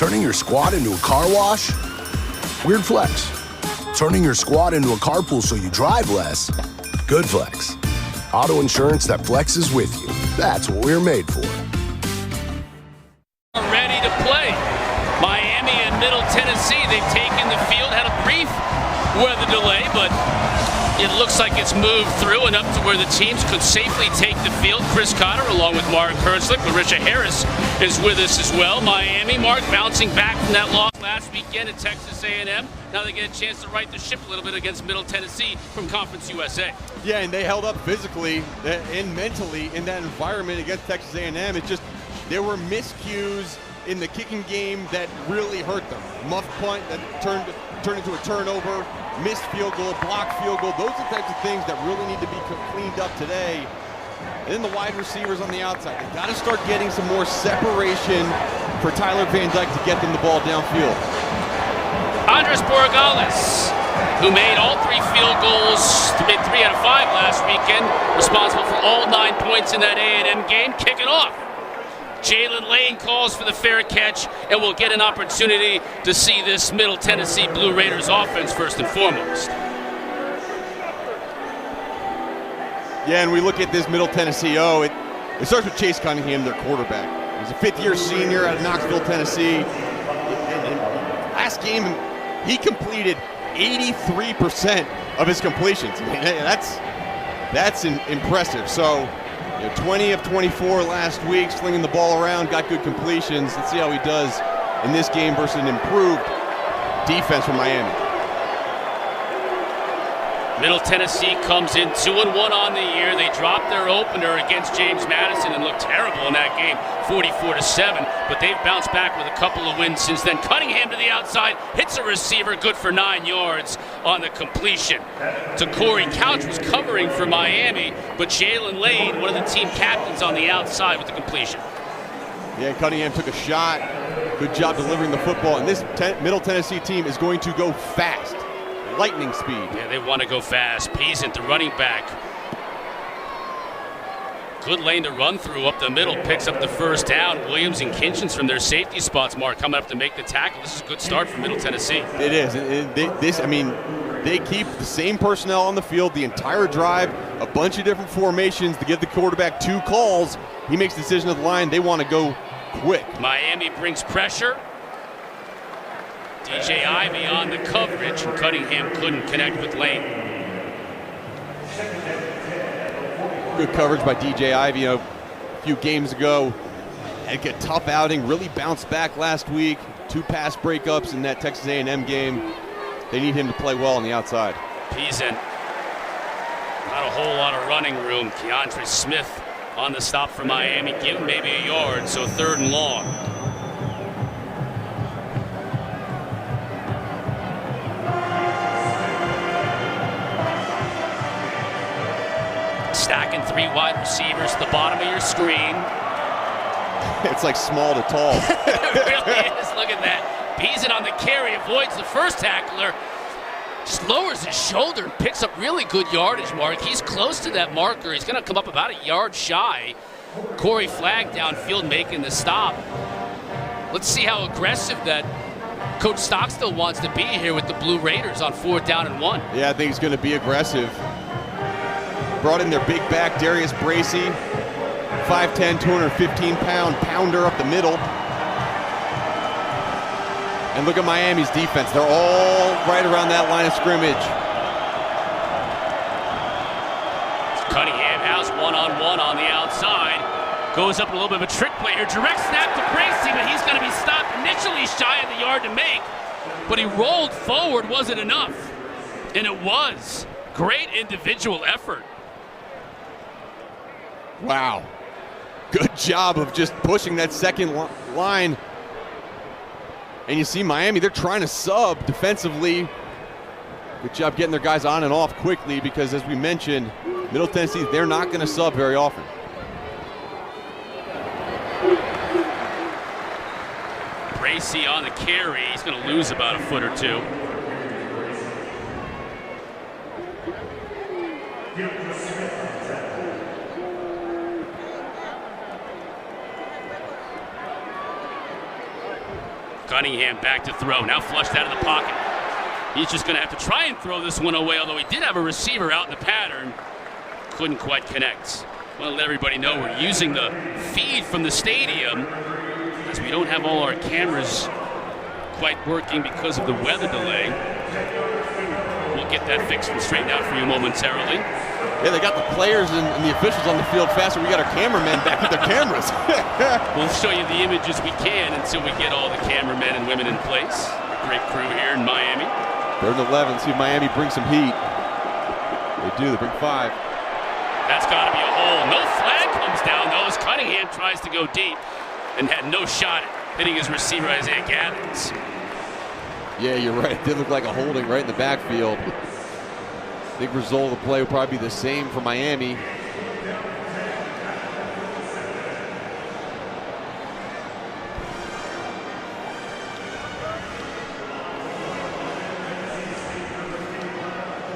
Turning your squad into a car wash? Weird flex. Turning your squad into a carpool so you drive less? Good flex. Auto insurance that flexes with you. That's what we're made for. Ready to play. Miami and Middle Tennessee, they've taken the field, had a brief weather delay, but it looks like it's moved through enough to where the teams could safely take the field. Chris Cotter along with Mark Herzlich. Larisha Harris is with us as well. Miami, Mark, bouncing back from that loss last weekend at Texas A&M. Now they get a chance to right the ship a little bit against Middle Tennessee from Conference USA. Yeah, and they held up physically and mentally in that environment against Texas A&M. It's just there were miscues in the kicking game that really hurt them. Muff punt that turned into a turnover, missed field goal, blocked field goal. Those are the types of things that really need to be cleaned up today. And then the wide receivers on the outside. They've got to start getting some more separation for Tyler Van Dyke to get them the ball downfield. Andres Borregales, who made all 3 field goals, made 3 out of 5 last weekend, responsible for all 9 points in that A&M game, kicking off. Jalen Lane calls for the fair catch, and we'll get an opportunity to see this Middle Tennessee Blue Raiders offense first and foremost. Yeah, and we look at this Middle Tennessee it starts with Chase Cunningham, their quarterback. He's a 5th-year senior out of Knoxville, Tennessee. And last game, he completed 83% of his completions. I mean, that's impressive. So, 20 of 24 last week, slinging the ball around, got good completions. Let's see how he does in this game versus an improved defense from Miami. Middle Tennessee comes in 2-1 on the year. They dropped their opener against James Madison and looked terrible in that game, 44-7. But they've bounced back with a couple of wins since then. Cunningham to the outside, hits a receiver, good for 9 yards on the completion. So Corey Couch was covering for Miami, but Jalen Lane, one of the team captains, on the outside with the completion. Yeah, Cunningham took a shot. Good job delivering the football. And this Middle Tennessee team is going to go fast. Lightning speed. Yeah, they want to go fast. Peasant, the running back. Good lane to run through up the middle. Picks up the first down. Williams and Kinchins from their safety spots, Mark, coming up to make the tackle. This is a good start for Middle Tennessee. It is. They keep the same personnel on the field the entire drive. A bunch of different formations to give the quarterback 2 calls. He makes the decision at the line. They want to go quick. Miami brings pressure. DJ Ivey on the coverage, and Cunningham couldn't connect with Lane. Good coverage by DJ Ivey. A few games ago, had a tough outing, really bounced back last week. 2 pass breakups in that Texas A&M game. They need him to play well on the outside. Peasant, not a whole lot of running room. Keandre Smith on the stop for Miami, give him maybe a yard, so 3rd and long. Stacking 3 wide receivers at the bottom of your screen. It's like small to tall. It really is. Look at that. Peasant on the carry, avoids the first tackler. Just lowers his shoulder and picks up really good yardage, Mark. He's close to that marker. He's going to come up about a yard shy. Corey Flagg downfield making the stop. Let's see how aggressive that Coach Stockstill wants to be here with the Blue Raiders on 4th down and 1. Yeah, I think he's going to be aggressive. Brought in their big back, Darius Bracey, 5'10", 215-pound pounder up the middle. And look at Miami's defense. They're all right around that line of scrimmage. Cunningham has one-on-one on the outside. Goes up a little bit of a trick play here. Direct snap to Bracey, but he's going to be stopped initially shy of the yard to make. But he rolled forward. Was it enough? And it was. Great individual effort. Wow. Good job of just pushing that second line. And you see Miami, they're trying to sub defensively. Good job getting their guys on and off quickly because, as we mentioned, Middle Tennessee, they're not going to sub very often. Bracey on the carry. He's going to lose about a foot or 2. Cunningham back to throw. Now flushed out of the pocket. He's just going to have to try and throw this one away, although he did have a receiver out in the pattern. Couldn't quite connect. I want to let everybody know we're using the feed from the stadium as we don't have all our cameras quite working because of the weather delay. We'll get that fixed and straightened out for you momentarily. Yeah, they got the players and the officials on the field faster. We got our cameramen back with their cameras. We'll show you the images we can until we get all the cameramen and women in place. Great crew here in Miami. 3rd and 11. See if Miami brings some heat. They do. They bring 5. That's got to be a hole. No flag comes down, though, as Cunningham tries to go deep and had no shot at hitting his receiver, Isaiah Gathers. Yeah, you're right. It did look like a holding right in the backfield. Big result of the play will probably be the same for Miami.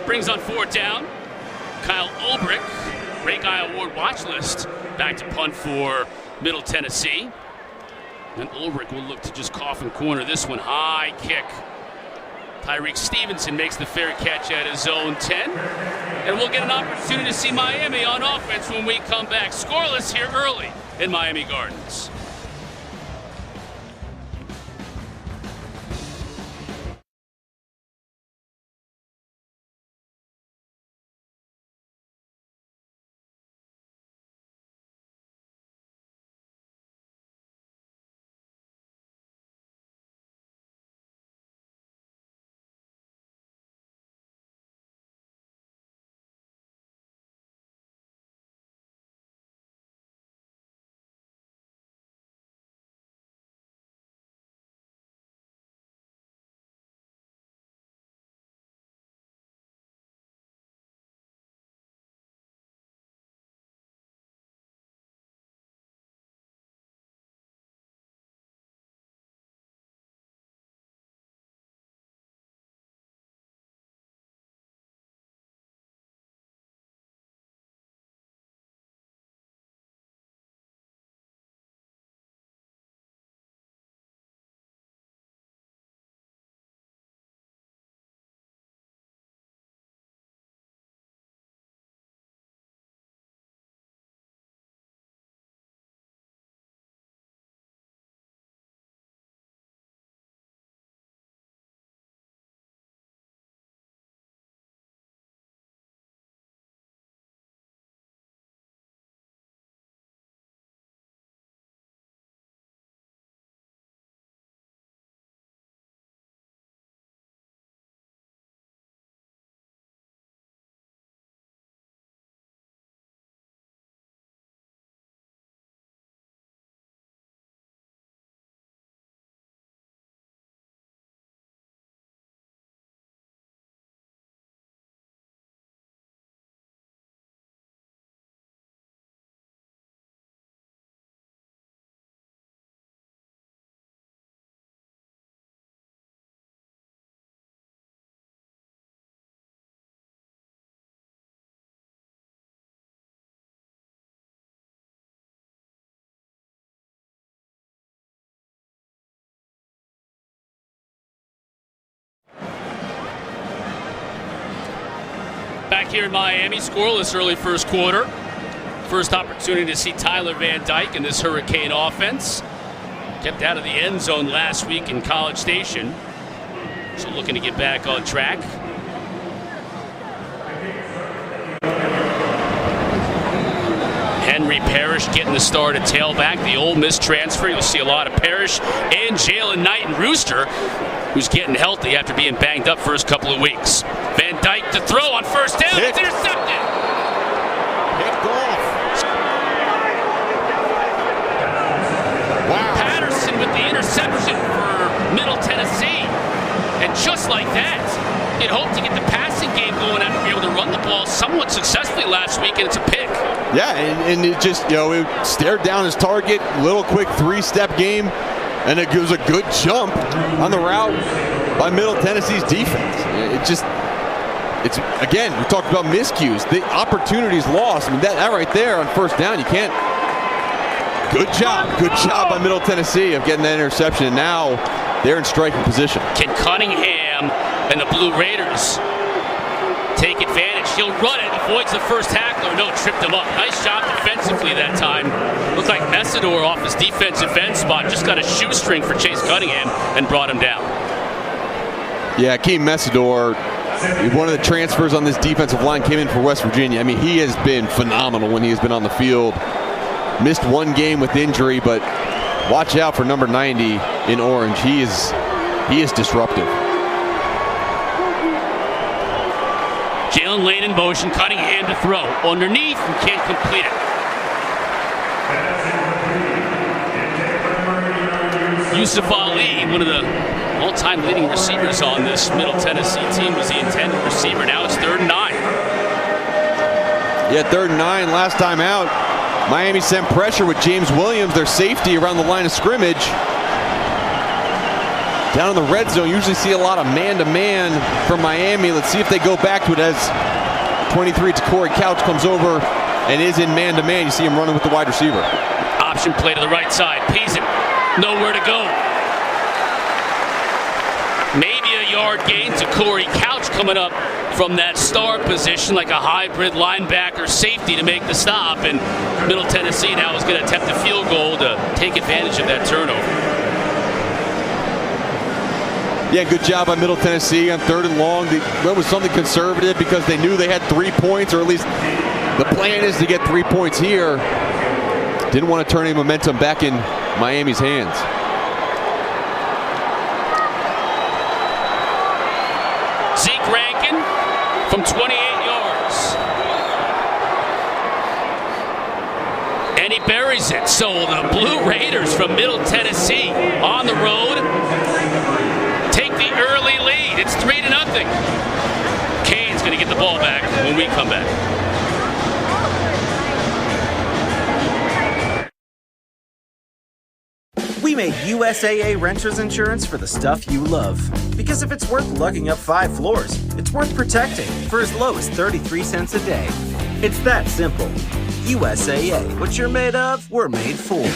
Brings on 4th down. Kyle Ulbrich, Ray Guy Award watch list, back to punt for Middle Tennessee. And Ulbrich will look to just cough and corner this one. High kick. Tyreek Stevenson makes the fair catch at his own 10. And we'll get an opportunity to see Miami on offense when we come back. Scoreless here early in Miami Gardens. Back here in Miami, scoreless early first quarter. First opportunity to see Tyler Van Dyke in this Hurricane offense. Kept out of the end zone last week in College Station. So looking to get back on track. Henry Parrish getting the start at tailback. The Ole Miss transfer. You'll see a lot of Parrish and Jalen Knight and Rooster, who's getting healthy after being banged up first couple of weeks. Van Dyke to throw on first down. It's intercepted. Picked off. Wow. Patterson with the interception for Middle Tennessee. And just like that, you'd hope to get the passing game going after being able to run the ball somewhat successfully last week, and it's a pick. Yeah, and it just, it stared down his target, little quick 3-step game, and it was a good jump on the route by Middle Tennessee's defense. It's again, we talked about miscues. The opportunities lost. I mean, that right there on first down, you can't. Good job by Middle Tennessee of getting that interception. And now they're in striking position. Can Cunningham and the Blue Raiders take advantage? He'll run it, avoids the first tackler. No, tripped him up. Nice job defensively that time. Looked like Messidor off his defensive end spot just got a shoestring for Chase Cunningham and brought him down. Yeah, Akeem Messidor, one of the transfers on this defensive line, came in for West Virginia. I mean, he has been phenomenal when he has been on the field. Missed one game with injury, but watch out for number 90 in orange. He is disruptive. Jalen Lane in motion, Cunningham to throw. Underneath and can't complete it. Yusuf Ali, one of the all-time leading receivers on this Middle Tennessee team, was the intended receiver. Now it's 3rd and 9. Yeah, 3rd and 9 last time out. Miami sent pressure with James Williams, their safety, around the line of scrimmage. Down in the red zone, usually see a lot of man-to-man from Miami. Let's see if they go back to it as 23 to Corey Couch comes over and is in man-to-man. You see him running with the wide receiver. Option play to the right side. Peason, nowhere to go. Maybe a yard gain to Corey Couch coming up from that star position, like a hybrid linebacker safety to make the stop. And Middle Tennessee now is going to attempt a field goal to take advantage of that turnover. Yeah, good job by Middle Tennessee on 3rd and long. That was something conservative because they knew they had 3 points, or at least the plan is to get 3 points here. Didn't want to turn any momentum back in Miami's hands. Zeke Rankin from 28 yards. And he buries it. So the Blue Raiders from Middle Tennessee on the road take the early lead. It's 3-0. Kane's going to get the ball back when we come back. We made USAA Renters Insurance for the stuff you love. Because if it's worth lugging up 5 floors, it's worth protecting for as low as 33 cents a day. It's that simple. USAA. What you're made of, we're made for.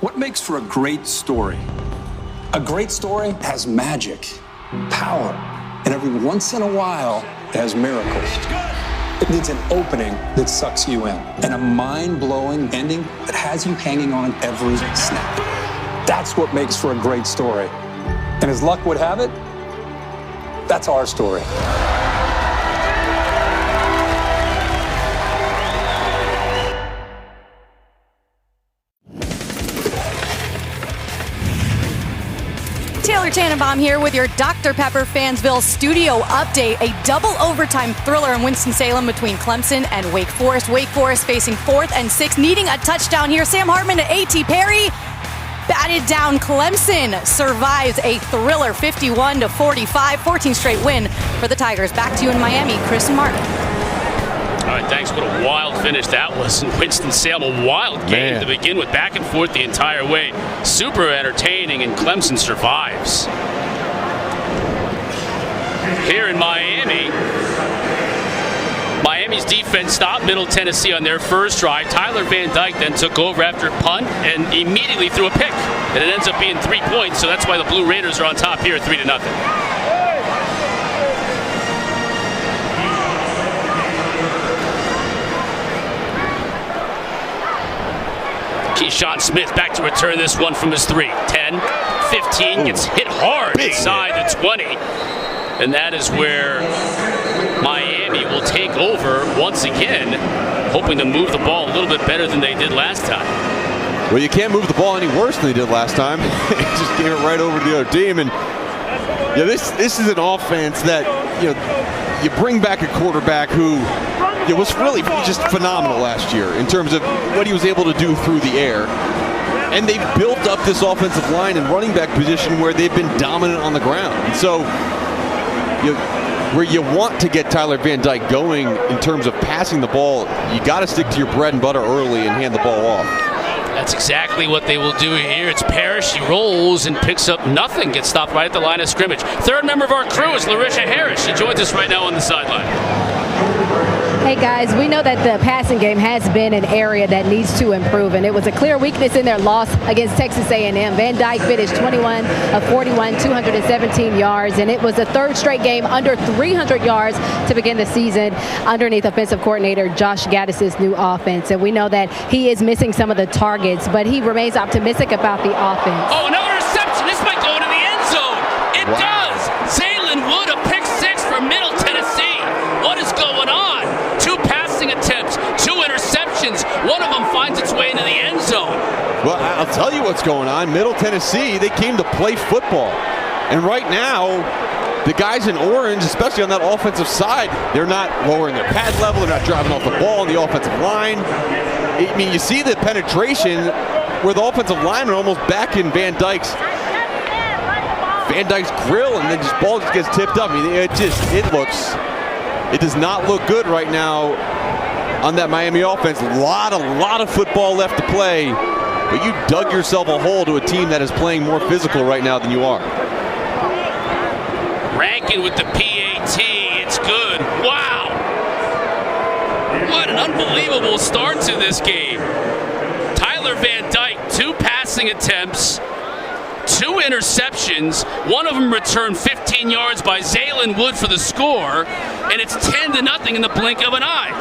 What makes for a great story? A great story has magic, power, and every once in a while, it has miracles. It needs an opening that sucks you in, and a mind-blowing ending that has you hanging on every snap. That's what makes for a great story. And as luck would have it, that's our story. Taylor Tannenbaum here with your Dr. Pepper Fansville studio update. A double overtime thriller in Winston-Salem between Clemson and Wake Forest. Wake Forest facing 4th and 6, needing a touchdown here. Sam Hartman to A.T. Perry. Batted down. Clemson survives a thriller 51-45. 14 straight win for the Tigers. Back to you in Miami, Chris and Mark. All right, thanks. What a wild finish that was in Winston-Salem. A wild game to begin with, back and forth the entire way. Super entertaining, and Clemson survives. Here in Miami, Miami's defense stopped Middle Tennessee on their first drive. Tyler Van Dyke then took over after a punt and immediately threw a pick. And it ends up being 3 points, so that's why the Blue Raiders are on top here, 3-0. Keyshawn Smith back to return this one from his 3. 10, 15, gets hit hard inside the 20. And that is where Miami will take over once again, hoping to move the ball a little bit better than they did last time. Well, you can't move the ball any worse than they did last time. Just gave it right over to the other team. And yeah, this is an offense that, you bring back a quarterback who was really just phenomenal last year in terms of what he was able to do through the air. And they've built up this offensive line and running back position where they've been dominant on the ground. And so where you want to get Tyler Van Dyke going in terms of passing the ball, you got to stick to your bread and butter early and hand the ball off. That's exactly what they will do here. It's Parrish. He rolls and picks up nothing. Gets stopped right at the line of scrimmage. Third member of our crew is Larisha Harris. She joins us right now on the sideline. Hey guys, we know that the passing game has been an area that needs to improve, and it was a clear weakness in their loss against Texas A&M. Van Dyke finished 21 of 41, 217 yards, and it was the third straight game under 300 yards to begin the season underneath offensive coordinator Josh Gaddis's new offense. And we know that he is missing some of the targets, but he remains optimistic about the offense. Oh, another reception. This might go into the end zone. It does. Zaylen Wood, a pick six for Middle Tennessee. What is going on? 2 passing attempts, 2 interceptions. One of them finds its way into the end zone. Well, I'll tell you what's going on. Middle Tennessee, they came to play football. And right now, the guys in orange, especially on that offensive side, they're not lowering their pad level. They're not driving off the ball on the offensive line. I mean, you see the penetration where the offensive lineman almost back in Van Dyke's grill, and then just ball just gets tipped up. I mean, it does not look good right now on that Miami offense. A lot of football left to play, but you dug yourself a hole to a team that is playing more physical right now than you are. Rankin with the PAT. It's good. Wow. What an unbelievable start to this game. Tyler Van Dyke, 2 passing attempts, 2 interceptions. One of them returned 15 yards by Zaylen Wood for the score, and it's 10-0 in the blink of an eye.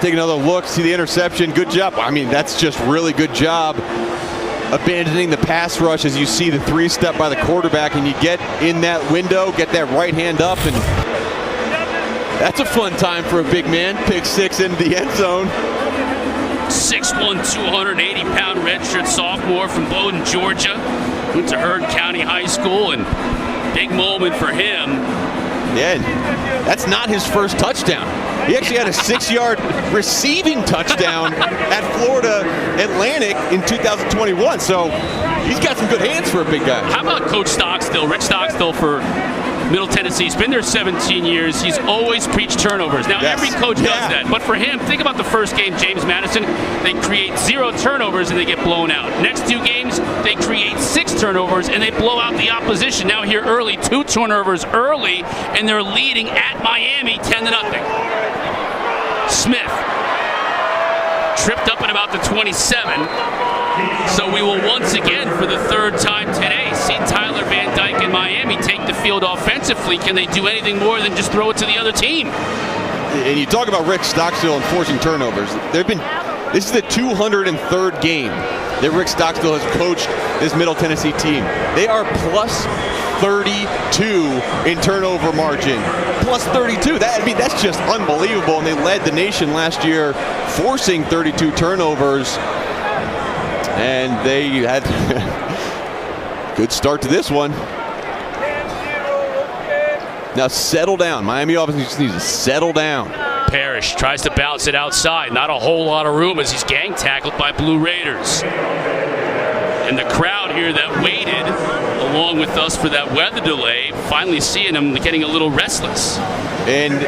Take another look, see the interception. Good job. I mean, that's just really good job abandoning the pass rush as you see the 3-step by the quarterback, and you get in that window, get that right hand up, and that's a fun time for a big man. Pick 6 into the end zone. 6'1", 280-pound redshirt sophomore from Bowdoin, Georgia. Went to Hearn County High School, and big moment for him. Yeah, that's not his first touchdown. He actually had a 6-yard receiving touchdown at Florida Atlantic in 2021. So he's got some good hands for a big guy. How about Coach Stockstill, Rick Stockstill for Middle Tennessee? He's been there 17 years. He's always preached turnovers. Now, every coach does that. But for him, think about the first game, James Madison. They create 0 turnovers and they get blown out. Next 2 games, they create 6 turnovers and they blow out the opposition. Now here early, 2 turnovers early, and they're leading at Miami 10-0. Smith tripped up at about the 27. So we will once again, for the 3rd time today, see Tyler Van Dyke and Miami take the field offensively. Can they do anything more than just throw it to the other team? And you talk about Rick Stockstill and forcing turnovers. This is the 203rd game that Rick Stockstill has coached this Middle Tennessee team. They are plus 32 in turnover margin. Plus 32. That's just unbelievable. And they led the nation last year forcing 32 turnovers. And they had a good start to this one. Now settle down. Miami obviously just needs to settle down. Parrish tries to bounce it outside. Not a whole lot of room as he's gang tackled by Blue Raiders. And the crowd here that waited along with us for that weather delay, finally seeing them getting a little restless. And,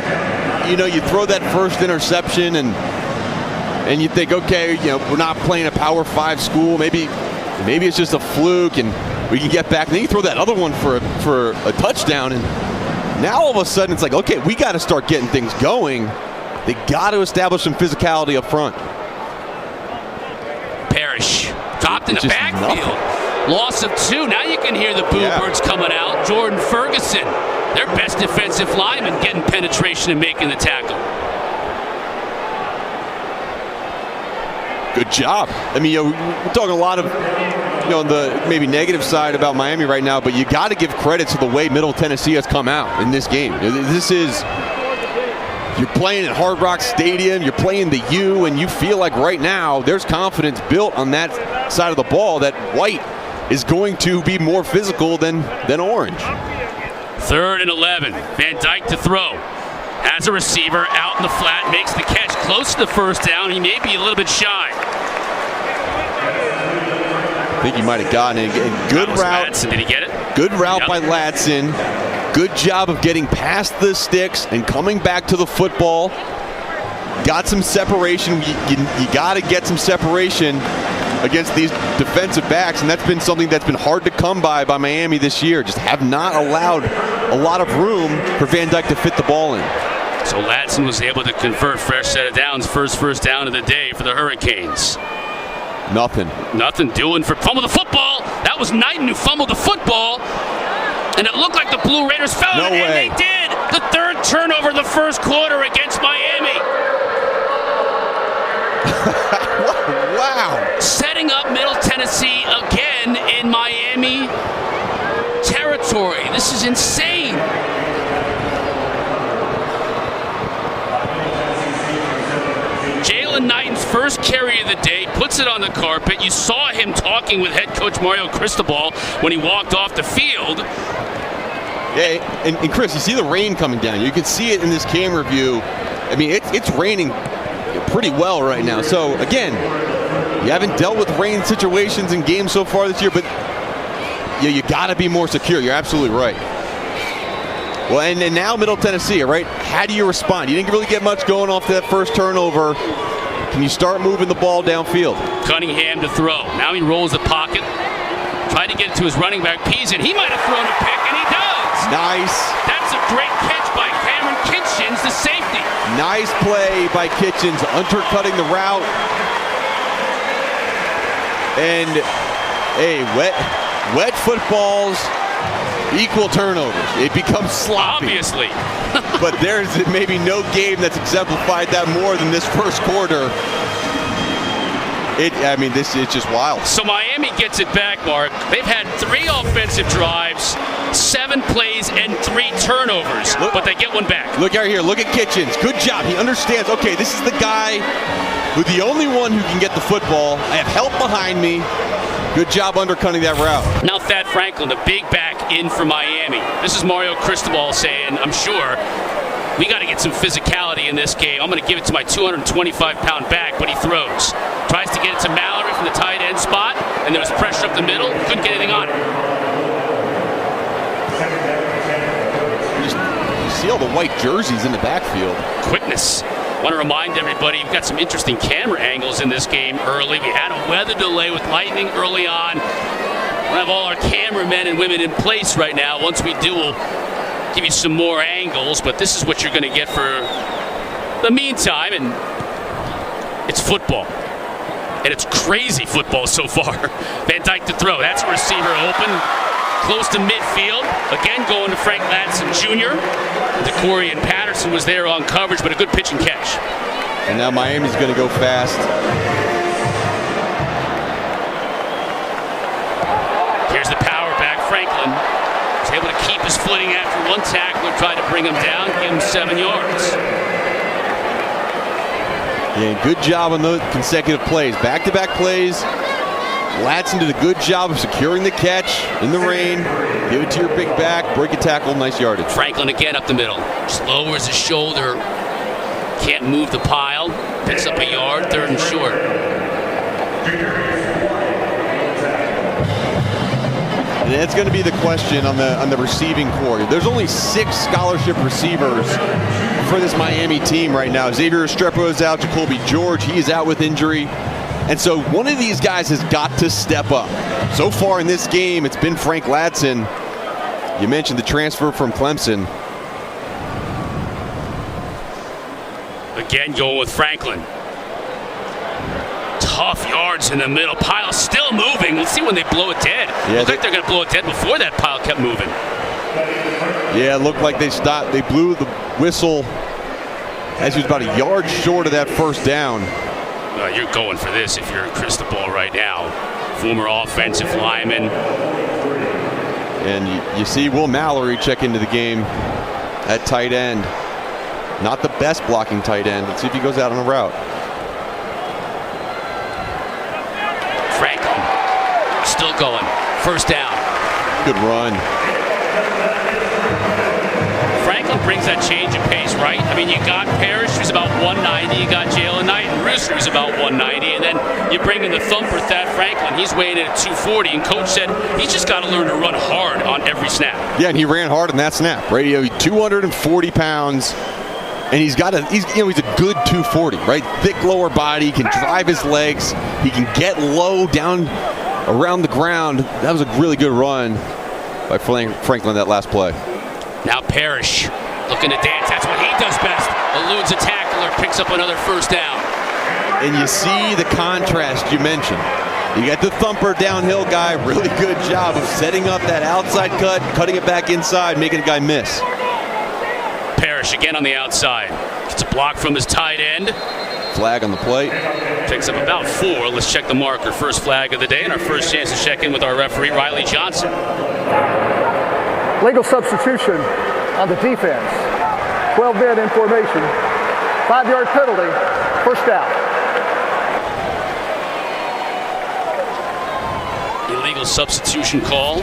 you throw that first interception and you think, okay, we're not playing a Power 5 school. Maybe it's just a fluke and we can get back. And then you throw that other one for a touchdown, and now all of a sudden it's like, okay, we got to start getting things going. They got to establish some physicality up front. Parrish dropped in the backfield. Loss of 2. Now you can hear the boo birds coming out. Jordan Ferguson, their best defensive lineman, getting penetration and making the tackle. Good job. I mean, we're talking a lot of, on the maybe negative side about Miami right now, but you got to give credit to the way Middle Tennessee has come out in this game. You're playing at Hard Rock Stadium, you're playing the U, and you feel like right now there's confidence built on that side of the ball that White is going to be more physical than Orange. 3rd and 11. Van Dyke to throw. As a receiver, out in the flat, makes the catch close to the first down. He may be a little bit shy. I think he might have gotten it. Good route. Ladson. Did he get it? Good route by Ladson. Good job of getting past the sticks and coming back to the football. Got some separation. You got to get some separation against these defensive backs, and that's been something that's been hard to come by Miami this year. Just have not allowed a lot of room for Van Dyke to fit the ball in. So Ladson was able to convert fresh set of downs, first down of the day for the Hurricanes. Nothing doing for fumble the football. That was Knighton who fumbled the football, and it looked like the Blue Raiders fell. No and way. They did. The third turnover of the first quarter against Miami. Wow. Setting up Middle Tennessee again in Miami territory. This is insane. Jalen Knighton's first carry of the day, puts it on the carpet. You saw him talking with head coach Mario Cristobal when he walked off the field. Yeah, and Chris, you see the rain coming down. You can see it in this camera view. I mean, it's raining pretty well right now. So, again, you haven't dealt with rain situations in games so far this year, but you got to be more secure. You're absolutely right. Well, and now Middle Tennessee, right? How do you respond? You didn't really get much going off that first turnover. Can you start moving the ball downfield? Cunningham to throw. Now he rolls the pocket. Tried to get it to his running back, Peason. He might have thrown a pick, and he does. Nice. That's a great catch by Cameron Kitchens, the safety. Nice play by Kitchens, undercutting the route. And, hey, wet footballs equal turnovers. It becomes sloppy. Obviously. But there's maybe no game that's exemplified that more than this first quarter. This is just wild. So Miami gets it back, Mark. They've had 3 offensive drives, 7 plays, and 3 turnovers, but they get one back. Look out here. Look at Kitchens. Good job. He understands, okay, this is the guy who's the only one who can get the football. I have help behind me. Good job undercutting that route. Now Thad Franklin, the big back in for Miami. This is Mario Cristobal saying, I'm sure, we got to get some physicality in this game. I'm going to give it to my 225-pound back, but he throws. Tries to get it to Mallory from the tight end spot, and there was pressure up the middle. Couldn't get anything on it. You see all the white jerseys in the backfield. Quickness. I want to remind everybody, we've got some interesting camera angles in this game early. We had a weather delay with lightning early on. We'll have all our cameramen and women in place right now. Once we do, we'll give you some more angles, but this is what you're going to get for the meantime, and it's football. And it's crazy football so far. Van Dyke to throw. That's a receiver open, close to midfield. Again, going to Frank Ladson Jr. DeCorian Patterson was there on coverage, but a good pitch and catch. And now Miami's going to go fast. Here's the power back. Franklin was able to keep his footing after one tackler tried to bring him down, give him 7 yards. Yeah, good job on those consecutive plays. Back-to-back plays. Ladson did a good job of securing the catch in the rain. Give it to your big back, break a tackle, nice yardage. Franklin again up the middle. Just lowers his shoulder. Can't move the pile. Picks up a yard, 3rd and short. And that's going to be the question on the receiving core. There's only 6 scholarship receivers for this Miami team right now. Xavier Estrepo is out. Jacoby George, he is out with injury. And so one of these guys has got to step up. So far in this game, it's been Frank Ladson. You mentioned the transfer from Clemson. Again, going with Franklin. Tough yards in the middle. Pile still moving. Let's see when they blow it dead. Yeah, Looks like they're going to blow it dead before that pile kept moving. Yeah, it looked like they stopped. They blew the whistle as he was about a yard short of that first down. You're going for this if you're in Cristobal right now. Former offensive lineman. And you see Will Mallory check into the game at tight end. Not the best blocking tight end. Let's see if he goes out on a route. Franklin still going. First down. Good run. Franklin brings that change of pace, right? I mean, you got Parrish, who's about 190. You got Jalen Knight and Rooster, who's about 190. And then you bring in the thumper, Thad Franklin. He's weighing in at 240. And coach said he's just got to learn to run hard on every snap. Yeah, and he ran hard on that snap, right? 240 pounds. And he's a good 240, right? Thick lower body, can drive his legs. He can get low down around the ground. That was a really good run by Franklin that last play. Now Parrish looking to dance. That's what he does best. Eludes a tackler, picks up another first down. And you see the contrast you mentioned. You got the thumper downhill guy, really good job of setting up that outside cut, cutting it back inside, making a guy miss. Parrish again on the outside. Gets a block from his tight end. Flag on the play. Picks up about 4. Let's check the marker. First flag of the day and our first chance to check in with our referee, Riley Johnson. Legal substitution on the defense. 12 men in formation. 5-yard penalty. First down. Illegal substitution call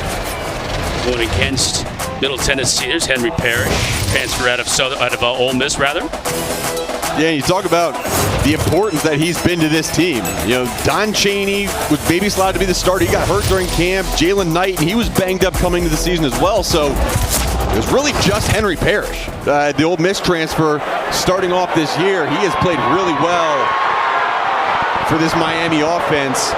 going against Middle Tennessee. There's Henry Parrish, transfer out of Ole Miss, rather. Yeah, you talk about the importance that he's been to this team. You know, Don Chaney was maybe slotted to be the starter. He got hurt during camp. Jalen Knight, he was banged up coming into the season as well. So it was really just Henry Parrish, the Ole Miss transfer, starting off this year. He has played really well for this Miami offense.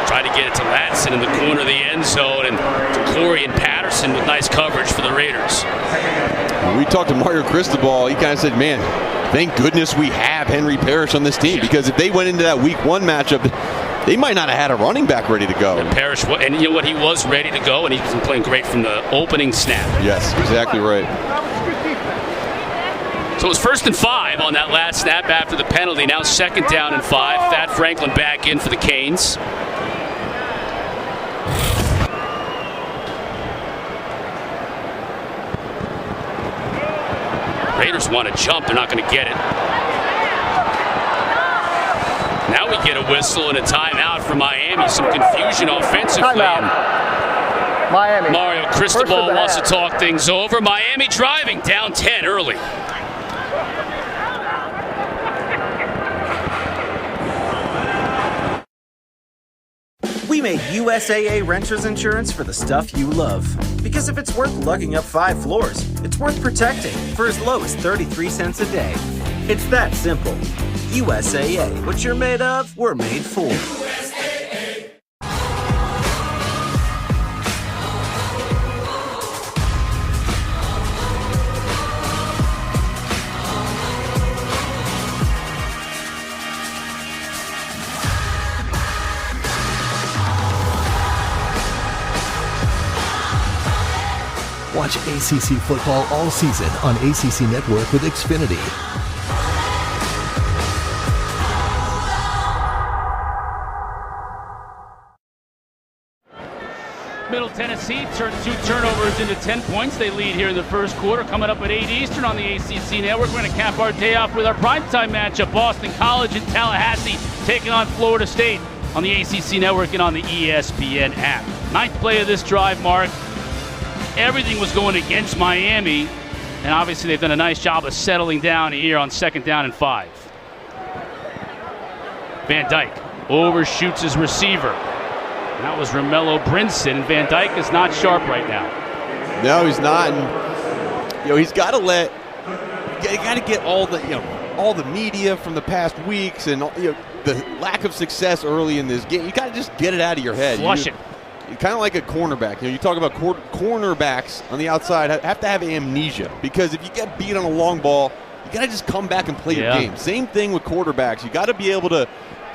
Tried to get it to Latson in the corner of the end zone, and to Corey and Patterson with nice coverage for the Raiders. When we talked to Mario Cristobal, he kind of said, man, thank goodness we have Henry Parrish on this team, because if they went into that week 1 matchup, they might not have had a running back ready to go. And Parrish, and you know what, he was ready to go, and he's been playing great from the opening snap. Yes, exactly right. So it was 1st and 5 on that last snap after the penalty. Now 2nd down and 5. Thad Franklin back in for the Canes. Raiders want to jump. They're not going to get it. Now we get a whistle and a timeout for Miami. Some confusion offensively. Timeout. Miami. Mario Cristobal wants to talk things over. Miami driving down 10 early. We made USAA Renters Insurance for the stuff you love. Because if it's worth lugging up 5 floors, it's worth protecting for as low as 33 cents a day. It's that simple. USAA. What you're made of, we're made for. Watch ACC football all season on ACC Network with Xfinity. Middle Tennessee turned 2 turnovers into 10 points. They lead here in the first quarter. Coming up at 8 Eastern on the ACC Network. We're going to cap our day off with our primetime matchup. Boston College and Tallahassee taking on Florida State on the ACC Network and on the ESPN app. 9th play of this drive, Mark. Everything was going against Miami, and obviously they've done a nice job of settling down here on 2nd down and 5. Van Dyke overshoots his receiver. That was Romello Brinson, and Van Dyke is not sharp right now. No, he's not. And, he's got to get all the media from the past weeks and the lack of success early in this game. You got to just get it out of your head. Flush it. Kind of like a cornerback. You talk about cornerbacks on the outside have to have amnesia, because if you get beat on a long ball, you got to just come back and play your game. Same thing with quarterbacks. You got to be able to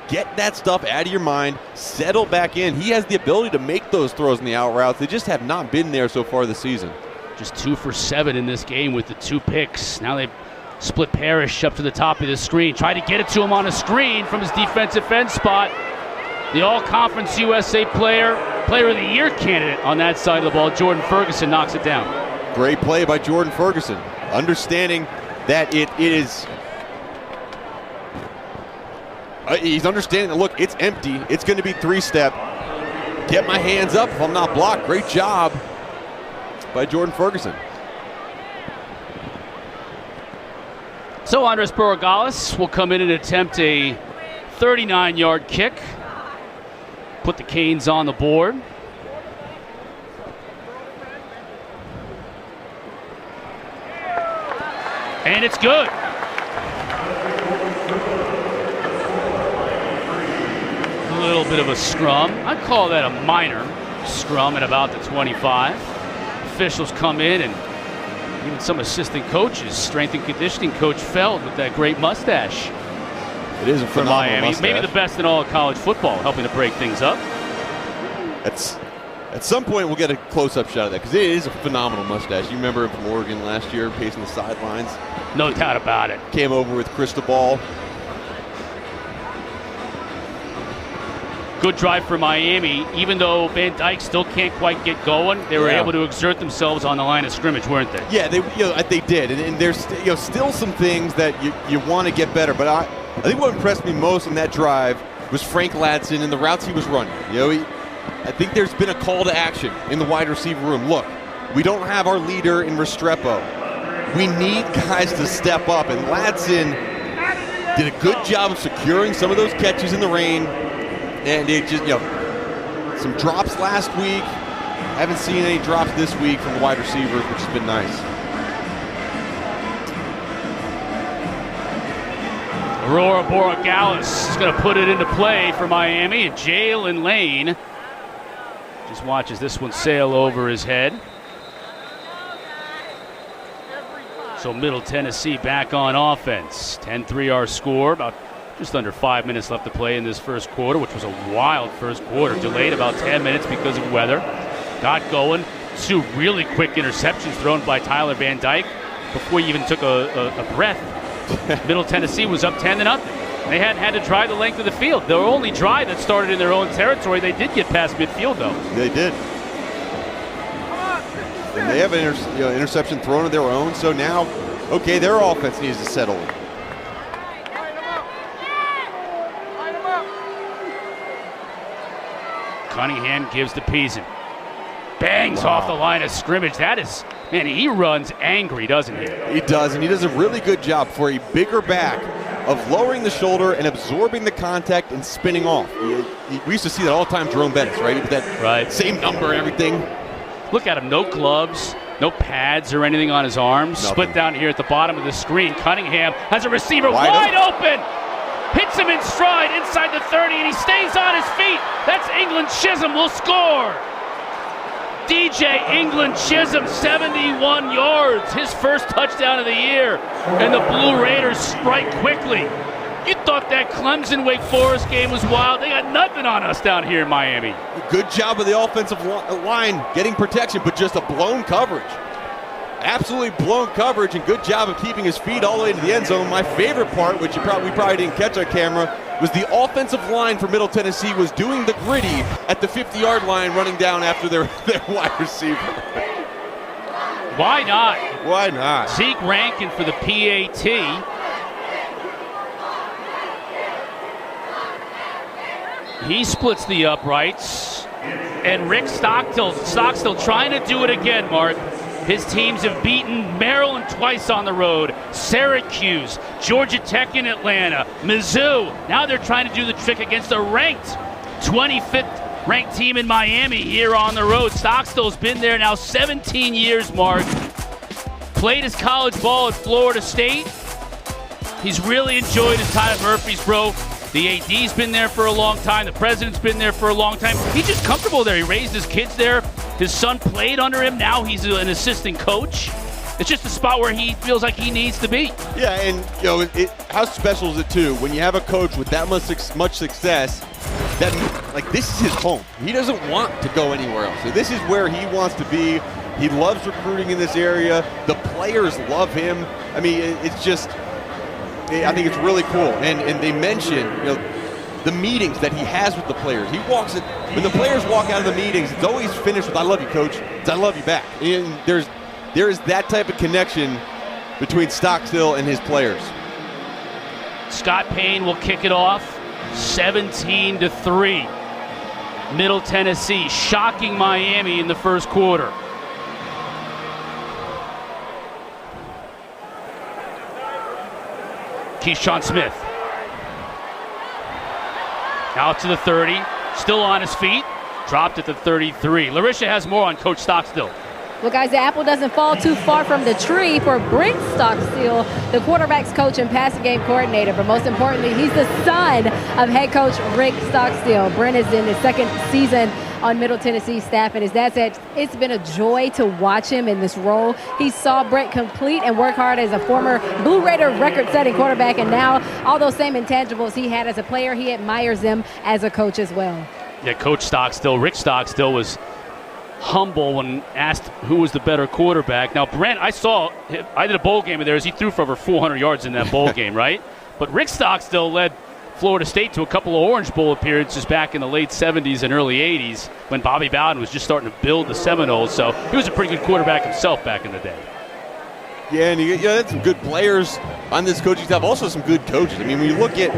get that stuff out of your mind, settle back in. He has the ability to make those throws in the out routes. They just have not been there so far this season. Just 2 for 7 in this game with the 2 picks. Now they've split Parrish up to the top of the screen. Try to get it to him on a screen from his defensive end spot. The All-Conference USA Player of the Year candidate on that side of the ball, Jordan Ferguson, knocks it down. Great play by Jordan Ferguson, understanding that it is. He's understanding that, look, it's empty. It's going to be 3-step. Get my hands up if I'm not blocked. Great job by Jordan Ferguson. So Andres Borregales will come in and attempt a 39-yard kick. Put the Canes on the board. And it's good. A little bit of a scrum. I'd call that a minor scrum at about the 25. Officials come in, and even some assistant coaches, strength and conditioning coach Feld with that great mustache. It is a for Miami. mustache. Maybe the best in all of college football, helping to break things up. At some point, we'll get a close-up shot of that because it is a phenomenal mustache. You remember him from Oregon last year, pacing the sidelines. No doubt about it. Came over with Cristobal. Good drive for Miami. Even though Van Dyke still can't quite get going, they were able to exert themselves on the line of scrimmage, weren't they? Yeah, they did. And there's still some things that you want to get better. But I think what impressed me most on that drive was Frank Ladson and the routes he was running. I think there's been a call to action in the wide receiver room. Look, we don't have our leader in Restrepo. We need guys to step up. And Ladson did a good job of securing some of those catches in the rain. And it just, some drops last week. Haven't seen any drops this week from the wide receivers, which has been nice. Aurora Borealis is going to put it into play for Miami. And Jalen Lane just watches this one sail over his head. So Middle Tennessee back on offense. 10-3 our score. About just under 5 minutes left to play in this first quarter, which was a wild first quarter. Delayed about 10 minutes because of weather. Got going. 2 really quick interceptions thrown by Tyler Van Dyke before he even took a breath. Middle Tennessee was up 10-0. They hadn't had to drive the length of the field. Their only drive that started in their own territory, they did get past midfield, though. They did. And they have an interception thrown of their own, so now, okay, their offense needs to settle. Cunningham gives to Peason. Bangs off the line of scrimmage. That is, man, he runs angry, doesn't he? He does, and he does a really good job for a bigger back of lowering the shoulder and absorbing the contact and spinning off. We used to see that all the time, Jerome Bettis, right? That same number and everything. Look at him, no gloves, no pads or anything on his arms. Nothing. Split down here at the bottom of the screen. Cunningham has a receiver wide open. Hits him in stride inside the 30, and he stays on his feet. That's England Chisholm will score. DJ England Chisholm, 71 yards, his first touchdown of the year. And the Blue Raiders strike quickly. You thought that Clemson-Wake Forest game was wild. They got nothing on us down here in Miami. Good job of the offensive line getting protection, but just a blown coverage. Absolutely blown coverage, and good job of keeping his feet all the way into the end zone. My favorite part, which we probably didn't catch on camera, was the offensive line for Middle Tennessee was doing the gritty at the 50-yard line, running down after their wide receiver. Why not? Why not? Zeke Rankin for the PAT. He splits the uprights. And Rick Stockstill trying to do it again, Mark. His teams have beaten Maryland twice on the road, Syracuse, Georgia Tech in Atlanta, Mizzou. Now they're trying to do the trick against a ranked 25th ranked team in Miami here on the road. Stockstill's been there now 17 years, Mark. Played his college ball at Florida State. He's really enjoyed his time at Murfreesboro. The AD's been there for a long time. The president's been there for a long time. He's just comfortable there. He raised his kids there. His son played under him. Now he's an assistant coach. It's just a spot where he feels like he needs to be. Yeah, and how special is it too when you have a coach with that much success that this is his home. He doesn't want to go anywhere else. So this is where he wants to be. He loves recruiting in this area. The players love him. I mean, it's just. I think it's really cool, and they mention the meetings that he has with the players. When the players walk out of the meetings, it's always finished with "I love you, coach." It's "I love you back." And there is that type of connection between Stockstill and his players. Scott Payne will kick it off, 17-3. Middle Tennessee shocking Miami in the first quarter. Keyshawn Smith. Out to the 30. Still on his feet. Dropped at the 33. Larisha has more on Coach Stockstill. Well, guys, the apple doesn't fall too far from the tree for Brent Stockstill, the quarterback's coach and passing game coordinator. But most importantly, he's the son of head coach Rick Stockstill. Brent is in his second season on Middle Tennessee staff, and his dad said it's been a joy to watch him in this role. He saw Brent complete and work hard as a former Blue Raider record-setting quarterback, and now all those same intangibles he had as a player, he admires them as a coach as well. Yeah, Coach Stockstill, Rick Stockstill, was humble when asked who was the better quarterback. Now, Brent, I did a bowl game of theirs. He threw for over 400 yards in that bowl game, right? But Rick Stockstill led Florida State to a couple of Orange Bowl appearances back in the late 70s and early 80s when Bobby Bowden was just starting to build the Seminoles. So he was a pretty good quarterback himself back in the day. Yeah, and you had some good players on this coaching staff, also some good coaches. I mean, when you look at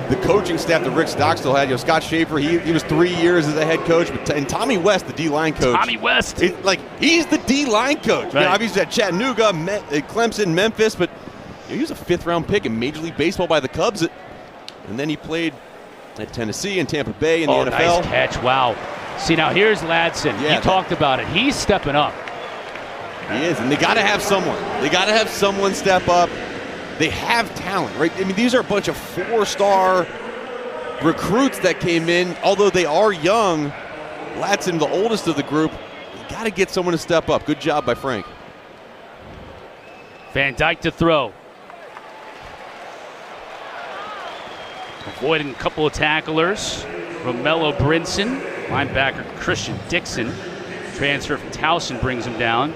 the coaching staff that Rick Stockstill had, Scott Schaefer, he was 3 years as a head coach, and Tommy West, the D-line coach. Tommy West. He's the D-line coach. Right. Obviously at Chattanooga, Clemson, Memphis, but he was a fifth-round pick in Major League Baseball by the Cubs. And then he played at Tennessee and Tampa Bay in the NFL. Nice catch. Wow. See, now here's Ladson. Yeah, you talked about it. He's stepping up. He is, and they got to have someone. They got to have someone step up. They have talent, right? I mean, these are a bunch of four-star recruits that came in. Although they are young, Ladson, the oldest of the group, you got to get someone to step up. Good job by Frank. Van Dyke to throw. Avoiding a couple of tacklers. Romello Brinson, linebacker Christian Dixon. Transfer from Towson brings him down.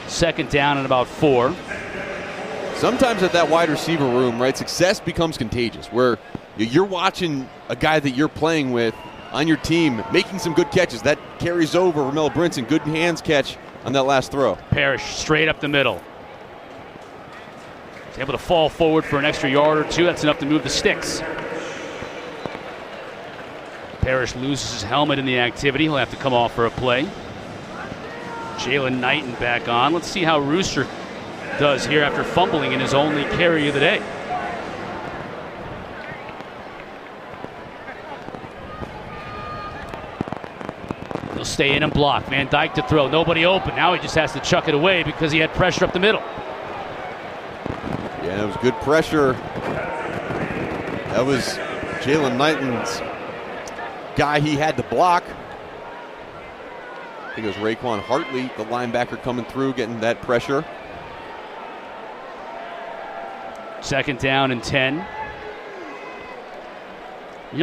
Second down and about 4. Sometimes at that wide receiver room, right, success becomes contagious, where you're watching a guy that you're playing with on your team making some good catches. That carries over. Romello Brinson, good hands catch on that last throw. Parrish straight up the middle. He's able to fall forward for an extra yard or two. That's enough to move the sticks. Parrish loses his helmet in the activity. He'll have to come off for a play. Jalen Knighton back on. Let's see how Rooster does here after fumbling in his only carry of the day. He'll stay in and block. Van Dyke to throw. Nobody open. Now he just has to chuck it away because he had pressure up the middle. Yeah, it was good pressure. That was Jalen Knighton's guy he had to block. I think it was Raekwon Hartley, the linebacker, coming through, getting that pressure. Second down and 10.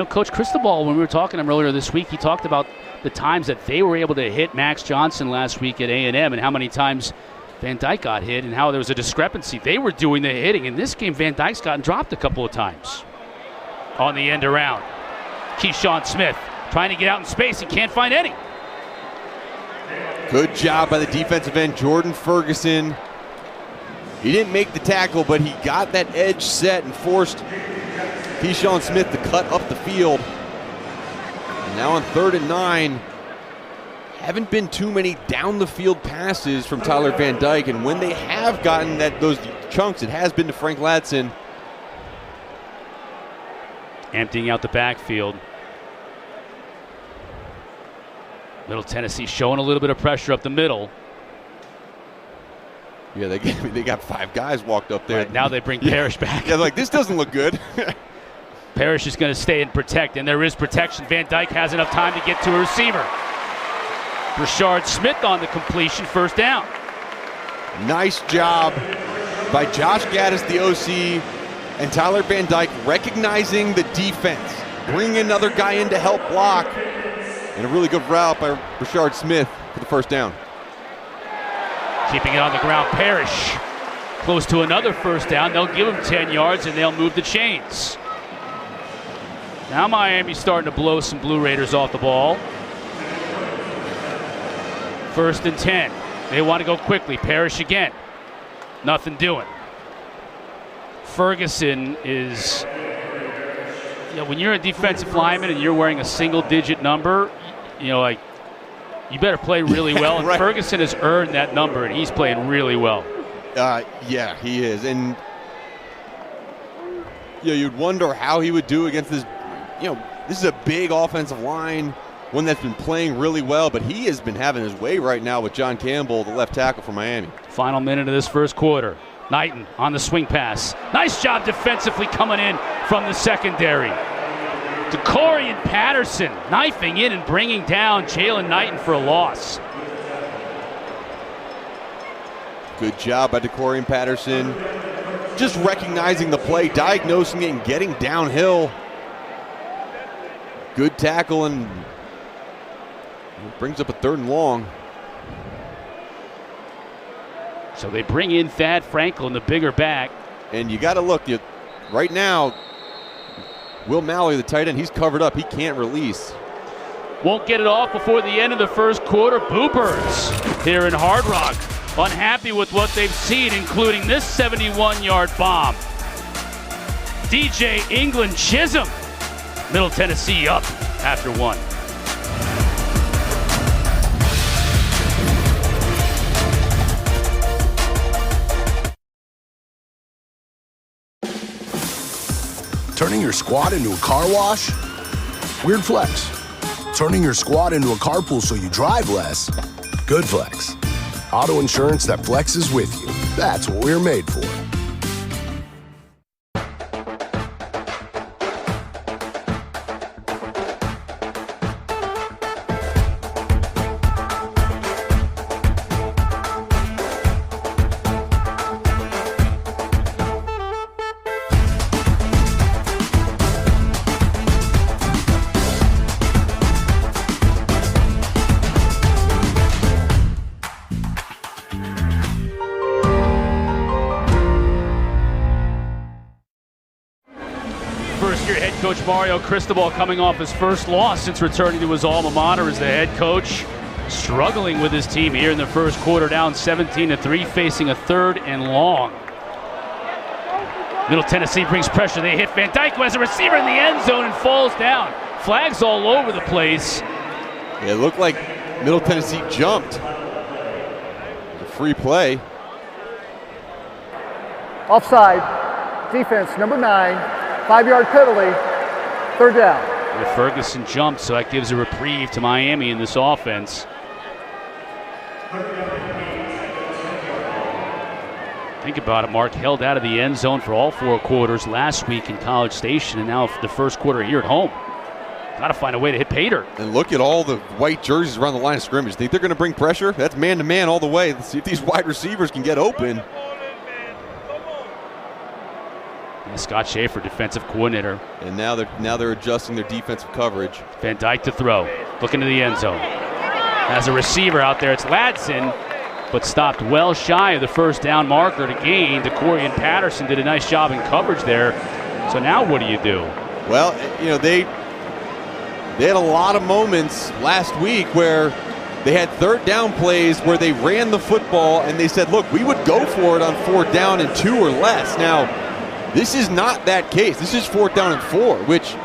Coach Cristobal, when we were talking to him earlier this week, he talked about the times that they were able to hit Max Johnson last week at A&M and how many times Van Dyke got hit and how there was a discrepancy. They were doing the hitting. In this game, Van Dyke's gotten dropped a couple of times. On the end around. Keyshawn Smith trying to get out in space and can't find any. Good job by the defensive end, Jordan Ferguson. He didn't make the tackle, but he got that edge set and forced Keyshawn Smith to cut up the field. And now on 3rd and 9, haven't been too many down the field passes from Tyler Van Dyke, and when they have gotten those chunks, it has been to Frank Ladson. Emptying out the backfield. Middle Tennessee showing a little bit of pressure up the middle. Yeah, they got 5 guys walked up there. Right, now they bring Parrish back. Yeah, this doesn't look good. Parrish is going to stay and protect, and there is protection. Van Dyke has enough time to get to a receiver. Rashard Smith on the completion, first down. Nice job by Josh Gaddis, the OC, and Tyler Van Dyke recognizing the defense, bringing another guy in to help block, and a really good route by Rashard Smith for the first down. Keeping it on the ground, Parrish close to another first down. They'll give him 10 yards, and they'll move the chains. Now Miami's starting to blow some Blue Raiders off the ball. 1st and 10. They want to go quickly. Parrish again. Nothing doing. Ferguson is, when you're a defensive lineman and you're wearing a single-digit number, you better play really well. And right. Ferguson has earned that number, and he's playing really well. Yeah, he is. And you'd wonder how he would do against this. This is a big offensive line. one that's been playing really well, but he has been having his way right now with John Campbell, the left tackle for Miami. Final minute of this first quarter. Knighton on the swing pass. Nice job defensively coming in from the secondary. DeCorian Patterson knifing in and bringing down Jalen Knighton for a loss. Good job by DeCorian Patterson. Just recognizing the play, diagnosing it, and getting downhill. Good tackle, and it brings up a 3rd and long. So they bring in Thad Franklin, the bigger back. And you got to look, right now, Will Mallory, the tight end, he's covered up. He can't release. Won't get it off before the end of the first quarter. Bluebirds here in Hard Rock, unhappy with what they've seen, including this 71-yard bomb. DJ England Chisholm. Middle Tennessee up after 1. Turning your squad into a car wash? Weird flex. Turning your squad into a carpool so you drive less? Good flex. Auto insurance that flexes with you. That's what we're made for. First-year head coach Mario Cristobal coming off his first loss since returning to his alma mater as the head coach. Struggling with his team here in the first quarter, down 17-3, facing a 3rd and long. Middle Tennessee brings pressure. They hit Van Dyke, who has a receiver in the end zone and falls down. Flags all over the place. It looked like Middle Tennessee jumped. It was a free play. Offside. Defense, number 9. 5-yard penalty. 3rd down. Well, Ferguson jumped, so that gives a reprieve to Miami in this offense. Think about it, Mark held out of the end zone for all 4 quarters last week in College Station, and now the first quarter here at home. Got to find a way to hit pay dirt. And look at all the white jerseys around the line of scrimmage. Think they're going to bring pressure? That's man-to-man all the way. Let's see if these wide receivers can get open. And Scott Schaefer, defensive coordinator. And now they're adjusting their defensive coverage. Van Dyke to throw, looking to the end zone. As a receiver out there, it's Ladson, but stopped well shy of the first down marker to gain. DeCorian Patterson did a nice job in coverage there. So now what do you do? Well, they had a lot of moments last week where they had 3rd down plays where they ran the football and they said, look, we would go for it on 4th down and 2 or less. Now, this is not that case. This is 4th down and 4, which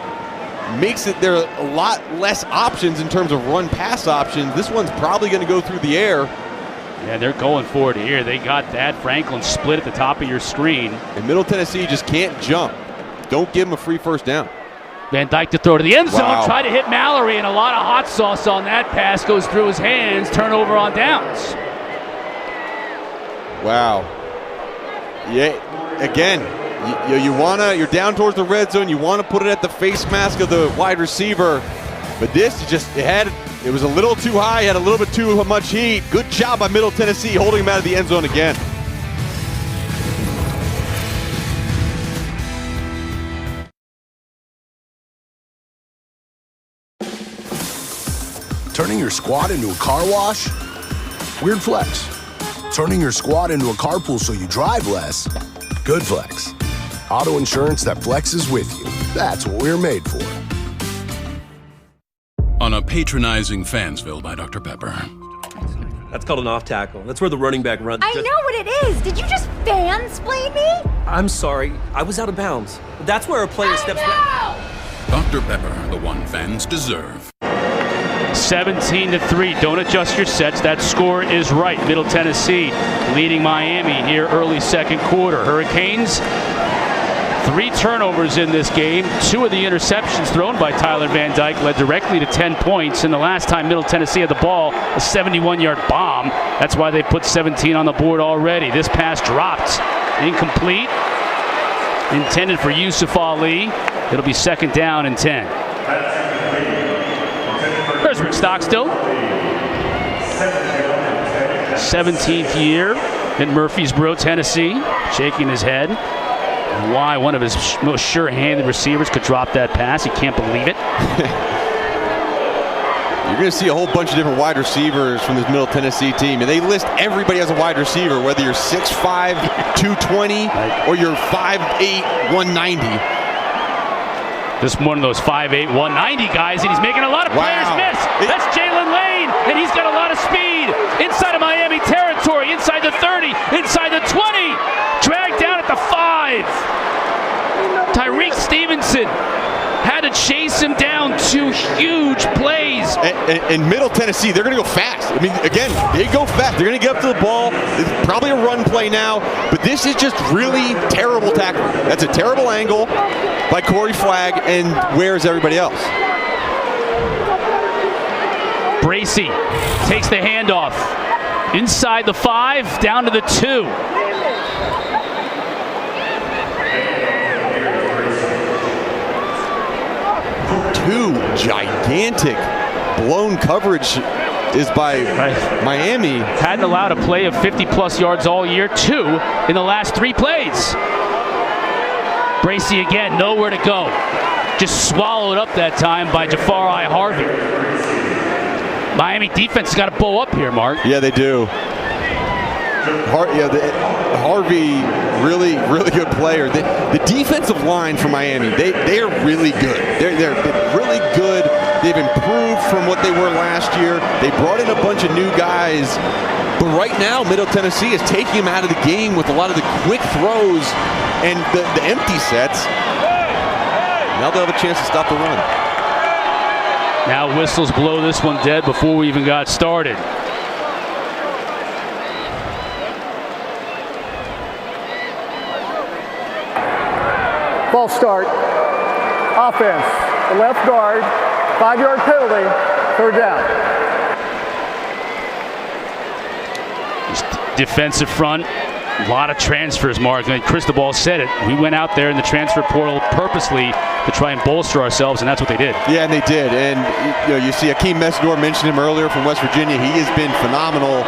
makes it there a lot less options in terms of run-pass options. This one's probably going to go through the air. Yeah, they're going for it here. They got that Franklin split at the top of your screen. And Middle Tennessee just can't jump. Don't give them a free 1st down. Van Dyke to throw to the end zone. Wow. Try to hit Mallory, and a lot of hot sauce on that pass goes through his hands. Turnover on downs. Wow. Yeah, again, you're down towards the red zone. You want to put it at the face mask of the wide receiver, but this it was a little too high, had a little bit too much heat. Good job by Middle Tennessee holding him out of the end zone again. Turning your squad into a car wash? Weird flex. Turning your squad into a carpool so you drive less? Good flex. Auto insurance that flexes with you. That's what we're made for. On a patronizing Fansville by Dr. Pepper. That's called an off tackle. That's where the running back runs. I know what it is. Did you just fansplain me? I'm sorry. I was out of bounds. That's where a player steps back. Dr. Pepper, the one fans deserve. 17-3. Don't adjust your sets. That score is right. Middle Tennessee leading Miami here early second quarter. Hurricanes 3 turnovers in this game. 2 of the interceptions thrown by Tyler Van Dyke led directly to 10 points. And the last time Middle Tennessee had the ball, a 71-yard bomb. That's why they put 17 on the board already. This pass dropped. Incomplete. Intended for Yusuf Ali. It'll be 2nd down and 10. There's Rick Stockstill. 17th year in Murfreesboro, Tennessee. Shaking his head. And why one of his most sure-handed receivers could drop that pass. He can't believe it. You're going to see a whole bunch of different wide receivers from this Middle Tennessee team. And they list everybody as a wide receiver, whether you're 6'5", 220, or you're 5'8", 190. This is one of those 5'8", 190 guys, and he's making a lot of players miss. That's Jalen Lane, and he's got a lot of speed. Inside of Miami territory, inside the 30, inside the 20. Dragged down at the 5. Tyreek Stevenson had to chase him down. 2 huge plays. And Middle Tennessee, they're going to go fast. I mean, again, they go fast. They're going to get up to the ball. It's probably a run play now, but this is just really terrible tackling. That's a terrible angle by Corey Flagg, and where's everybody else? Bracey takes the handoff. Inside the 5, down to the 2. Two gigantic blown coverage is by Miami. Hadn't allowed a play of 50-plus yards all year. 2 in the last 3 plays. Bracey again, nowhere to go. Just swallowed up that time by Jafari Harvey. Miami defense has got to bow up here, Mark. Yeah, they do. Harvey, really, really good player. The defensive line for Miami, they are really good. They're really good. They've improved from what they were last year. They brought in a bunch of new guys. But right now, Middle Tennessee is taking him out of the game with a lot of the quick throws and the empty sets. Now they'll have a chance to stop the run. Now whistles blow this one dead before we even got started. False start. Offense. The left guard. 5-yard penalty. 3rd down. Defensive front. A lot of transfers, Mark. And Cristobal said it. We went out there in the transfer portal purposely to try and bolster ourselves, and that's what they did. Yeah, and they did. And you see Akeem Messidor, mentioned him earlier from West Virginia. He has been phenomenal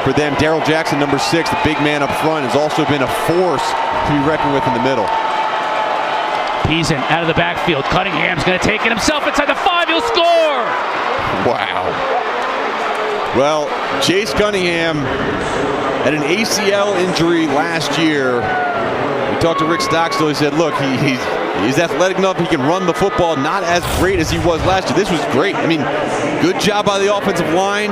for them. Darrell Jackson, number 6, the big man up front, has also been a force to be reckoned with in the middle. He's out of the backfield. Cunningham's going to take it himself inside the 5. He'll score! Wow. Well, Chase Cunningham had an ACL injury last year. We talked to Rick Stockstill. He said, look, he's athletic enough. He can run the football. Not as great as he was last year. This was great. I mean, good job by the offensive line.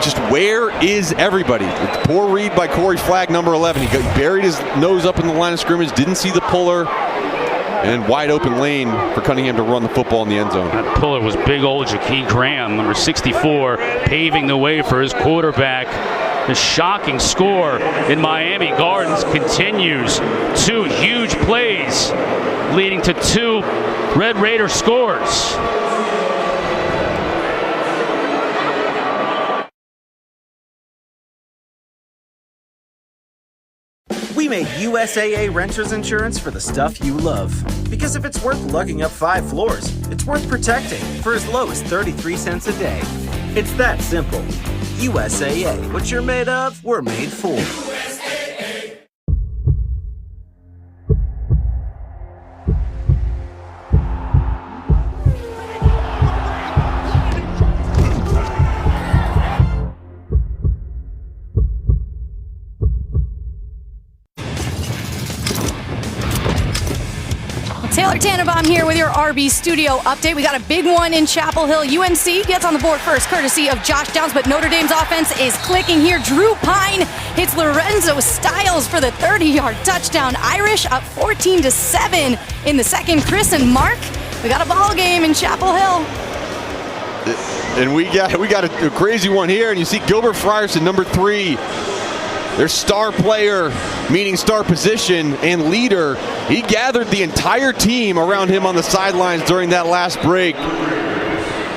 Just where is everybody? Poor read by Corey Flagg, number 11. He buried his nose up in the line of scrimmage, didn't see the puller, and wide open lane for Cunningham to run the football in the end zone. That puller was big old Jakeem Graham, number 64, paving the way for his quarterback. The shocking score in Miami Gardens continues. 2 huge plays leading to 2 Red Raider scores. We made USAA Renters Insurance for the stuff you love. Because if it's worth lugging up 5 floors, it's worth protecting for as low as 33 cents a day. It's that simple. USAA. What you're made of, we're made for. Taylor Tannenbaum here with your RB Studio update. We got a big one in Chapel Hill. UNC gets on the board first, courtesy of Josh Downs, but Notre Dame's offense is clicking here. Drew Pine hits Lorenzo Styles for the 30-yard touchdown. Irish up 14-7 in the second. Chris and Mark, we got a ball game in Chapel Hill. And we got a crazy one here, and you see Gilbert Frierson, number 3. their star player, meaning star position and leader, he gathered the entire team around him on the sidelines during that last break.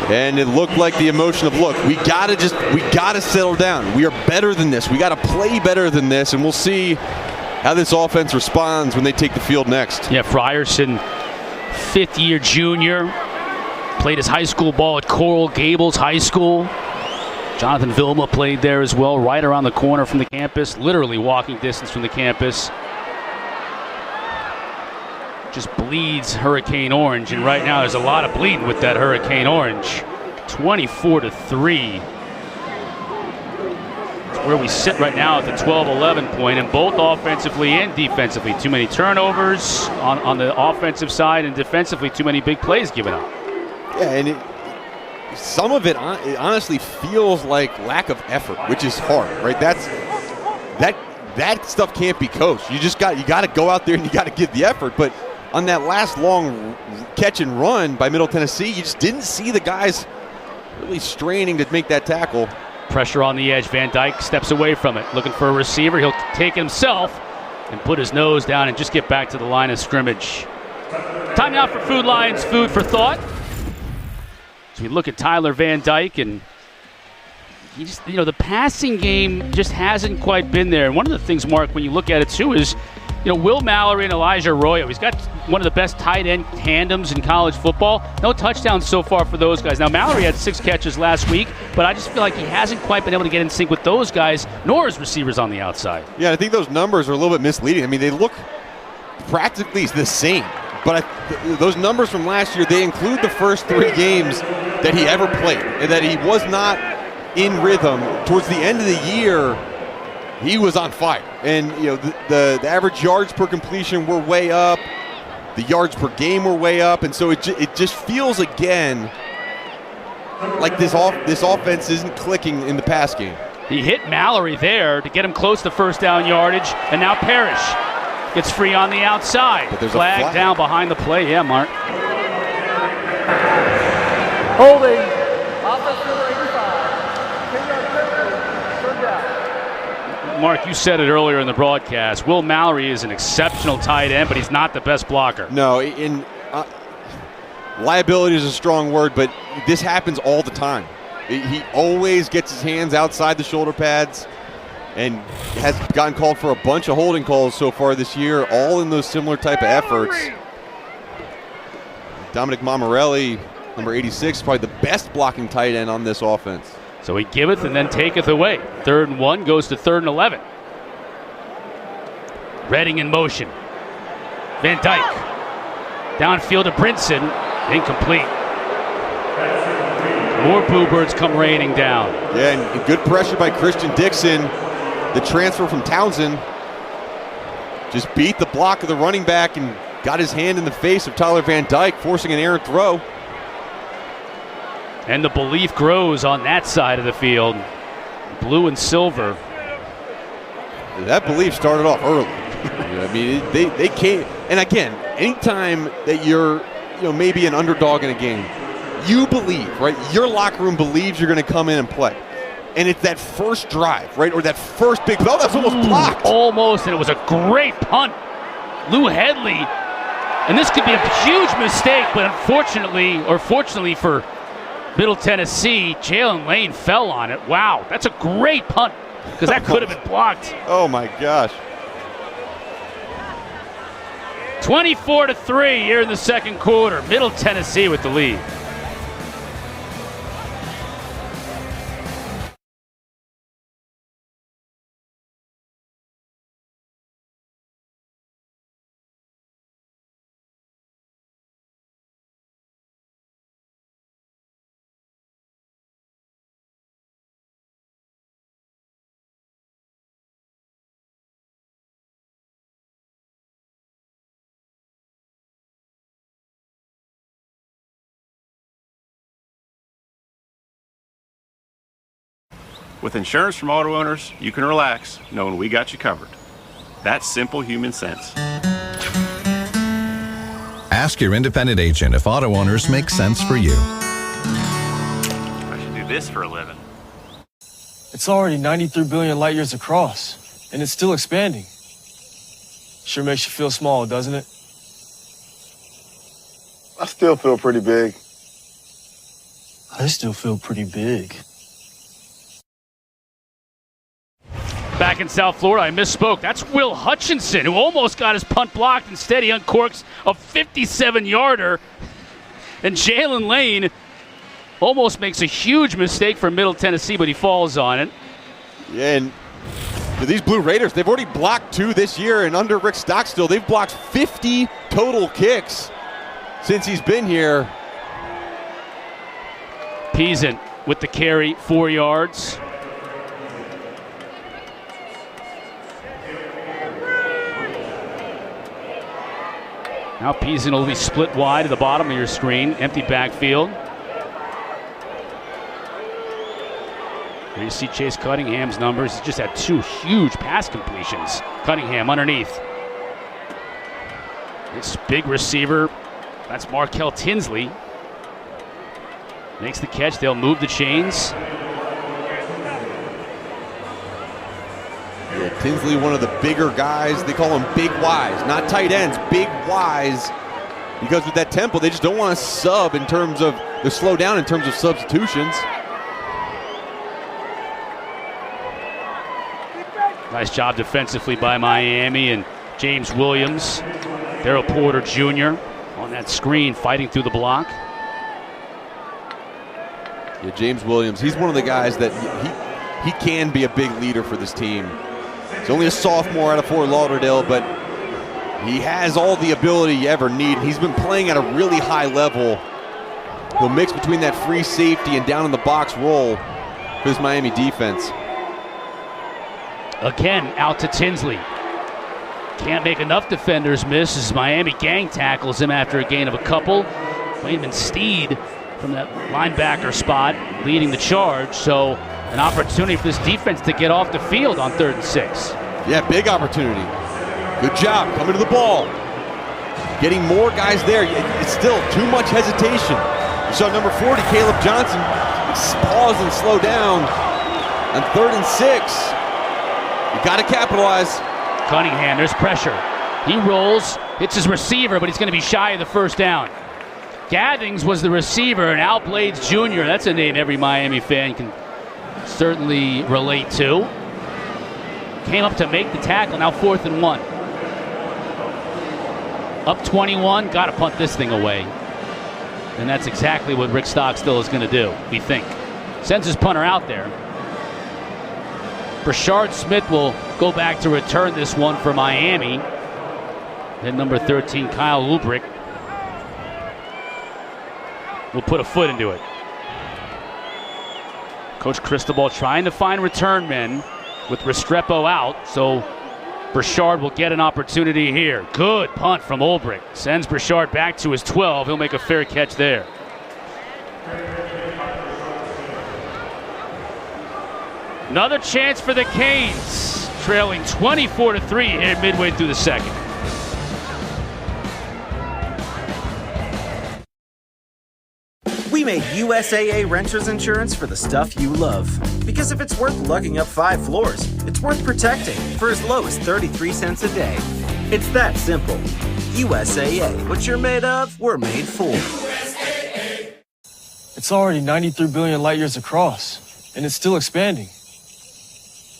And it looked like the emotion of, look, we gotta settle down. We are better than this. We gotta play better than this, and we'll see how this offense responds when they take the field next. Yeah, Frierson, fifth-year junior, played his high school ball at Coral Gables High School. Jonathan Vilma played there as well, right around the corner from the campus, literally walking distance from the campus. Just bleeds Hurricane Orange, and right now there's a lot of bleeding with that Hurricane Orange. 24-3. It's where we sit right now at the 12-11 point, and both offensively and defensively. Too many turnovers on the offensive side, and defensively too many big plays given up. Yeah, and some of it honestly feels like lack of effort, which is hard, right? That stuff can't be coached. You got to go out there and you got to give the effort, but on that last long catch and run by Middle Tennessee, you just didn't see the guys really straining to make that tackle. Pressure on the edge. Van Dyke steps away from it, looking for a receiver. He'll take it himself and put his nose down and just get back to the line of scrimmage. Time now for Food Lions Food for Thought. So we look at Tyler Van Dyke, and he just, the passing game just hasn't quite been there. And one of the things, Mark, when you look at it too, is Will Mallory and Elijah Arroyo. He's got one of the best tight end tandems in college football. No touchdowns so far for those guys. Now, Mallory had 6 catches last week, but I just feel like he hasn't quite been able to get in sync with those guys, nor his receivers on the outside. Yeah, I think those numbers are a little bit misleading. I mean, they look practically the same, but those numbers from last year, they include the first 3 games that he ever played, and that he was not in rhythm. Towards the end of the year, he was on fire, and the average yards per completion were way up, the yards per game were way up, and so it just feels again like this offense isn't clicking in the pass game. He hit Mallory there to get him close to first down yardage, and now Parrish gets free on the outside. But there's flag a flag down behind the play. Yeah, Mark. Holding. Offense number 85. 10-yard penalty. Third down. Mark, you said it earlier in the broadcast. Will Mallory is an exceptional tight end, but he's not the best blocker. No, liability is a strong word, but this happens all the time. He always gets his hands outside the shoulder pads and has gotten called for a bunch of holding calls so far this year, all in those similar type of efforts. Dominic Mamarelli, number 86, probably the best blocking tight end on this offense. So he giveth and then taketh away. 3rd and 1 goes to 3rd and 11. Redding in motion. Van Dyke. Downfield to Brinson. Incomplete. More Bluebirds come raining down. Yeah, and good pressure by Christian Dixon. The transfer from Townsend just beat the block of the running back and got his hand in the face of Tyler Van Dyke, forcing an errant throw. And the belief grows on that side of the field. Blue and silver. That belief started off early. I mean, they came. And again, anytime that you're maybe an underdog in a game, you believe, right? Your locker room believes you're going to come in and play. And it's that first drive, right? Or that first big ball. That's almost blocked. Almost, and it was a great punt. Lou Headley. And this could be a huge mistake, but fortunately for Middle Tennessee, Jalen Lane fell on it. Wow, that's a great punt, because that could have been blocked. Oh my gosh. 24-3 here in the second quarter. Middle Tennessee with the lead. With insurance from auto owners, you can relax knowing we got you covered. That's simple human sense. Ask your independent agent if auto owners make sense for you. I should do this for a living. It's already 93 billion light years across. And it's still expanding. Sure makes you feel small, doesn't it? I still feel pretty big. I still feel pretty big. Back in South Florida, I misspoke. That's Will Hutchinson, who almost got his punt blocked. Instead, he uncorks a 57-yarder. And Jalen Lane almost makes a huge mistake for Middle Tennessee, but he falls on it. Yeah, and for these Blue Raiders, they've already blocked 2 this year, and under Rick Stockstill, they've blocked 50 total kicks since he's been here. Peasant with the carry, 4 yards. Now Peasant will be split wide at the bottom of your screen. Empty backfield. Here you see Chase Cunningham's numbers. He's just had 2 huge pass completions. Cunningham underneath. This big receiver, that's Markel Tinsley. Makes the catch. They'll move the chains. Yeah, Tinsley, one of the bigger guys. They call him Big Wise, not tight ends, Big Wise. Because with that tempo, they just don't want to sub in terms of, they slow down in terms of substitutions. Nice job defensively by Miami, and James Williams, Darryl Porter Jr. on that screen fighting through the block. Yeah, James Williams, he's one of the guys that he can be a big leader for this team. He's only a sophomore out of Fort Lauderdale, but he has all the ability you ever need. He's been playing at a really high level. He'll mix between that free safety and down in the box role for this Miami defense. Again, out to Tinsley. Can't make enough defenders miss as Miami gang tackles him after a gain of a couple. Wayman Steed from that linebacker spot leading the charge. So an opportunity for this defense to get off the field on 3rd and 6. Yeah, big opportunity. Good job coming to the ball. Getting more guys there. It's still too much hesitation. You saw number 40, Caleb Johnson, pause and slow down on 3rd and 6. You got to capitalize. Cunningham, there's pressure. He rolls, hits his receiver, but he's going to be shy of the first down. Gathings was the receiver, and Al Blades Jr., that's a name every Miami fan can certainly relate to. Came up to make the tackle, now 4th and 1. Up 21, got to punt this thing away. And that's exactly what Rick Stockstill is going to do, we think. Sends his punter out there. Brashard Smith will go back to return this one for Miami. Then number 13, Kyle Lubrick, will put a foot into it. Coach Cristobal trying to find return men with Restrepo out, so Brashard will get an opportunity here. Good punt from Ulbrich. Sends Brashard back to his 12. He'll make a fair catch there. Another chance for the Canes, trailing 24-3 here midway through the second. We made USAA Renters Insurance for the stuff you love. Because if it's worth lugging up 5 floors, it's worth protecting for as low as 33 cents a day. It's that simple. USAA, what you're made of, we're made for. USAA. It's already 93 billion light years across, and it's still expanding.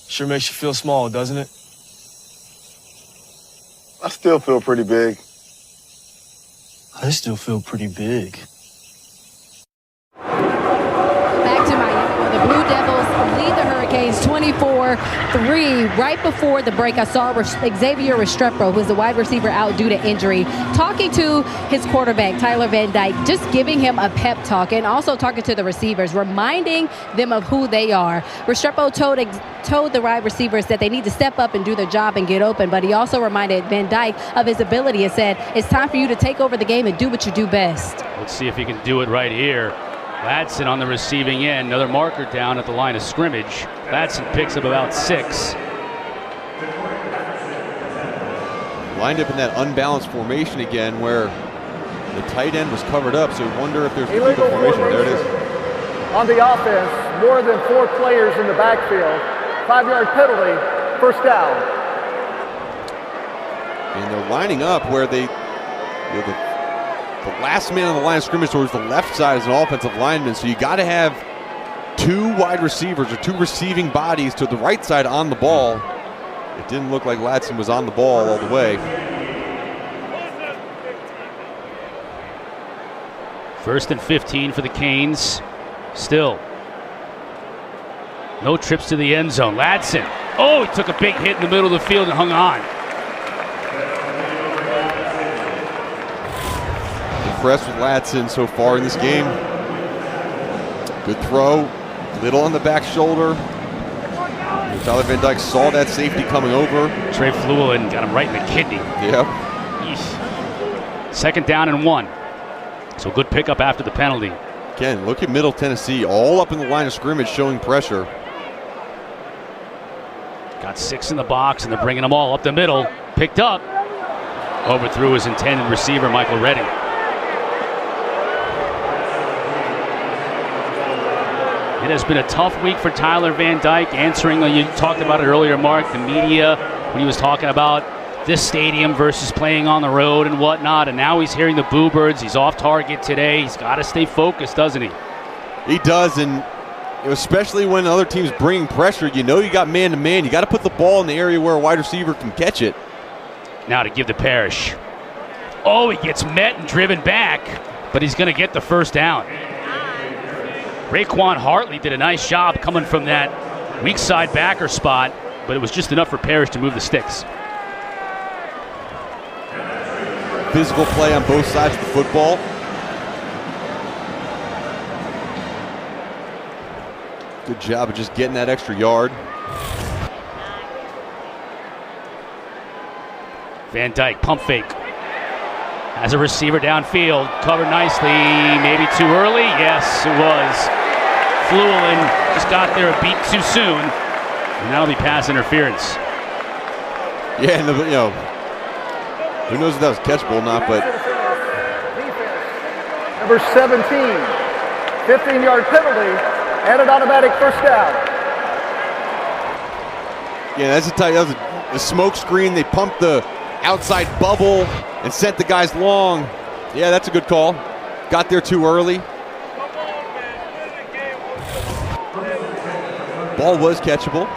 Sure makes you feel small, doesn't it? I still feel pretty big. I still feel pretty big. Back to Miami, where the Blue Devils lead the Hurricanes 24-3. Right before the break, I saw Xavier Restrepo, who's the wide receiver, out due to injury, talking to his quarterback, Tyler Van Dyke, just giving him a pep talk and also talking to the receivers, reminding them of who they are. Restrepo told the wide receivers that they need to step up and do their job and get open, but he also reminded Van Dyke of his ability and said, it's time for you to take over the game and do what you do best. Let's see if he can do it right here. Ladson on the receiving end, another marker down at the line of scrimmage. Ladson picks up about 6. Lined up in that unbalanced formation again where the tight end was covered up, so you wonder if there's a illegal formation. There it is. On the offense, more than 4 players in the backfield. 5-yard penalty, first down. And they're lining up where they, the last man on the line of scrimmage towards the left side is an offensive lineman, so you got to have two wide receivers or two receiving bodies to the right side on the ball. It didn't look like Ladson was on the ball all the way. First and 15 for the Canes. Still no trips to the end zone. Ladson, oh, he took a big hit in the middle of the field and hung on. Impressed with Ladson so far in this game. Good throw, little on the back shoulder. Tyler Van Dyke saw that safety coming over. Trey Fluellen got him right in the kidney. Yep. Yeesh. Second down and 1. So good pickup after the penalty. Again, look at Middle Tennessee, all up in the line of scrimmage showing pressure. Got 6 in the box, and they're bringing them all up the middle. Picked up. Overthrew his intended receiver, Michael Redding. It has been a tough week for Tyler Van Dyke, answering, you talked about it earlier, Mark, the media, when he was talking about this stadium versus playing on the road and whatnot, and now he's hearing the boo birds. He's off target today. He's got to stay focused, doesn't he? He does, and especially when other teams bring pressure, you got man-to-man. You got to put the ball in the area where a wide receiver can catch it. Now to give to Parrish. Oh, he gets met and driven back, but he's going to get the first down. Raekwon Hartley did a nice job coming from that weak side backer spot, but it was just enough for Parrish to move the sticks. Physical play on both sides of the football. Good job of just getting that extra yard. Van Dyke, pump fake. Has a receiver downfield, covered nicely, maybe too early. Yes, it was. Fluellen just got there a beat too soon, and that'll be pass interference. Yeah, and who knows if that was catchable or not, but. Number 17, 15-yard penalty, and an automatic first down. Yeah, that was a smoke screen. They pumped the outside bubble and sent the guys long. Yeah, that's a good call. Got there too early. Ball was catchable.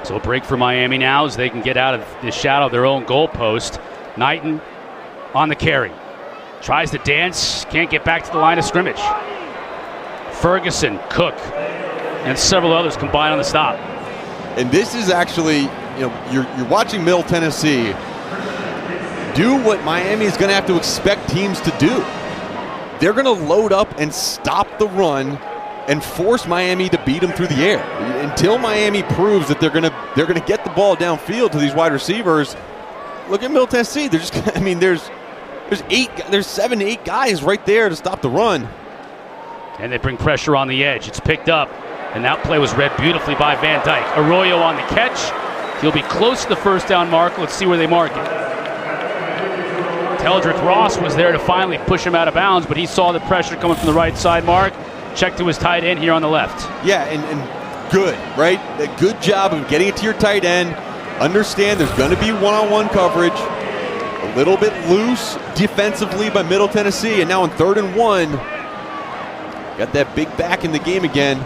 So a break for Miami now as they can get out of the shadow of their own goalpost. Knighton on the carry. Tries to dance, can't get back to the line of scrimmage. Ferguson, Cook, and several others combine on the stop. And this is actually, you're watching Middle Tennessee do what Miami is going to have to expect teams to do. They're going to load up and stop the run and force Miami to beat them through the air. Until Miami proves that they're going to get the ball downfield to these wide receivers. Look at Middle Tennessee. They're just, there's 7 to 8 guys right there to stop the run. And they bring pressure on the edge. It's picked up, and that play was read beautifully by Van Dyke. Arroyo on the catch. He'll be close to the first down mark. Let's see where they mark it. Teldrick Ross was there to finally push him out of bounds, but he saw the pressure coming from the right side mark. Check to his tight end here on the left. Yeah, and good, right? A good job of getting it to your tight end. Understand there's going to be one-on-one coverage. A little bit loose defensively by Middle Tennessee, and now on 3rd and 1, got that big back in the game again.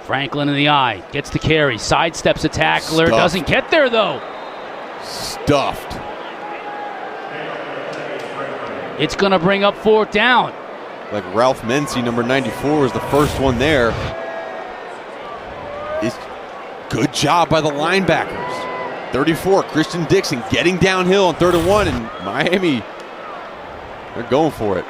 Franklin in the eye, gets the carry, sidesteps a tackler, doesn't get there though. Stuffed. It's going to bring up 4th down. Like Ralph Mency, number 94, was the first one there. It's good job by the linebackers. 34, Christian Dixon getting downhill on 3rd and 1, and Miami, they're going for it.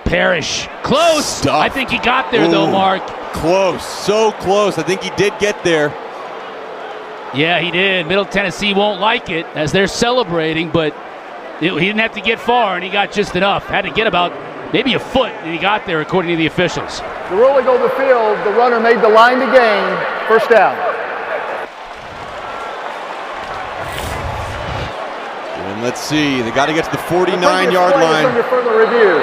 Parrish, close. Stuffed. I think he got there though, Mark. Close, so close. I think he did get there. Yeah, he did. Middle Tennessee won't like it as they're celebrating, but he didn't have to get far, and he got just enough. Had to get about maybe a foot, and he got there, according to the officials. The ruling on the field, the runner made the line to gain. First down. And let's see, they got to get to the 49-yard line. Under further review.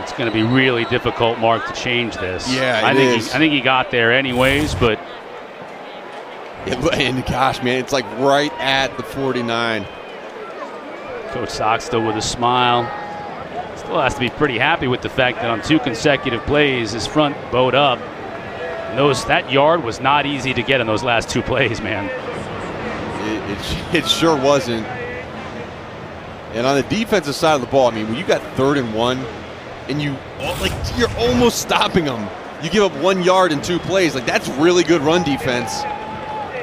It's going to be really difficult, Mark, to change this. Yeah, I think he got there anyways, but... And gosh, man, it's like right at the 49. Coach Sox still with a smile. Still has to be pretty happy with the fact that on 2 consecutive plays, his front bowed up. And that yard was not easy to get in those last 2 plays, man. It sure wasn't. And on the defensive side of the ball, I mean, when you got 3rd and 1, and you're almost stopping them, you give up 1 yard in 2 plays. Like, that's really good run defense.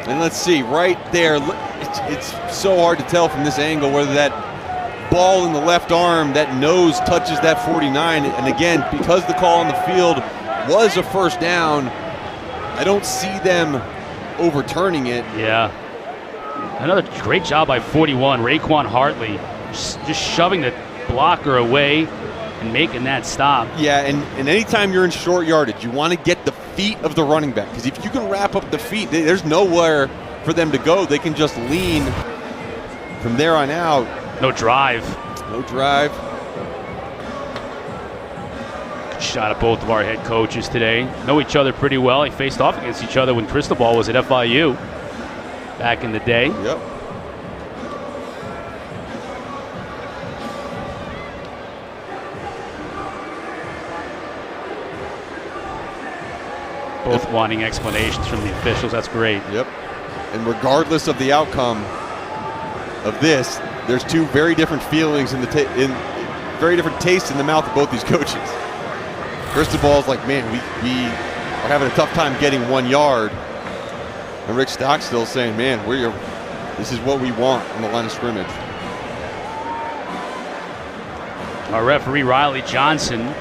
And let's see, right there, it's so hard to tell from this angle whether that ball in the left arm, that nose touches that 49. And again, because the call on the field was a first down, I don't see them overturning it. Yeah. Another great job by 41, Raekwon Hartley, just shoving the blocker away and making that stop. Yeah, and anytime you're in short yardage, you want to get the feet of the running back, because if you can wrap up the feet, there's nowhere for them to go. They can just lean from there on out. No drive. No drive. Good shot at both of our head coaches today. Know each other pretty well. They faced off against each other when Cristobal was at FIU back in the day. Yep. Both wanting explanations from the officials. That's great. Yep. And regardless of the outcome of this, there's 2 very different feelings in very different tastes in the mouth of both these coaches. Cristobal's like, man, we are having a tough time getting 1 yard. And Rick Stockstill's saying, man, this is what we want on the line of scrimmage. Our referee, Riley Johnson,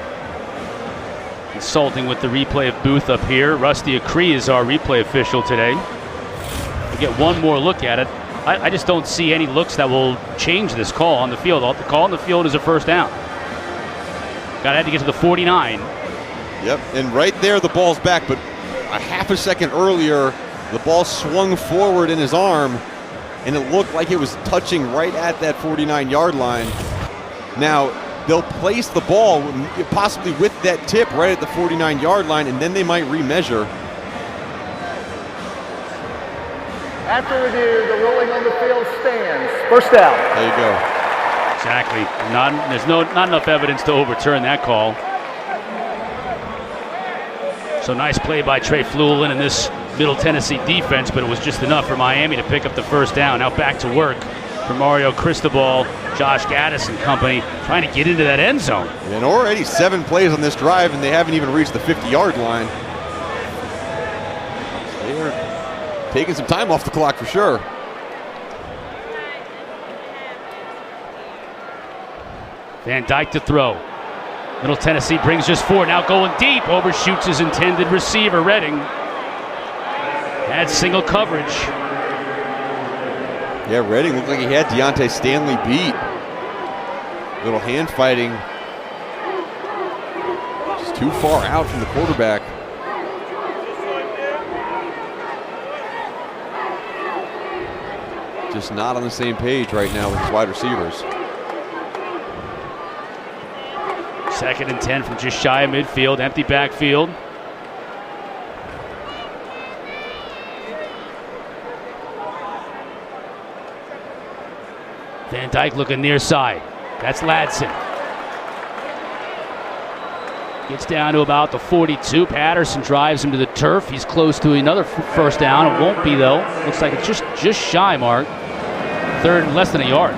consulting with the replay of booth up here. Rusty Acree is our replay official today. We get one more look at it. I just don't see any looks that will change this call on the field. The call on the field is a first down. Got to get to the 49. Yep, and right there the ball's back, but a half a second earlier, the ball swung forward in his arm, and it looked like it was touching right at that 49-yard line. Now, they'll place the ball possibly with that tip right at the 49-yard line, and then they might remeasure. After review, the ruling on the field stands. First down. There you go. Exactly. There's not enough evidence to overturn that call. So nice play by Trey Fluellen in this Middle Tennessee defense, but it was just enough for Miami to pick up the first down. Now back to work for Mario Cristobal, Josh Gaddis and company, trying to get into that end zone. And already 7 plays on this drive, and they haven't even reached the 50-yard line. They're taking some time off the clock for sure. Van Dyke to throw. Middle Tennessee brings just 4. Now going deep. Overshoots his intended receiver, Redding. Had single coverage. Yeah, Redding looked like he had Deontay Stanley beat. Little hand fighting. Just too far out from the quarterback. Just not on the same page right now with his wide receivers. 2nd and 10 from just shy of midfield. Empty backfield. Van Dyke looking near side. That's Ladson. Gets down to about the 42. Patterson drives him to the turf. He's close to another first down. It won't be, though. Looks like it's just shy, Mark. 3rd and less than a yard.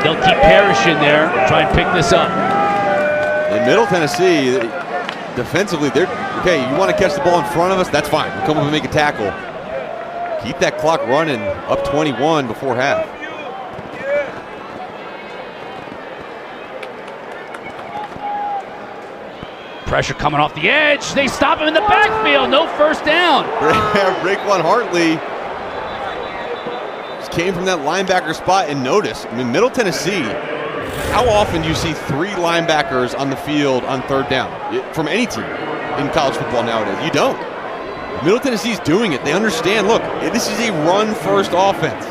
They'll keep Parrish in there, try and pick this up. In Middle Tennessee, defensively, they're okay. You want to catch the ball in front of us? That's fine. We'll come up and make a tackle. Keep that clock running. Up 21 before half. Pressure coming off the edge. They stop him in the backfield. No first down. Raekwon Hartley just came from that linebacker spot and noticed. I mean, Middle Tennessee, how often do you see 3 linebackers on the field on 3rd down from any team in college football nowadays? You don't. Middle Tennessee's doing it. They understand, look, this is a run-first offense.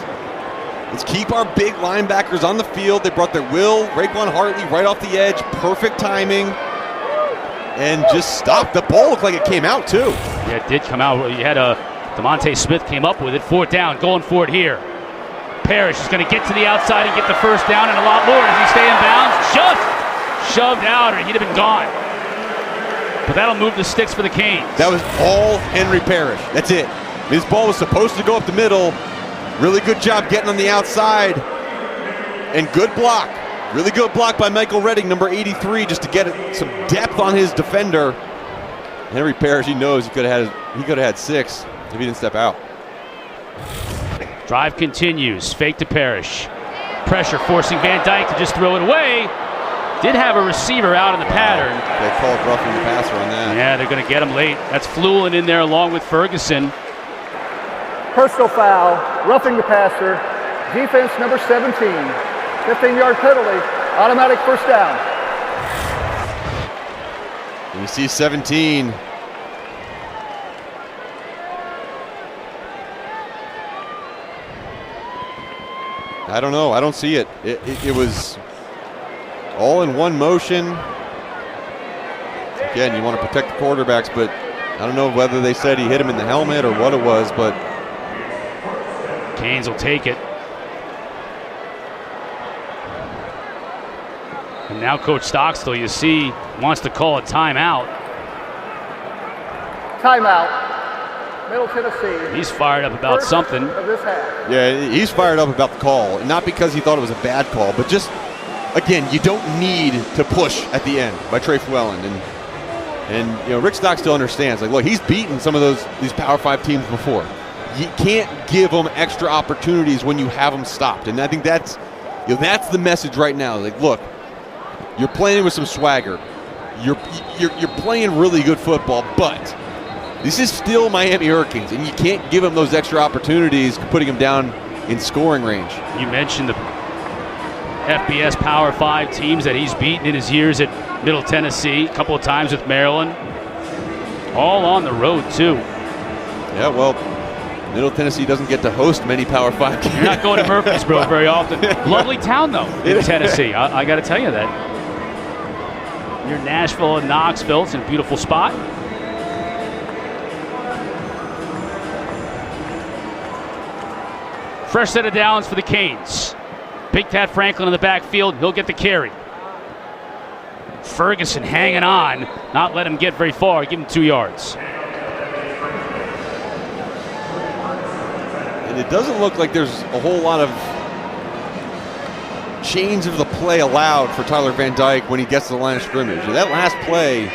Let's keep our big linebackers on the field. They brought their Will, Raekwon Hartley right off the edge. Perfect timing. And just stopped. The ball looked like it came out, too. Yeah, it did come out. You had DeMonte Smith came up with it. 4th down, going for it here. Parrish is going to get to the outside and get the 1st down and a lot more. Does he stay in bounds? Shoved out, or he'd have been gone. But that'll move the sticks for the Canes. That was all Henry Parrish. That's it. His ball was supposed to go up the middle. Really good job getting on the outside. And good block. Really good block by Michael Redding, number 83, just to get some depth on his defender. Henry Parrish, he knows he could have had 6 if he didn't step out. Drive continues. Fake to Parrish. Pressure forcing Van Dyke to just throw it away. Did have a receiver out in the pattern. They called roughing the passer on that. Yeah, they're going to get him late. That's Flewland in there along with Ferguson. Personal foul, roughing the passer, defense number 17, 15-yard penalty, automatic 1st down. And you see 17. I don't know. I don't see it. It was all in one motion. Again, you want to protect the quarterbacks, but I don't know whether they said he hit him in the helmet or what it was, but Canes will take it. And now Coach Stockstill, you see, wants to call a timeout. Timeout. Middle Tennessee. He's fired up about something. Of this half. yeah, he's fired up about the call. And not because he thought it was a bad call, but just, again, you don't need to push at the end by Trey Flewellen. And you know, Rick Stockstill understands. Like, look, he's beaten some of these Power 5 teams before. You can't give them extra opportunities when you have them stopped. And I think that's the message right now. Like, look, you're playing with some swagger. You're playing really good football, but this is still Miami Hurricanes, and you can't give them those extra opportunities, putting them down in scoring range. You mentioned the FBS Power 5 teams that he's beaten in his years at Middle Tennessee, a couple of times with Maryland. All on the road, too. Yeah, well, Middle Tennessee doesn't get to host many Power 5 games. You're not going to Murfreesboro very often. Lovely town, though, in Tennessee. I got to tell you that. Near Nashville and Knoxville. It's a beautiful spot. Fresh set of downs for the Canes. Big Cat Franklin in the backfield. He'll get the carry. Ferguson hanging on. Not let him get very far. Give him 2 yards. And it doesn't look like there's a whole lot of change of the play allowed for Tyler Van Dyke when he gets to the line of scrimmage. And that last play,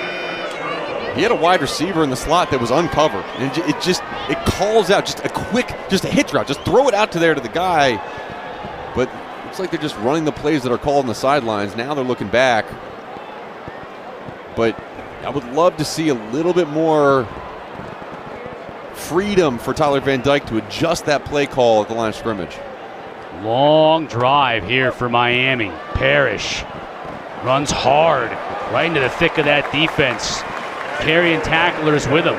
he had a wide receiver in the slot that was uncovered. And it calls out just a hitch route. Just throw it out to the guy. But it looks like they're just running the plays that are called on the sidelines. Now they're looking back. But I would love to see a little bit more freedom for Tyler Van Dyke to adjust that play call at the line of scrimmage. Long drive here for Miami. Parrish runs hard right into the thick of that defense. Carrying tacklers with him.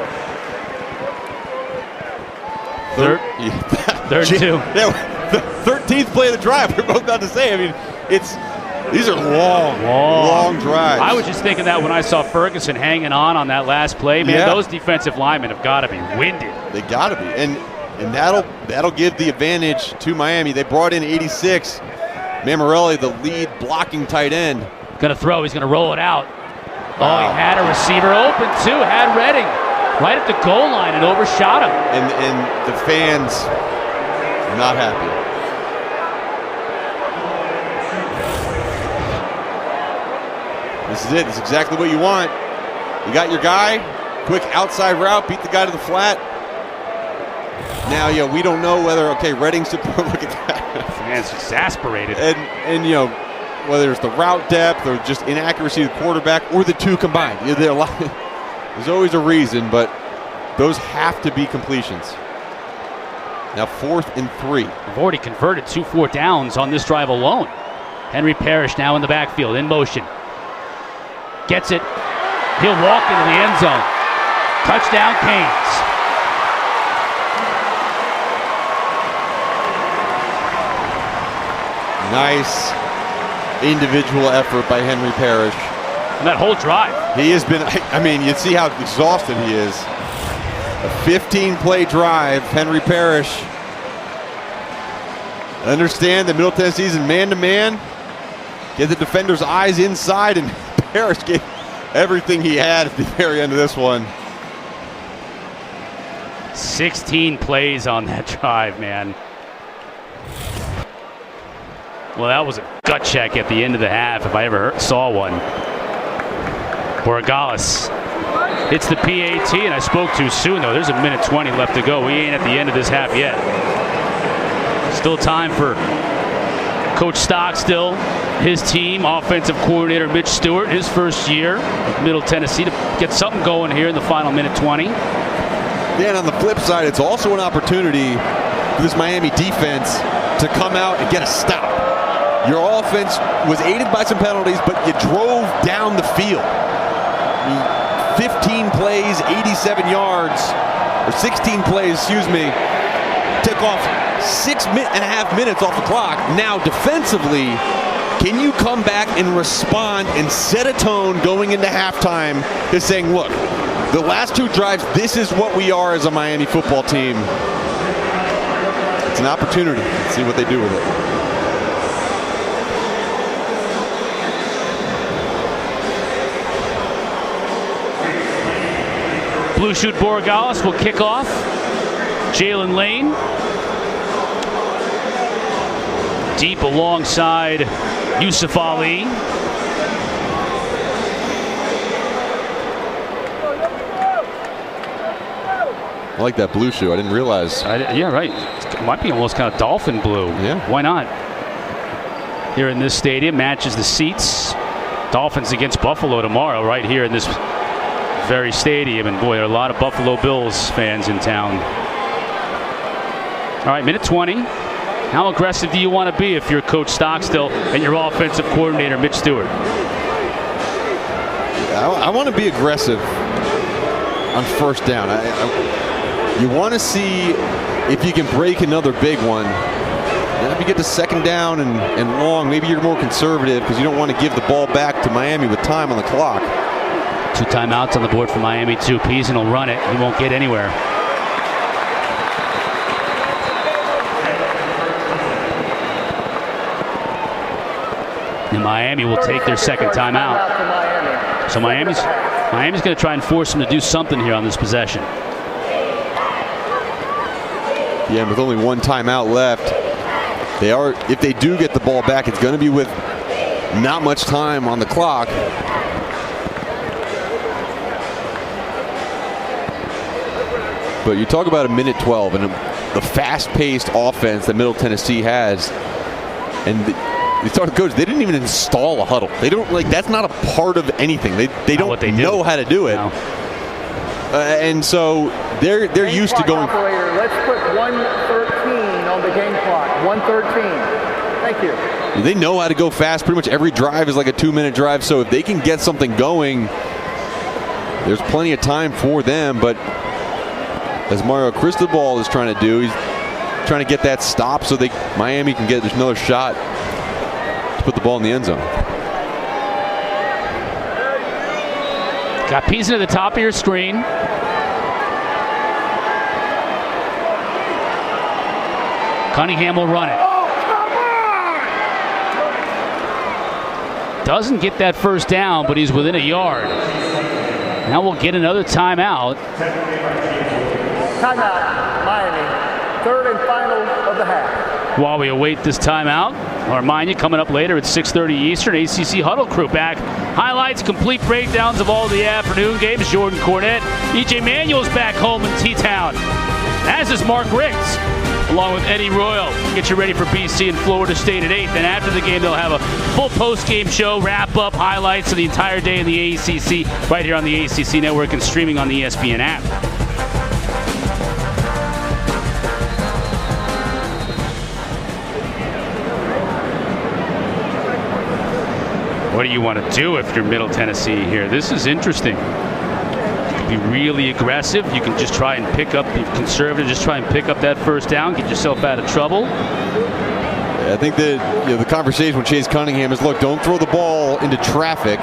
Third and 2. Yeah, the 13th play of the drive. We're both about to say. I mean, these are long drives. I was just thinking that when I saw Ferguson hanging on that last play. Man, those defensive linemen have got to be winded. They got to be, and that'll give the advantage to Miami. They brought in 86. Mammarelli, the lead blocking tight end. Going to throw. He's going to roll it out. Oh, he had a receiver open, too. Had Redding right at the goal line and overshot him. And the fans not happy. This is it. This is exactly what you want. You got your guy. Quick outside route. Beat the guy to the flat. Now, we don't know whether, Redding's look at that. Fans exasperated. And whether it's the route depth or just inaccuracy of the quarterback or the two combined. There's always a reason, but those have to be completions. Now 4th and 3. We've already converted 2 4th downs on this drive alone. Henry Parrish now in the backfield, in motion. Gets it. He'll walk into the end zone. Touchdown, Canes. Nice individual effort by Henry Parrish. And that whole drive. He has been, I mean, you see how exhausted he is. A 15-play drive, Henry Parrish. Understand that Middle Tennessee's in man-to-man. Get the defender's eyes inside, and Parrish gave everything he had at the very end of this one. 16 plays on that drive, man. Well, that was a gut check at the end of the half, if I ever saw one. Borregales hits the PAT, and I spoke too soon, though. There's a minute 20 left to go. We ain't at the end of this half yet. Still time for Coach Stockstill, his team, offensive coordinator Mitch Stewart, his first year at Middle Tennessee, to get something going here in the final minute 20. Yeah, and on the flip side, it's also an opportunity for this Miami defense to come out and get a stop. Your offense was aided by some penalties, but you drove down the field. 15 plays, 87 yards, or 16 plays, excuse me, took off 6.5 minutes off the clock. Now, defensively, can you come back and respond and set a tone going into halftime to saying, look, the last two drives, this is what we are as a Miami football team. It's an opportunity. Let's see what they do with it. Blue Shoot Borregales will kick off. Jalen Lane deep alongside Yusuf Ali. I like that blue shoe. I didn't realize. Yeah, right. It might be almost kind of dolphin blue. Yeah. Why not? Here in this stadium, matches the seats. Dolphins against Buffalo tomorrow, right here in this very stadium. And boy, there are a lot of Buffalo Bills fans in town. All right, minute 20. How aggressive do you want to be if you're Coach Stockstill and your offensive coordinator, Mitch Stewart? I want to be aggressive on first down. You want to see if you can break another big one. Then if you get to second down and long, maybe you're more conservative because you don't want to give the ball back to Miami with time on the clock. 2 timeouts on the board for Miami, too. Peason will run it. He won't get anywhere. And Miami will take their second timeout. So Miami's going to try and force them to do something here on this possession. Yeah, and with only 1 timeout left, if they do get the ball back, it's going to be with not much time on the clock. But you talk about a minute 12 and the fast-paced offense that Middle Tennessee has, and you talk to the coach, they didn't even install a huddle. They don't that's not a part of anything. They don't know how to do it. No. And so they're used to going. Operator, let's put 1:13 on the game clock. 1:13. Thank you. They know how to go fast. Pretty much every drive is like a 2-minute drive. So if they can get something going, there's plenty of time for them. But as Mario Cristobal is trying to do, he's trying to get that stop so Miami can get another shot to put the ball in the end zone. Got Peason at the top of your screen. Cunningham will run it. Doesn't get that first down, but he's within a yard. Now we'll get another timeout. Timeout, Miami. 3rd and final of the half. While we await this timeout, I'll remind you, coming up later at 6:30 Eastern, ACC Huddle Crew back. Highlights, complete breakdowns of all the afternoon games. Jordan Cornette, E.J. Manuel's back home in T-Town, as is Mark Riggs, along with Eddie Royal. Get you ready for BC and Florida State at 8. Then after the game, they'll have a full post-game show, wrap-up, highlights of the entire day in the ACC, right here on the ACC Network and streaming on the ESPN app. What do you want to do if you're Middle Tennessee here? This is interesting. You can be really aggressive. You can just try and pick up, be conservative, just try and pick up that first down, get yourself out of trouble. I think that the conversation with Chase Cunningham is, look, don't throw the ball into traffic.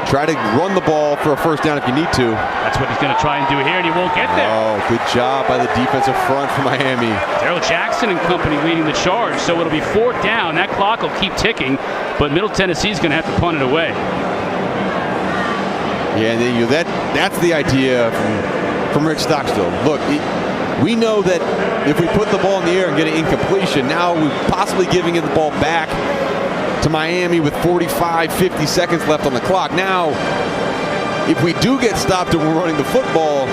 Try to run the ball for a first down if you need to. That's what he's going to try and do here, and he won't get there. Oh, good job by the defensive front for Miami. Darrell Jackson and company leading the charge, so it'll be 4th down. That clock will keep ticking, but Middle Tennessee's going to have to punt it away. Yeah, and that's the idea from Rick Stockstill. Look, we know that if we put the ball in the air and get an incompletion, now we're possibly giving it the ball back to Miami with 45, 50 seconds left on the clock. Now, if we do get stopped and we're running the football,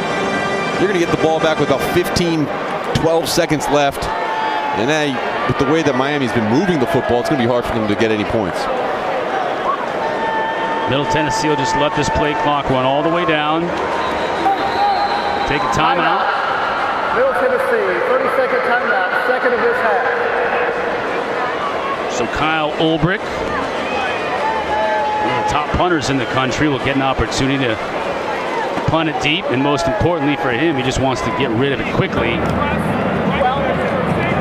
you're going to get the ball back with about 15, 12 seconds left. And then with the way that Miami's been moving the football, it's going to be hard for them to get any points. Middle Tennessee will just let this play clock run all the way down. Take a timeout. Middle Tennessee, 30-second timeout, second of this half. So Kyle Ulbrich, one of the top punters in the country, will get an opportunity to punt it deep, and most importantly for him, he just wants to get rid of it quickly.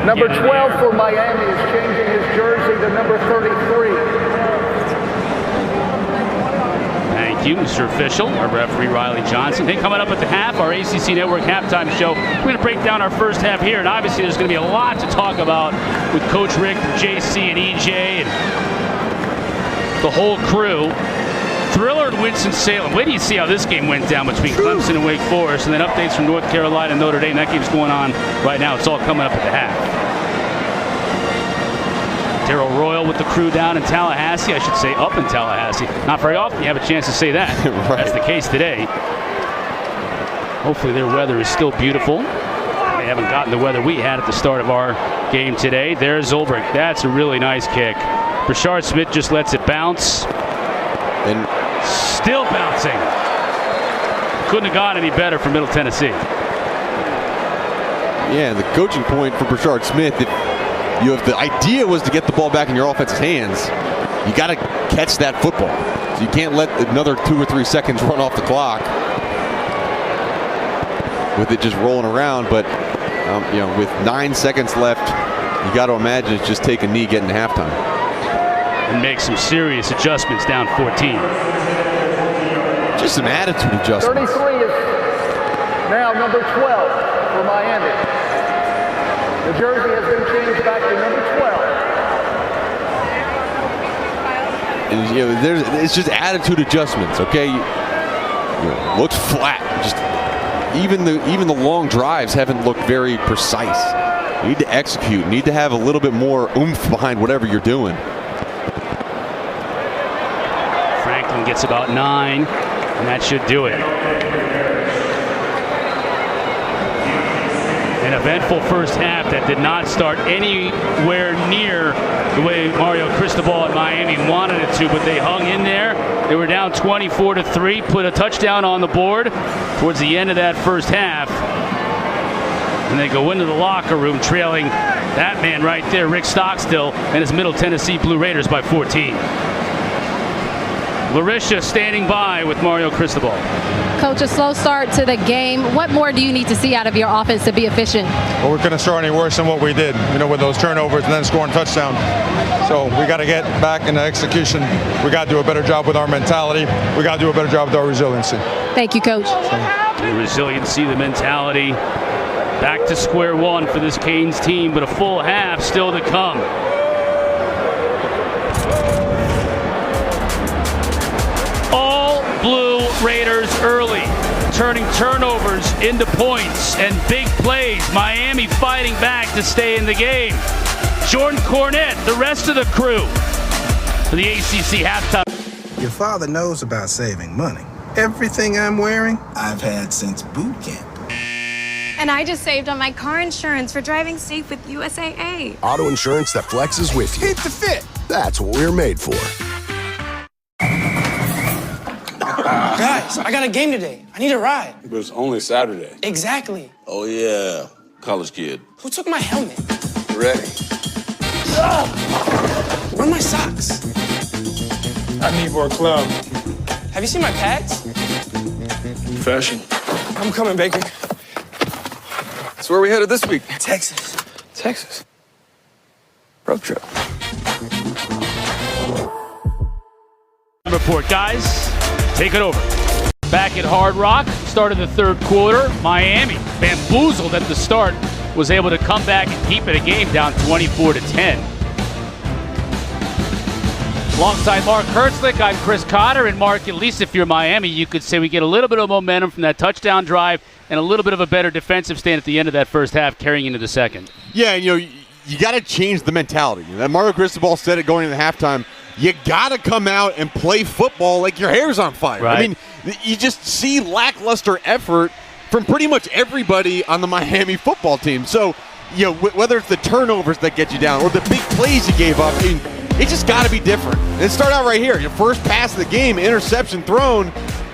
Number 12 for Miami is changing his jersey to number 33. Thank you, Mr. Official, our referee Riley Johnson. Hey, coming up at the half, our ACC Network halftime show. We're going to break down our first half here, and obviously there's going to be a lot to talk about with Coach Rick, JC, and EJ, and the whole crew. Thriller in Winston-Salem. Wait till you see how this game went down between Clemson and Wake Forest, and then updates from North Carolina and Notre Dame. That game's going on right now. It's all coming up at the half. Darrell Royal with the crew down in Tallahassee. I should say up in Tallahassee. Not very often you have a chance to say that. Right. That's the case today. Hopefully their weather is still beautiful. They haven't gotten the weather we had at the start of our game today. There's Ulbrich. That's a really nice kick. Brashard Smith just lets it bounce. And still bouncing. Couldn't have got any better for Middle Tennessee. Yeah, the coaching point for Brashard Smith, if the idea was to get the ball back in your offense's hands, you got to catch that football. So you can't let another 2 or 3 seconds run off the clock with it just rolling around. But with 9 seconds left, you got to imagine it's just take a knee getting to halftime. And make some serious adjustments down 14. Just some attitude adjustments. 33 is now number 12 for Miami. The jersey has been changed back to number 12. And, it's just attitude adjustments, okay? Looks flat. Just even the long drives haven't looked very precise. You need to execute. You need to have a little bit more oomph behind whatever you're doing. Franklin gets about 9, and that should do it. An eventful first half that did not start anywhere near the way Mario Cristobal and Miami wanted it to, but they hung in there. They were down 24-3, put a touchdown on the board towards the end of that first half. And they go into the locker room trailing that man right there, Rick Stockstill, and his Middle Tennessee Blue Raiders by 14. Larisha standing by with Mario Cristobal. Coach, a slow start to the game. What more do you need to see out of your offense to be efficient? Well, we couldn't start any worse than what we did, with those turnovers and then scoring touchdown. So we got to get back into execution. We got to do a better job with our mentality. We got to do a better job with our resiliency. Thank you, Coach. The resiliency, the mentality. Back to square one for this Canes team, but a full half still to come. All Blue Raiders early, turning turnovers into points and big plays. Miami fighting back to stay in the game. Jordan Cornette, the rest of the crew for the ACC halftime. Your father knows about saving money. Everything I'm wearing, I've had since boot camp. And I just saved on my car insurance for driving safe with USAA. Auto insurance that flexes with you. Keep the fit. That's what we're made for. Guys, I got a game today. I need a ride. But it's only Saturday. Exactly. Oh, yeah. College kid. Who took my helmet? Ready. Where are my socks? I need more club. Have you seen my pads? Fashion. I'm coming, Baker. So where are we headed this week? Texas. Texas? Road trip. Report, guys. Take it over. Back at Hard Rock, start of the third quarter. Miami, bamboozled at the start, was able to come back and keep it a game down 24-10. Alongside Mark Hertzlick, I'm Chris Cotter. And Mark, at least if you're Miami, you could say we get a little bit of momentum from that touchdown drive and a little bit of a better defensive stand at the end of that first half, carrying into the second. Yeah, and you got to change the mentality. Mario Cristobal said it going into halftime. You got to come out and play football like your hair's on fire. Right. I mean, you just see lackluster effort from pretty much everybody on the Miami football team. So, whether it's the turnovers that get you down or the big plays you gave up, it just got to be different. And start out right here. Your first pass of the game, interception thrown,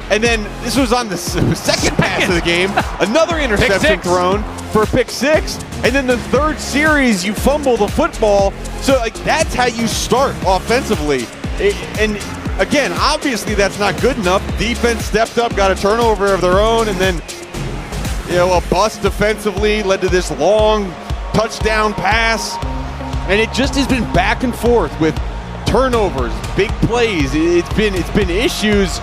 and then this was on the second pass of the game, another interception thrown for a pick six, and then the third series you fumble the football. So that's how you start offensively. And again, obviously that's not good enough. Defense stepped up, got a turnover of their own, and then a bust defensively led to this long touchdown pass. And it just has been back and forth with turnovers, big plays. It's been issues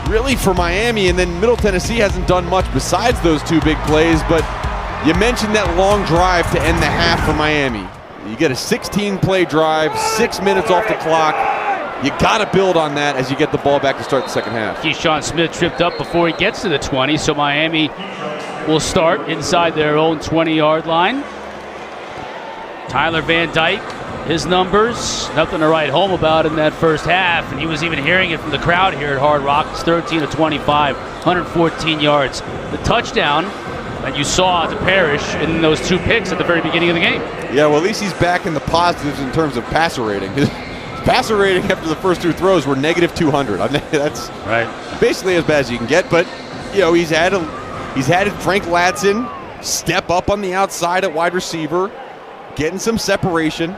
really for Miami, and then Middle Tennessee hasn't done much besides those two big plays. But you mentioned that long drive to end the half for Miami. You get a 16-play drive, 6 minutes off the clock. You got to build on that as you get the ball back to start the second half. Keyshawn Smith tripped up before he gets to the 20, so Miami will start inside their own 20-yard line. Tyler Van Dyke, his numbers, nothing to write home about in that first half, and he was even hearing it from the crowd here at Hard Rock. It's 13 of 25, 114 yards. The touchdown that you saw to Parrish in those two picks at the very beginning of the game. Yeah, well, at least he's back in the positives in terms of passer rating. His passer rating after the first two throws were negative 200. That's right, basically as bad as you can get. But he's had Frank Ladson step up on the outside at wide receiver, getting some separation.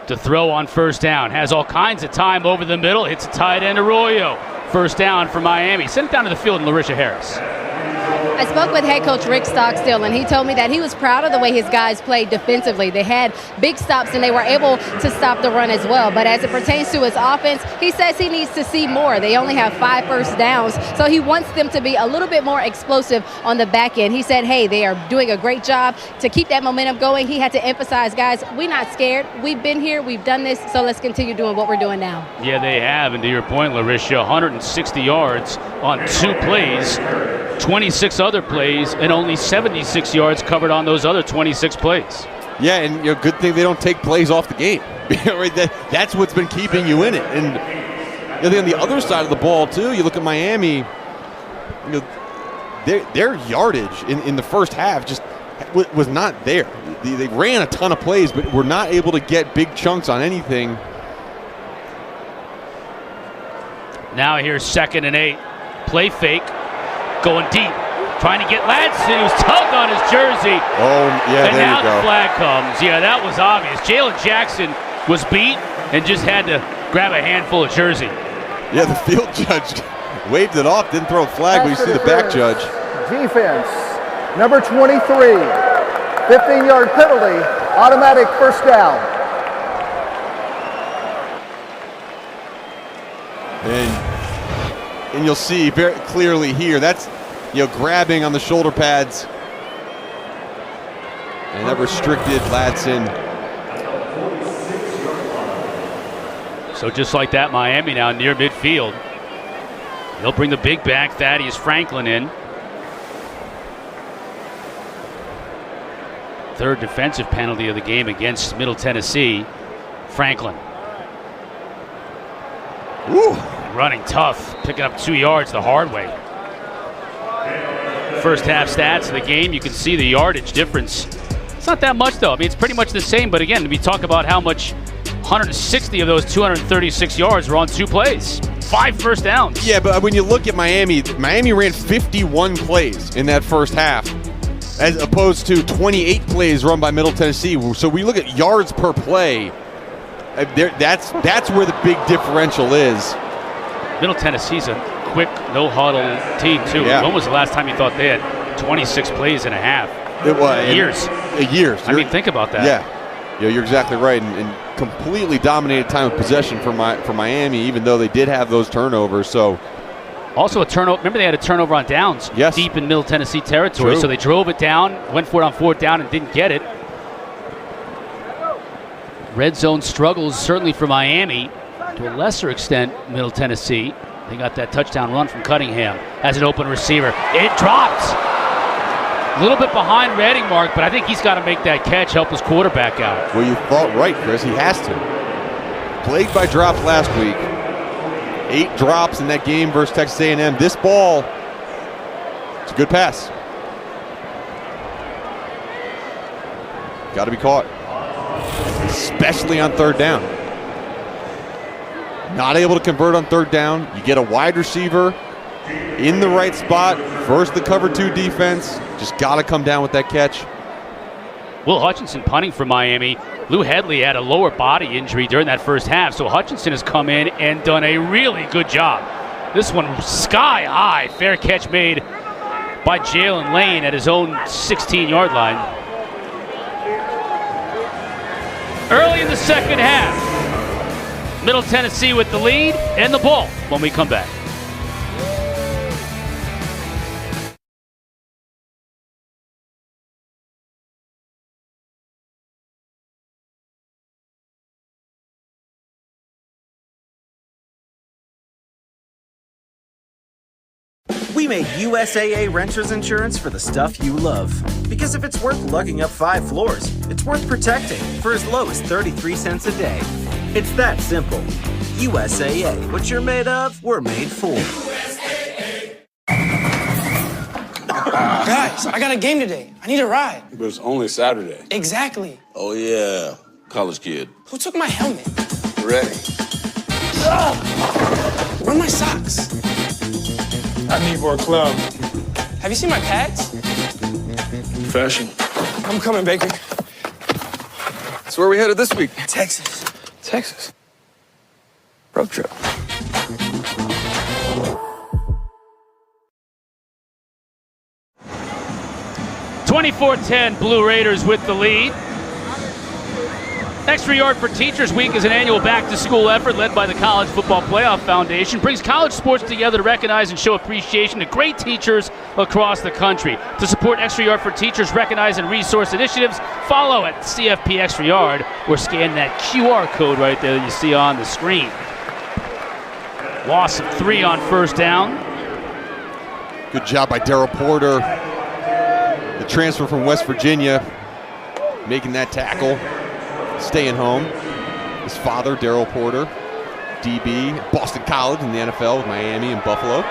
To throw on first down, has all kinds of time over the middle, hits a tight end Arroyo. First down for Miami. Sent it down to the field in Larisha Harris. I spoke with head coach Rick Stockstill, and he told me that he was proud of the way his guys played defensively. They had big stops, and they were able to stop the run as well. But as it pertains to his offense, he says he needs to see more. They only have 5 first downs, so he wants them to be a little bit more explosive on the back end. He said, hey, they are doing a great job to keep that momentum going. He had to emphasize, guys, we're not scared. We've been here. We've done this, so let's continue doing what we're doing now. Yeah, they have. And to your point, Larisha, 160 yards on 2 plays. 26 other plays and only 76 yards covered on those other 26 plays. Yeah, and good thing they don't take plays off the game. That's what's been keeping you in it. And on the other side of the ball too, you look at Miami. Their yardage in the first half just was not there. They ran a ton of plays, but were not able to get big chunks on anything. Now here's 2nd and 8. Play fake. Going deep, trying to get Ladson, who's tugged on his jersey. Oh, yeah, and there now you go. The flag comes. Yeah, that was obvious. Jalen Jackson was beat and just had to grab a handful of jersey. Yeah, the field judge waved it off, didn't throw a flag, but you see the back judge. Defense, number 23, 15-yard penalty, automatic first down. And you'll see very clearly here, that's grabbing on the shoulder pads. And that restricted Ladson. So just like that, Miami now near midfield. They'll bring the big back, Thaddeus Franklin, in. Third defensive penalty of the game against Middle Tennessee. Franklin. Woo. Running tough, picking up 2 yards the hard way. First half stats of the game, you can see the yardage difference. It's not that much, though. I mean, it's pretty much the same, but again, we talk about how much 160 of those 236 yards were on 2 plays. 5 first downs. Yeah, but when you look at Miami ran 51 plays in that first half, as opposed to 28 plays run by Middle Tennessee. So we look at yards per play. That's where the big differential is. Middle Tennessee's a quick, no-huddle team, too. Yeah. When was the last time you thought they had 26 plays and a half? It was years. Years. I mean, think about that. Yeah, you're exactly right, and completely dominated time of possession for Miami, even though they did have those turnovers. So, also a turnover. Remember, they had a turnover on downs deep in Middle Tennessee territory. True. So they drove it down, went for it on fourth down, and didn't get it. Red zone struggles certainly for Miami. To a lesser extent, Middle Tennessee. They got that touchdown run from Cunningham as an open receiver. It dropped. A little bit behind Redding, Mark, but I think he's got to make that catch, help his quarterback out. Well, you thought right, Chris. He has to. Plagued by drops last week. 8 drops in that game versus Texas A&M. This ball, it's a good pass. Got to be caught. Especially on third down. Not able to convert on third down. You get a wide receiver in the right spot versus the cover 2 defense. Just got to come down with that catch. Will Hutchinson punting for Miami. Lou Headley had a lower body injury during that first half, so Hutchinson has come in and done a really good job. This one sky high. Fair catch made by Jalen Lane at his own 16-yard line. Early in the second half, Middle Tennessee with the lead and the ball when we come back. We made USAA Renters Insurance for the stuff you love. Because if it's worth lugging up 5 floors, it's worth protecting for as low as 33 cents a day. It's that simple. USAA. What you're made of, we're made for. Guys, I got a game today. I need a ride. But it's only Saturday. Exactly. Oh, yeah. College kid. Who took my helmet? Ready. Where are my socks? I need more club. Have you seen my pads? Fashion. I'm coming, Baker. So where are we headed this week? Texas. Texas. Road trip. (24-10) Blue Raiders with the lead. Extra Yard for Teachers Week is an annual back-to-school effort led by the College Football Playoff Foundation. Brings college sports together to recognize and show appreciation to great teachers across the country. To support Extra Yard for Teachers, recognize and resource initiatives, follow at CFP Extra Yard or scan that QR code right there that you see on the screen. Loss of 3 on first down. Good job by Darryl Porter. The transfer from West Virginia, making that tackle. Staying home. His father, Darryl Porter, DB, Boston College in the NFL with Miami and Buffalo.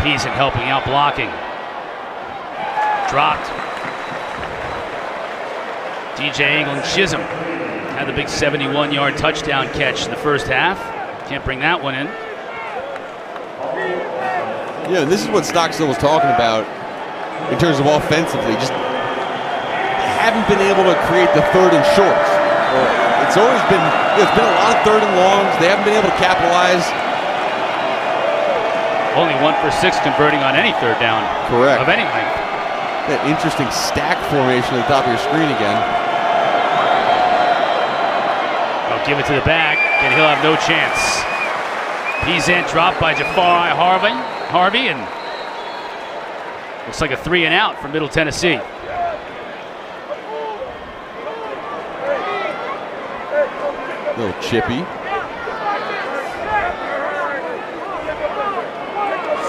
Peason helping out blocking. Dropped. DJ England Chisholm had the big 71-yard touchdown catch in the first half. Can't bring that one in. Yeah, and this is what Stockstill was talking about. In terms of offensively, just haven't been able to create the third and shorts. It's always been, there's been a lot of third and longs. They haven't been able to capitalize. Only 1 for 6 converting on any third down. Correct. Of any length. That interesting stack formation at the top of your screen again. I'll give it to the back, and he'll have no chance. Peason dropped by Jafari Harvey, and looks like a 3 and out for Middle Tennessee. Little chippy.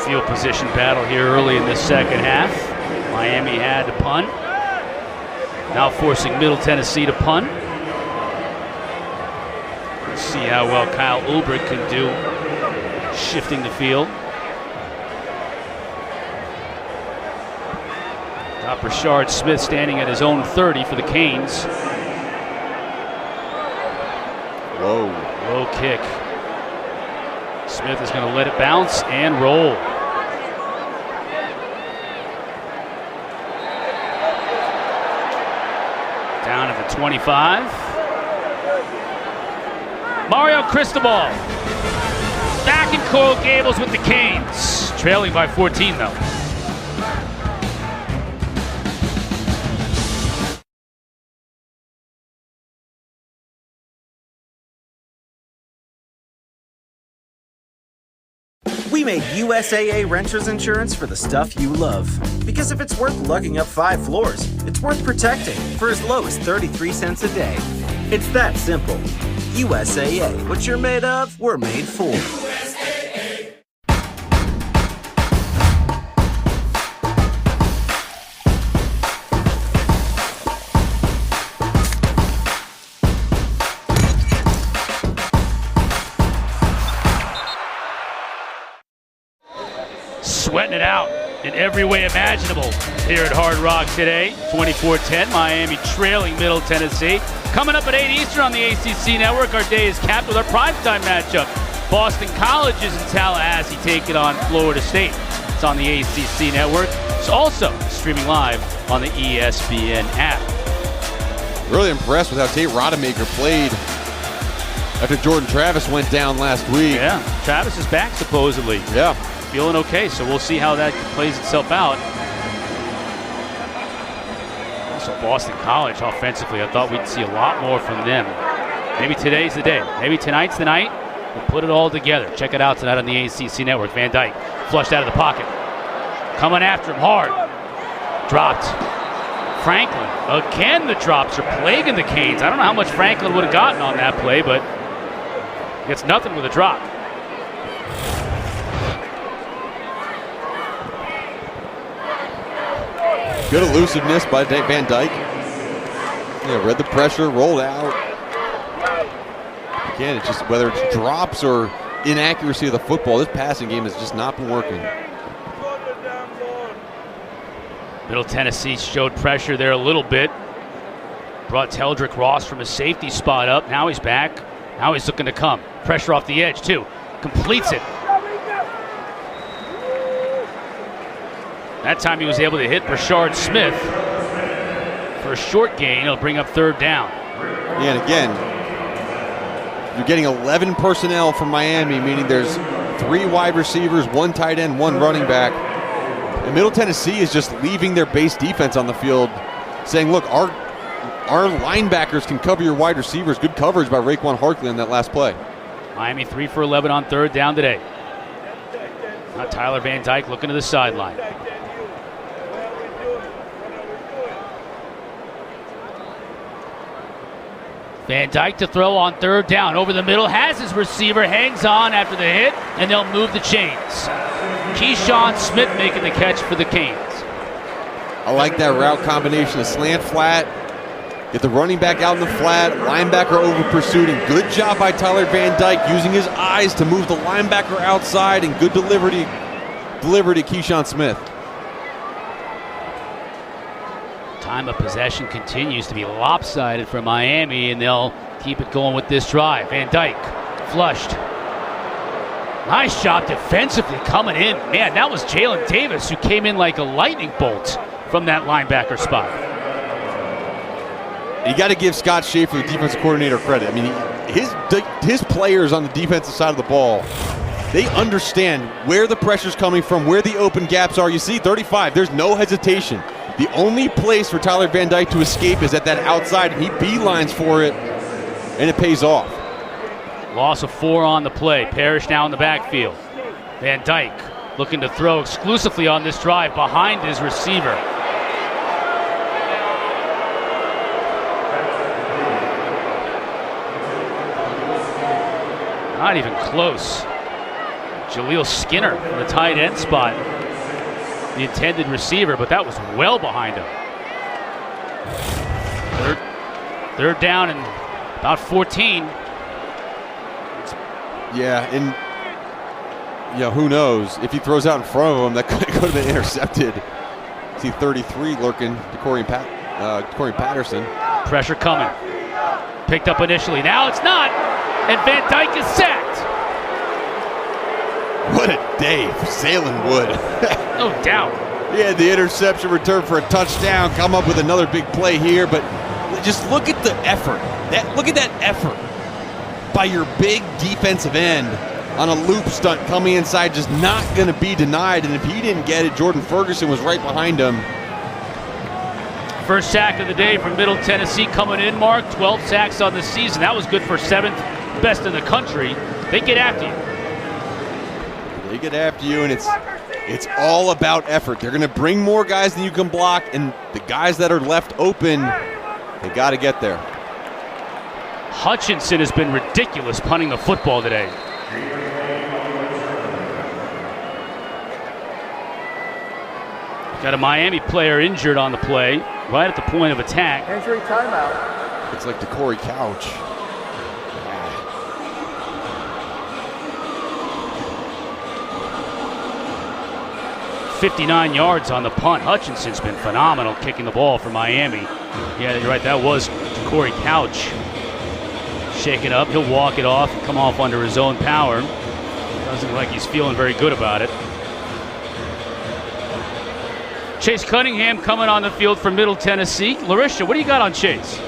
Field position battle here early in this second half. Miami had to punt. Now forcing Middle Tennessee to punt. Let's see how well Kyle Ulbrich can do shifting the field. Got Rashard Smith standing at his own 30 for the Canes. Whoa. Low kick. Smith is going to let it bounce and roll. Down at the 25. Mario Cristobal back in Coral Gables with the Canes. Trailing by 14, though. We made USAA Renters Insurance for the stuff you love. Because if it's worth lugging up 5 floors, it's worth protecting for as low as 33 cents a day. It's that simple. USAA. What you're made of, we're made for. Sweating it out in every way imaginable here at Hard Rock today. 24-10, Miami trailing Middle Tennessee. Coming up at 8 Eastern on the ACC Network, our day is capped with our primetime matchup. Boston College is in Tallahassee taking on Florida State. It's on the ACC Network. It's also streaming live on the ESPN app. Really impressed with how Tate Rodemaker played after Jordan Travis went down last week. Yeah, Travis is back supposedly. Yeah. Feeling okay, so we'll see how that plays itself out. Also, Boston College offensively, I thought we'd see a lot more from them. Maybe today's the day. Maybe tonight's the night. We'll put it all together. Check it out tonight on the ACC Network. Van Dyke flushed out of the pocket. Coming after him hard. Dropped. Franklin. Again, the drops are plaguing the Canes. I don't know how much Franklin would have gotten on that play, but gets nothing with a drop. Good elusiveness by Van Dyke. Yeah, read the pressure, rolled out. Again, it's just whether it's drops or inaccuracy of the football, this passing game has just not been working. Middle Tennessee showed pressure there a little bit. Brought Teldrick Ross from his safety spot up. Now he's back. Now he's looking to come. Pressure off the edge, too. Completes it. That time he was able to hit Brashard Smith for a short gain. It'll bring up third down. Yeah, and again, you're getting 11 personnel from Miami, meaning there's 3 wide receivers, 1 tight end, 1 running back. And Middle Tennessee is just leaving their base defense on the field, saying, look, our linebackers can cover your wide receivers. Good coverage by Raekwon Harkley on that last play. Miami 3 for 11 on third down today. Now Tyler Van Dyke looking to the sideline. Van Dyke to throw on third down. Over the middle, has his receiver, hangs on after the hit, and they'll move the chains. Keyshawn Smith making the catch for the Canes. I like that route combination of slant flat, get the running back out in the flat, linebacker over pursuit, and good job by Tyler Van Dyke using his eyes to move the linebacker outside, and good delivery to Keyshawn Smith. Time of possession continues to be lopsided for Miami, and they'll keep it going with this drive. Van Dyke flushed. Nice job defensively coming in. Man, that was Jalen Davis who came in like a lightning bolt from that linebacker spot. You got to give Scott Schaefer, the defensive coordinator, credit. I mean, his players on the defensive side of the ball, they understand where the pressure's coming from, where the open gaps are. You see 35, there's no hesitation. The only place for Tyler Van Dyke to escape is at that outside, and he beelines for it, and it pays off. Loss of 4 on the play. Parrish now in the backfield. Van Dyke looking to throw exclusively on this drive behind his receiver. Not even close. Jaleel Skinner from the tight end spot, the intended receiver, but that was well behind him. Third down and about 14. Yeah, and who knows? If he throws out in front of him, that could have been intercepted. See 33 lurking to Corey Patterson. Pressure coming. Picked up initially. Now it's not. And Van Dyke is sacked. What a day for Salem Wood. No doubt. He had the interception return for a touchdown, come up with another big play here, but just look at the effort. Look at that effort by your big defensive end on a loop stunt coming inside, just not going to be denied. And if he didn't get it, Jordan Ferguson was right behind him. First sack of the day from Middle Tennessee coming in, Mark. 12 sacks on the season. That was good for 7th best in the country. They get after you. They get after you, and it's all about effort. They're going to bring more guys than you can block, and the guys that are left open, they got to get there. Hutchinson has been ridiculous punting the football today. Got a Miami player injured on the play, right at the point of attack. Injury timeout. It's like the Corey Couch. 59 yards on the punt. Hutchinson's been phenomenal kicking the ball for Miami. Yeah, you're right, that was Corey Couch. Shaking up, he'll walk it off and come off under his own power. Doesn't look like he's feeling very good about it. Chase Cunningham coming on the field for Middle Tennessee. Larisha, what do you got on Chase?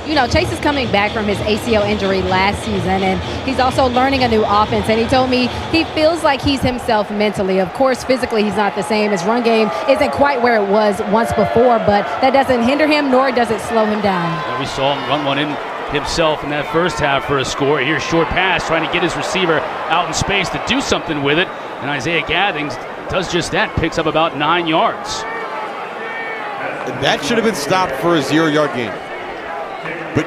You know, Chase is coming back from his ACL injury last season, and he's also learning a new offense. And he told me he feels like he's himself mentally. Of course, physically, he's not the same. His run game isn't quite where it was once before, but that doesn't hinder him, nor does it slow him down. Yeah, we saw him run one in himself in that first half for a score. Here's short pass, trying to get his receiver out in space to do something with it. And Isaiah Gathings does just that, picks up about 9 yards. That should have been stopped for a 0-yard gain. But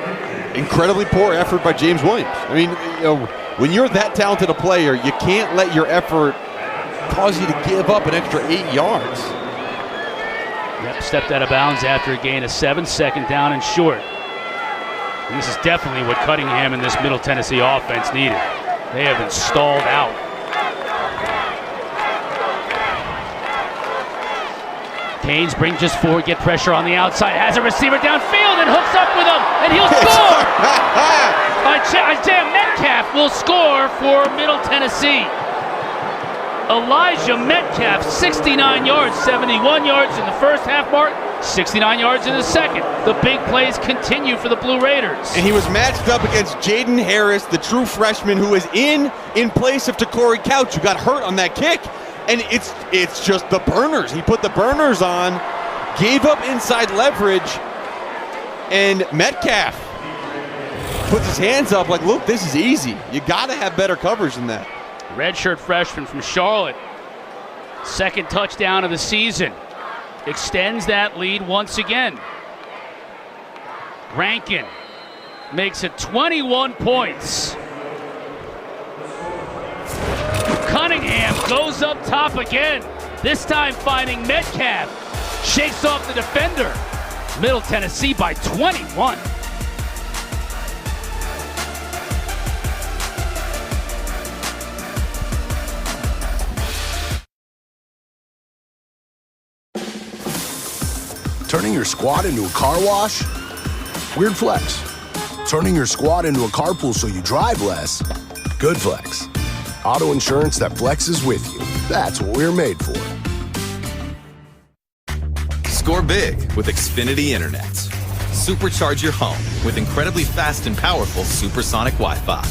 incredibly poor effort by James Williams. I mean, you know, when you're that talented a player, you can't let your effort cause you to give up an extra 8 yards. Yep, stepped out of bounds after a gain of 7, 2nd down and short. And this is definitely what Cunningham and this Middle Tennessee offense needed. They have been stalled out. Canes bring just forward, get pressure on the outside, has a receiver downfield and hooks up with him, and he'll score! Isaiah Metcalf will score for Middle Tennessee. Elijah Metcalf, 69 yards, 71 yards in the first half mark, 69 yards in the second. The big plays continue for the Blue Raiders. And he was matched up against Jaden Harris, the true freshman who was in place of Corey Couch, who got hurt on that kick. And it's just the burners. He put the burners on, gave up inside leverage, and Metcalf puts his hands up like, look, this is easy. You got to have better coverage than that. Redshirt freshman from Charlotte. 2nd touchdown of the season. Extends that lead once again. Rankin makes it 21 points. Cunningham goes up top again, this time finding Metcalf. Shakes off the defender. Middle Tennessee by 21. Turning your squad into a car wash? Weird flex. Turning your squad into a carpool so you drive less? Good flex. Auto insurance that flexes with you. That's what we're made for. Score big with Xfinity Internet. Supercharge your home with incredibly fast and powerful supersonic Wi-Fi.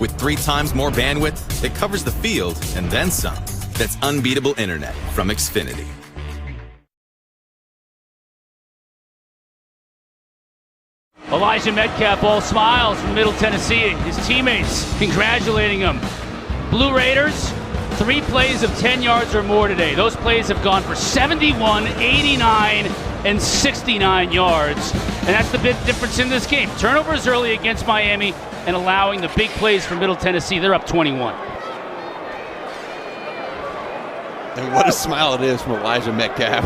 With 3 times more bandwidth that covers the field and then some. That's unbeatable internet from Xfinity. Elijah Metcalf all smiles from Middle Tennessee. His teammates congratulating him. Blue Raiders, 3 plays of 10 yards or more today. Those plays have gone for 71, 89, and 69 yards. And that's the big difference in this game. Turnovers early against Miami and allowing the big plays for Middle Tennessee. They're up 21. And what a smile it is from Elijah Metcalf.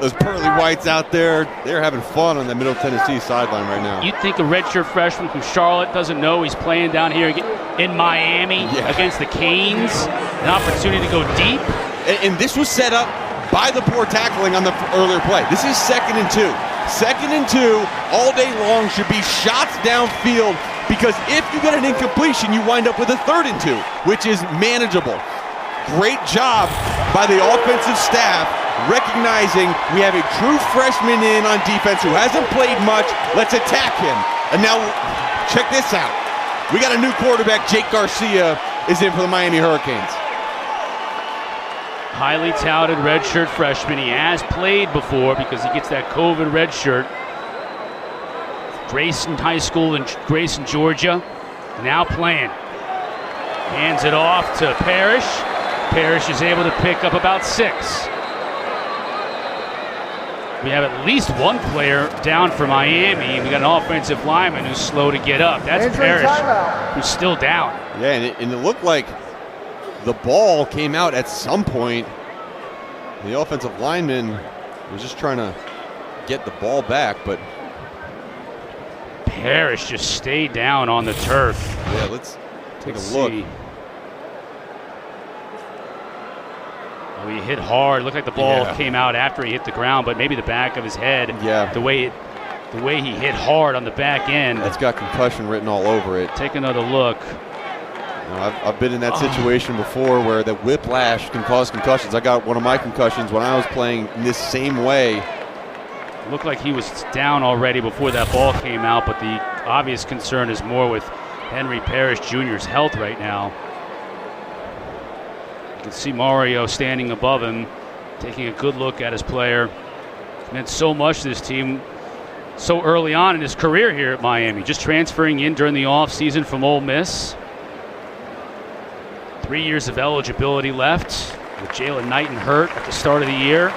Those pearly whites out there, they're having fun on the Middle Tennessee sideline right now. You'd think a redshirt freshman from Charlotte doesn't know he's playing down here in Miami against the Canes. An opportunity to go deep. And this was set up by the poor tackling on the earlier play. This is 2nd and 2. 2nd and 2 all day long should be shots downfield, because if you get an incompletion, you wind up with a 3rd and 2, which is manageable. Great job by the offensive staff recognizing we have a true freshman in on defense who hasn't played much. Let's attack him. And now check this out. We got a new quarterback, Jake Garcia, is in for the Miami Hurricanes. Highly touted redshirt freshman. He has played before because he gets that COVID redshirt. Grayson High School in Grayson, Georgia. Now playing. Hands it off to Parrish. Parrish is able to pick up about 6. We have at least one player down for Miami. We got an offensive lineman who's slow to get up. That's Parrish, who's still down. Yeah, and it looked like the ball came out at some point. The offensive lineman was just trying to get the ball back, but Parrish just stayed down on the turf. Yeah, let's take a look. See. Oh, he hit hard. Looked like the ball came out after he hit the ground, but maybe the back of his head. Yeah. The way he hit hard on the back end. It's got concussion written all over it. Take another look. I've been in that situation before where the whiplash can cause concussions. I got one of my concussions when I was playing in this same way. Looked like he was down already before that ball came out, but the obvious concern is more with Henry Parrish Jr.'s health right now. You can see Mario standing above him, taking a good look at his player. It's meant so much to this team so early on in his career here at Miami, just transferring in during the offseason from Ole Miss. 3 years of eligibility left with Jalen Knighton hurt at the start of the year.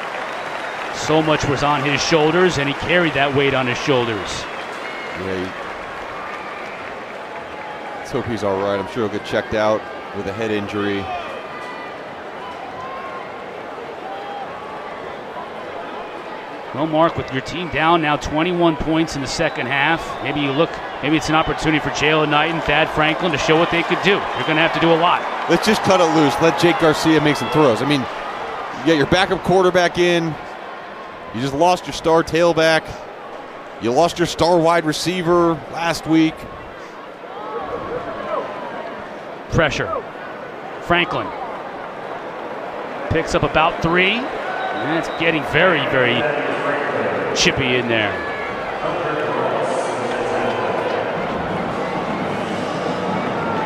So much was on his shoulders, and he carried that weight on his shoulders. Yeah, let's hope he's all right. I'm sure he'll get checked out with a head injury. Well, Mark, with your team down now 21 points in the second half, maybe it's an opportunity for Jalen Knighton, Thad Franklin to show what they could do. They're going to have to do a lot. Let's just cut it loose. Let Jake Garcia make some throws. I mean, you got your backup quarterback in. You just lost your star tailback. You lost your star wide receiver last week. Pressure. Franklin picks up about 3. And it's getting very, very chippy in there.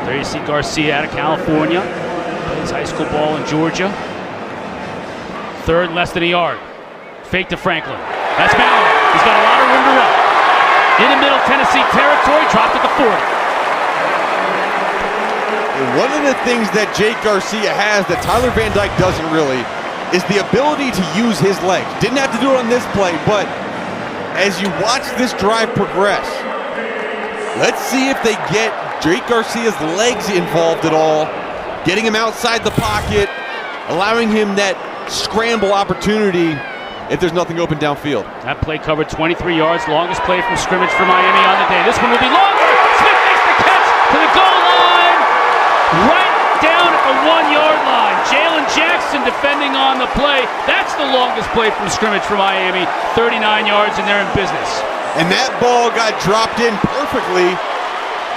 There you see Garcia out of California. Plays high school ball in Georgia. 3rd, less than a yard. Fake to Franklin. That's Mallon. He's got a lot of room to run. Into Middle Tennessee territory, dropped at the 40. One of the things that Jake Garcia has that Tyler Van Dyke doesn't really is the ability to use his legs. Didn't have to do it on this play, but as you watch this drive progress, let's see if they get Jake Garcia's legs involved at all, getting him outside the pocket, allowing him that scramble opportunity if there's nothing open downfield. That play covered 23 yards, longest play from scrimmage for Miami on the day. This one will be longer. Smith makes the catch to the goal line, right down at the 1-yard line. Jalen Jackson defending on the play. That's the longest play from scrimmage for Miami. 39 yards, and they're in business. And that ball got dropped in perfectly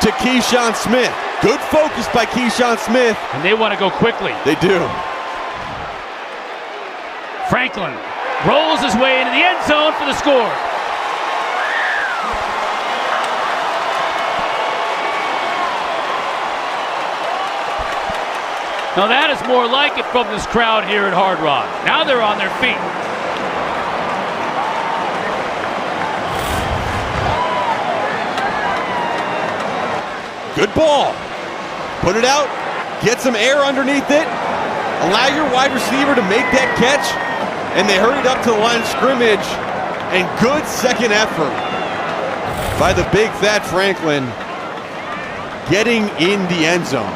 to Keyshawn Smith. Good focus by Keyshawn Smith. And they want to go quickly. They do. Franklin rolls his way into the end zone for the score. Now that is more like it from this crowd here at Hard Rock. Now they're on their feet. Good ball. Put it out, get some air underneath it, allow your wide receiver to make that catch, and they hurried up to the line of scrimmage, and good second effort by the big Thad Franklin getting in the end zone.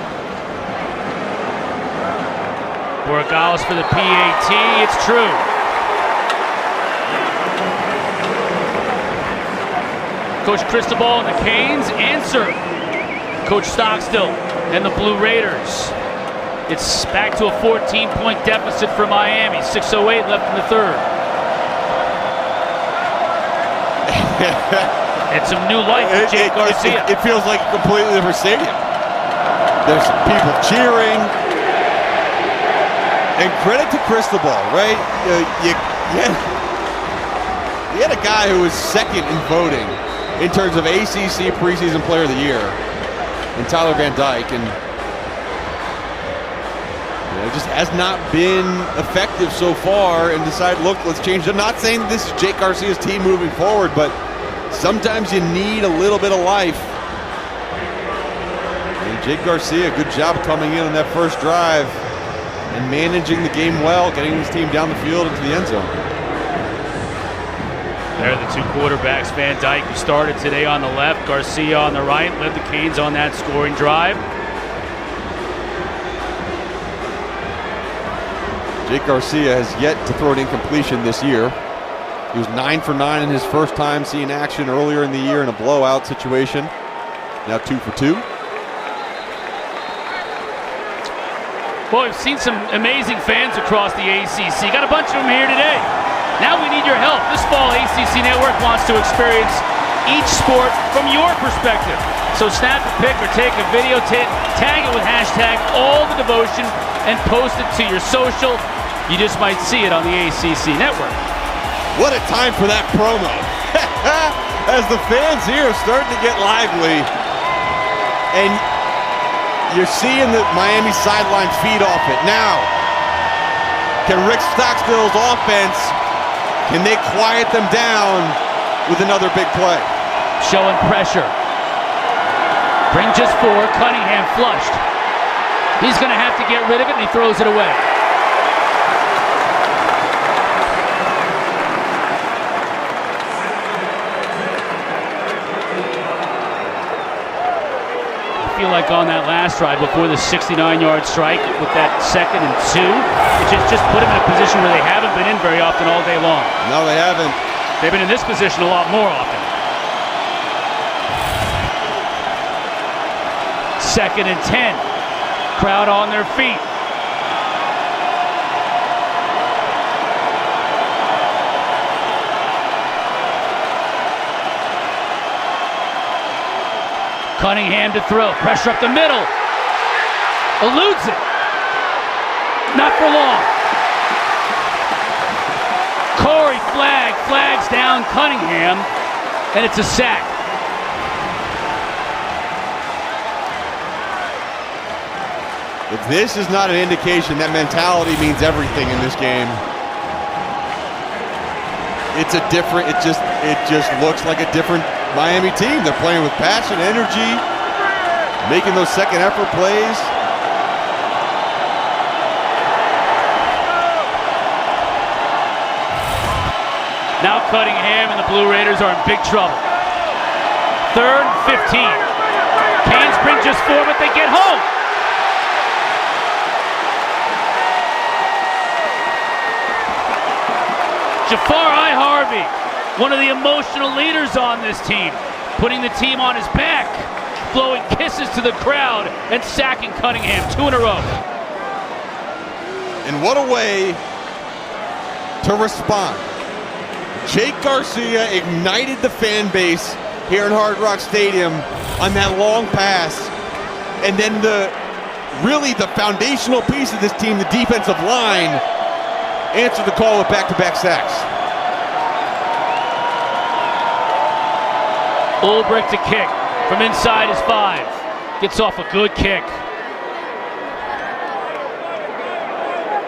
Borregales for the PAT, it's true. Coach Cristobal and the Canes answer Coach Stockstill and the Blue Raiders. It's back to a 14-point deficit for Miami. 6:08 left in the third. It's some new life for Jake Garcia. It feels like a completely different stadium. There's people cheering. And credit to Cristobal, right? You had a guy who was second in voting in terms of ACC preseason player of the year in Tyler Van Dyke, and It just has not been effective so far, and decide, look, let's change it. I'm not saying this is Jake Garcia's team moving forward, but sometimes you need a little bit of life. And Jake Garcia, good job coming in on that first drive and managing the game well, getting his team down the field into the end zone. There are the two quarterbacks. Van Dyke, who started today on the left, Garcia on the right, led the Canes on that scoring drive. Jake Garcia has yet to throw an incompletion this year. He was 9 for 9 in his first time seeing action earlier in the year in a blowout situation. Now 2 for 2. Well, we've seen some amazing fans across the ACC. Got a bunch of them here today. Now we need your help. This fall, ACC Network wants to experience each sport from your perspective. So snap a pic or take a video, tag it with hashtag #AllTheDevotion and post it to your social. You just might see it on the ACC Network. What a time for that promo. As the fans here are starting to get lively. And you're seeing the Miami sidelines feed off it. Now, can Rick Stockstill's offense, can they quiet them down with another big play? Showing pressure. Bring just 4. Cunningham flushed. He's going to have to get rid of it, and he throws it away. I feel like on that last drive before the 69-yard strike with that 2nd and 2, it just put them in a position where they haven't been in very often all day long. No, they haven't. They've been in this position a lot more often. 2nd and 10. Crowd on their feet. Cunningham to throw. Pressure up the middle. Eludes it. Not for long. Corey flags down Cunningham, and it's a sack. If this is not an indication that mentality means everything in this game, it's a different, it just looks like a different Miami team. They're playing with passion, energy, making those second effort plays. Now Cunningham and the Blue Raiders are in big trouble. 3rd and 15. Canes bring just 4, but they get home. Jafar Harvey, one of the emotional leaders on this team, putting the team on his back, blowing kisses to the crowd, and sacking Cunningham 2 in a row. And what a way to respond. Jake Garcia ignited the fan base here in Hard Rock Stadium on that long pass. And then really the foundational piece of this team, the defensive line, answered the call with back-to-back sacks. Ulbrich to kick from inside his 5. Gets off a good kick.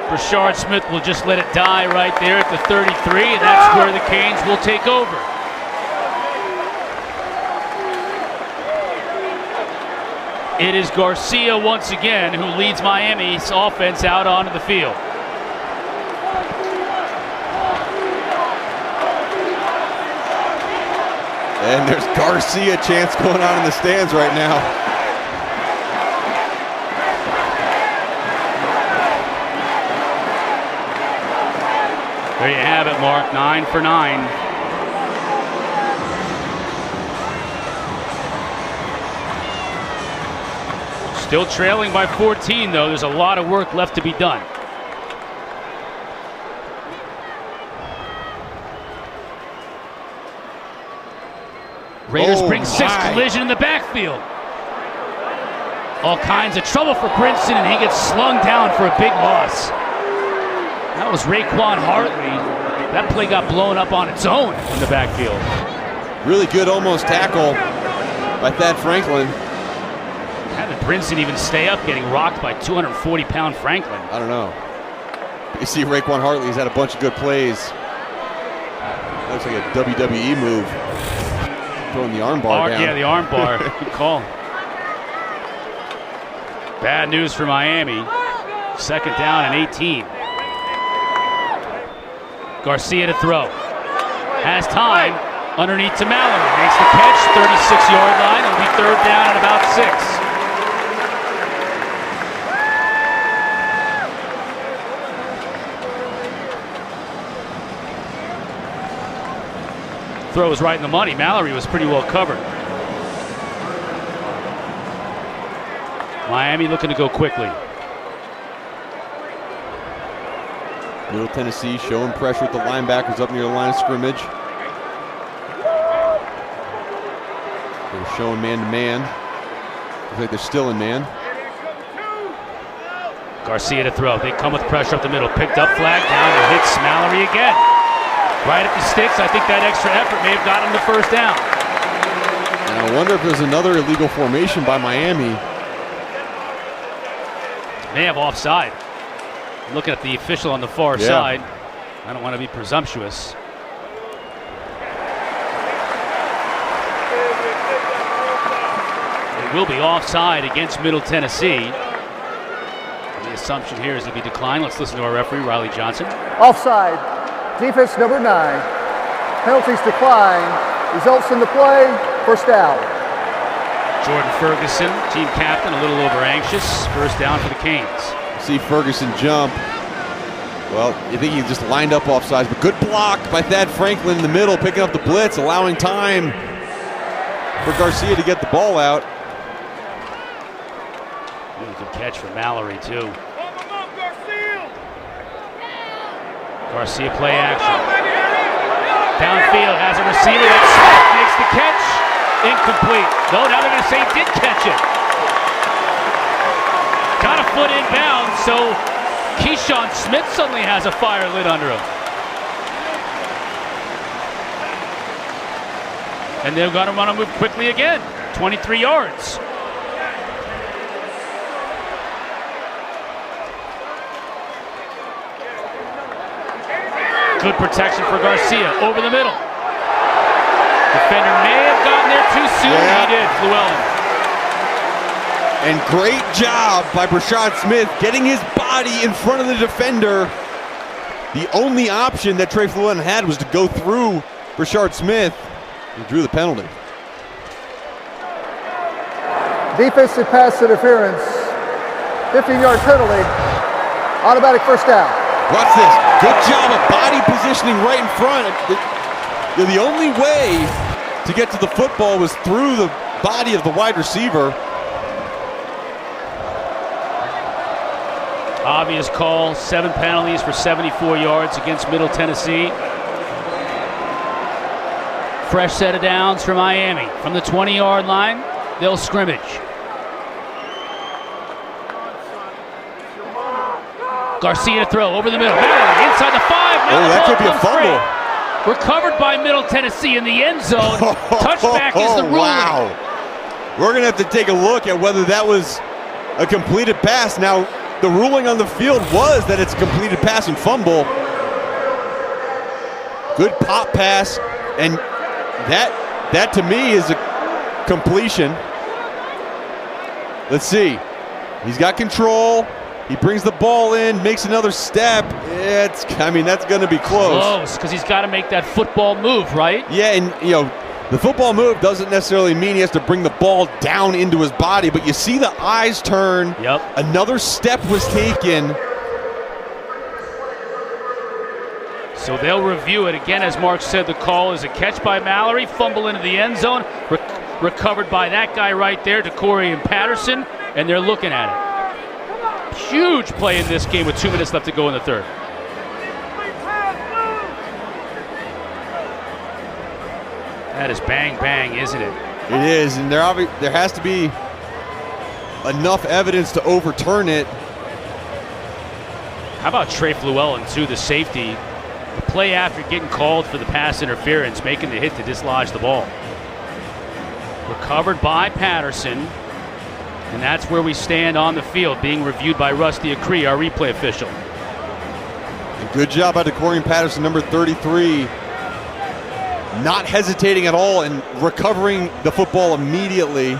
Brashard Smith will just let it die right there at the 33, and that's where the Canes will take over. It is Garcia once again who leads Miami's offense out onto the field. And there's Garcia chants going on in the stands right now. There you have it, Mark. 9 for 9. Still trailing by 14, though. There's a lot of work left to be done. Raiders bring 6, collision in the backfield. All kinds of trouble for Princeton, and he gets slung down for a big loss. That was Raekwon Hartley. That play got blown up on its own in the backfield. Really good almost tackle by Thad Franklin. Haven't Brinson even stay up, getting rocked by 240-pound Franklin. I don't know. You see Raekwon Hartley's had a bunch of good plays. Looks like a WWE move. Throwing the arm bar down. Yeah, the arm bar. Good call. Bad news for Miami. 2nd down and 18. Garcia to throw. Has time. Underneath to Mallory. Makes the catch. 36-yard line. It'll be 3rd down and about 6. Throw was right in the money. Mallory was pretty well covered. Miami looking to go quickly. Middle Tennessee showing pressure with the linebackers up near the line of scrimmage. They're showing man-to-man. Looks like they're still in man. Garcia to throw. They come with pressure up the middle. Picked up, flag down, and hits Mallory again. Right at the sticks. I think that extra effort may have gotten him the 1st down. And I wonder if there's another illegal formation by Miami. May have offside. Looking at the official on the far side. I don't want to be presumptuous. It will be offside against Middle Tennessee. The assumption here is to be declined. Let's listen to our referee, Riley Johnson. Offside. Defense number 9. Penalties decline. Results in the play. 1st down. Jordan Ferguson, team captain, a little over anxious. 1st down for the Canes. See Ferguson jump. Well, you think he just lined up offsides, but good block by Thad Franklin in the middle, picking up the blitz, allowing time for Garcia to get the ball out. Really good catch for Mallory, too. Garcia play action. Downfield has a receiver that makes the catch. Incomplete. No, now they're going to say did catch it. Got a foot inbounds, so Keyshawn Smith suddenly has a fire lit under him. And they're going to want to move quickly again. 23 yards. Good protection for Garcia over the middle. Defender may have gotten there too soon. He did, Llewellyn. And great job by Brashad Smith getting his body in front of the defender. The only option that Trey Llewellyn had was to go through Brashad Smith. He drew the penalty. Defensive pass interference. 15-yard penalty. Automatic 1st down. Watch this. Good job of body positioning right in front. The only way to get to the football was through the body of the wide receiver. Obvious call. 7 penalties for 74 yards against Middle Tennessee. Fresh set of downs for Miami. From the 20-yard line, they'll scrimmage. Garcia throw over the middle. Mallory inside the 5. Oh, that could be a fumble. Free. Recovered by Middle Tennessee in the end zone. Touchback is the ruling. Wow. We're going to have to take a look at whether that was a completed pass. Now, the ruling on the field was that it's a completed pass and fumble. Good pop pass. And that to me is a completion. Let's see. He's got control. He brings the ball in, makes another step. That's going to be close. Close, because he's got to make that football move, right? Yeah, and the football move doesn't necessarily mean he has to bring the ball down into his body, but you see the eyes turn. Yep. Another step was taken. So they'll review it. Again, as Mark said, the call is a catch by Mallory, fumble into the end zone, recovered by that guy right there, Decorian Patterson, and they're looking at it. Huge play in this game with 2 minutes left to go in the 3rd. That is bang, bang, isn't it? It is, and there has to be enough evidence to overturn it. How about Trey Llewellyn, too, the safety? The play after getting called for the pass interference, making the hit to dislodge the ball. Recovered by Patterson. And that's where we stand on the field, being reviewed by Rusty Acree, our replay official. And good job by DeCorian Patterson, number 33, not hesitating at all and recovering the football immediately.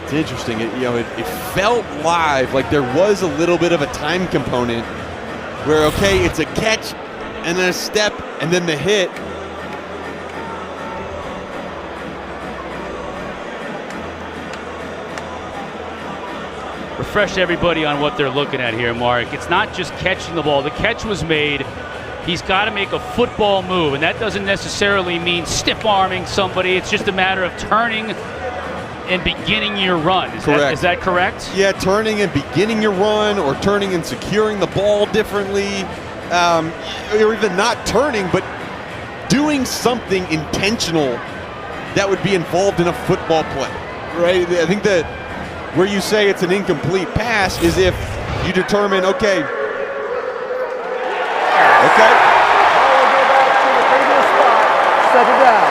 It's interesting. It felt live, like there was a little bit of a time component where, okay, it's a catch and then a step and then the hit. Refresh everybody on what they're looking at here, Mark. It's not just catching the ball. The catch was made. He's got to make a football move, and that doesn't necessarily mean stiff-arming somebody. It's just a matter of turning and beginning your run. Is that correct? Yeah, turning and beginning your run, or turning and securing the ball differently, or even not turning, but doing something intentional that would be involved in a football play, right? I think that where you say it's an incomplete pass is if you determine, okay. Ball will go back to the previous spot, second down.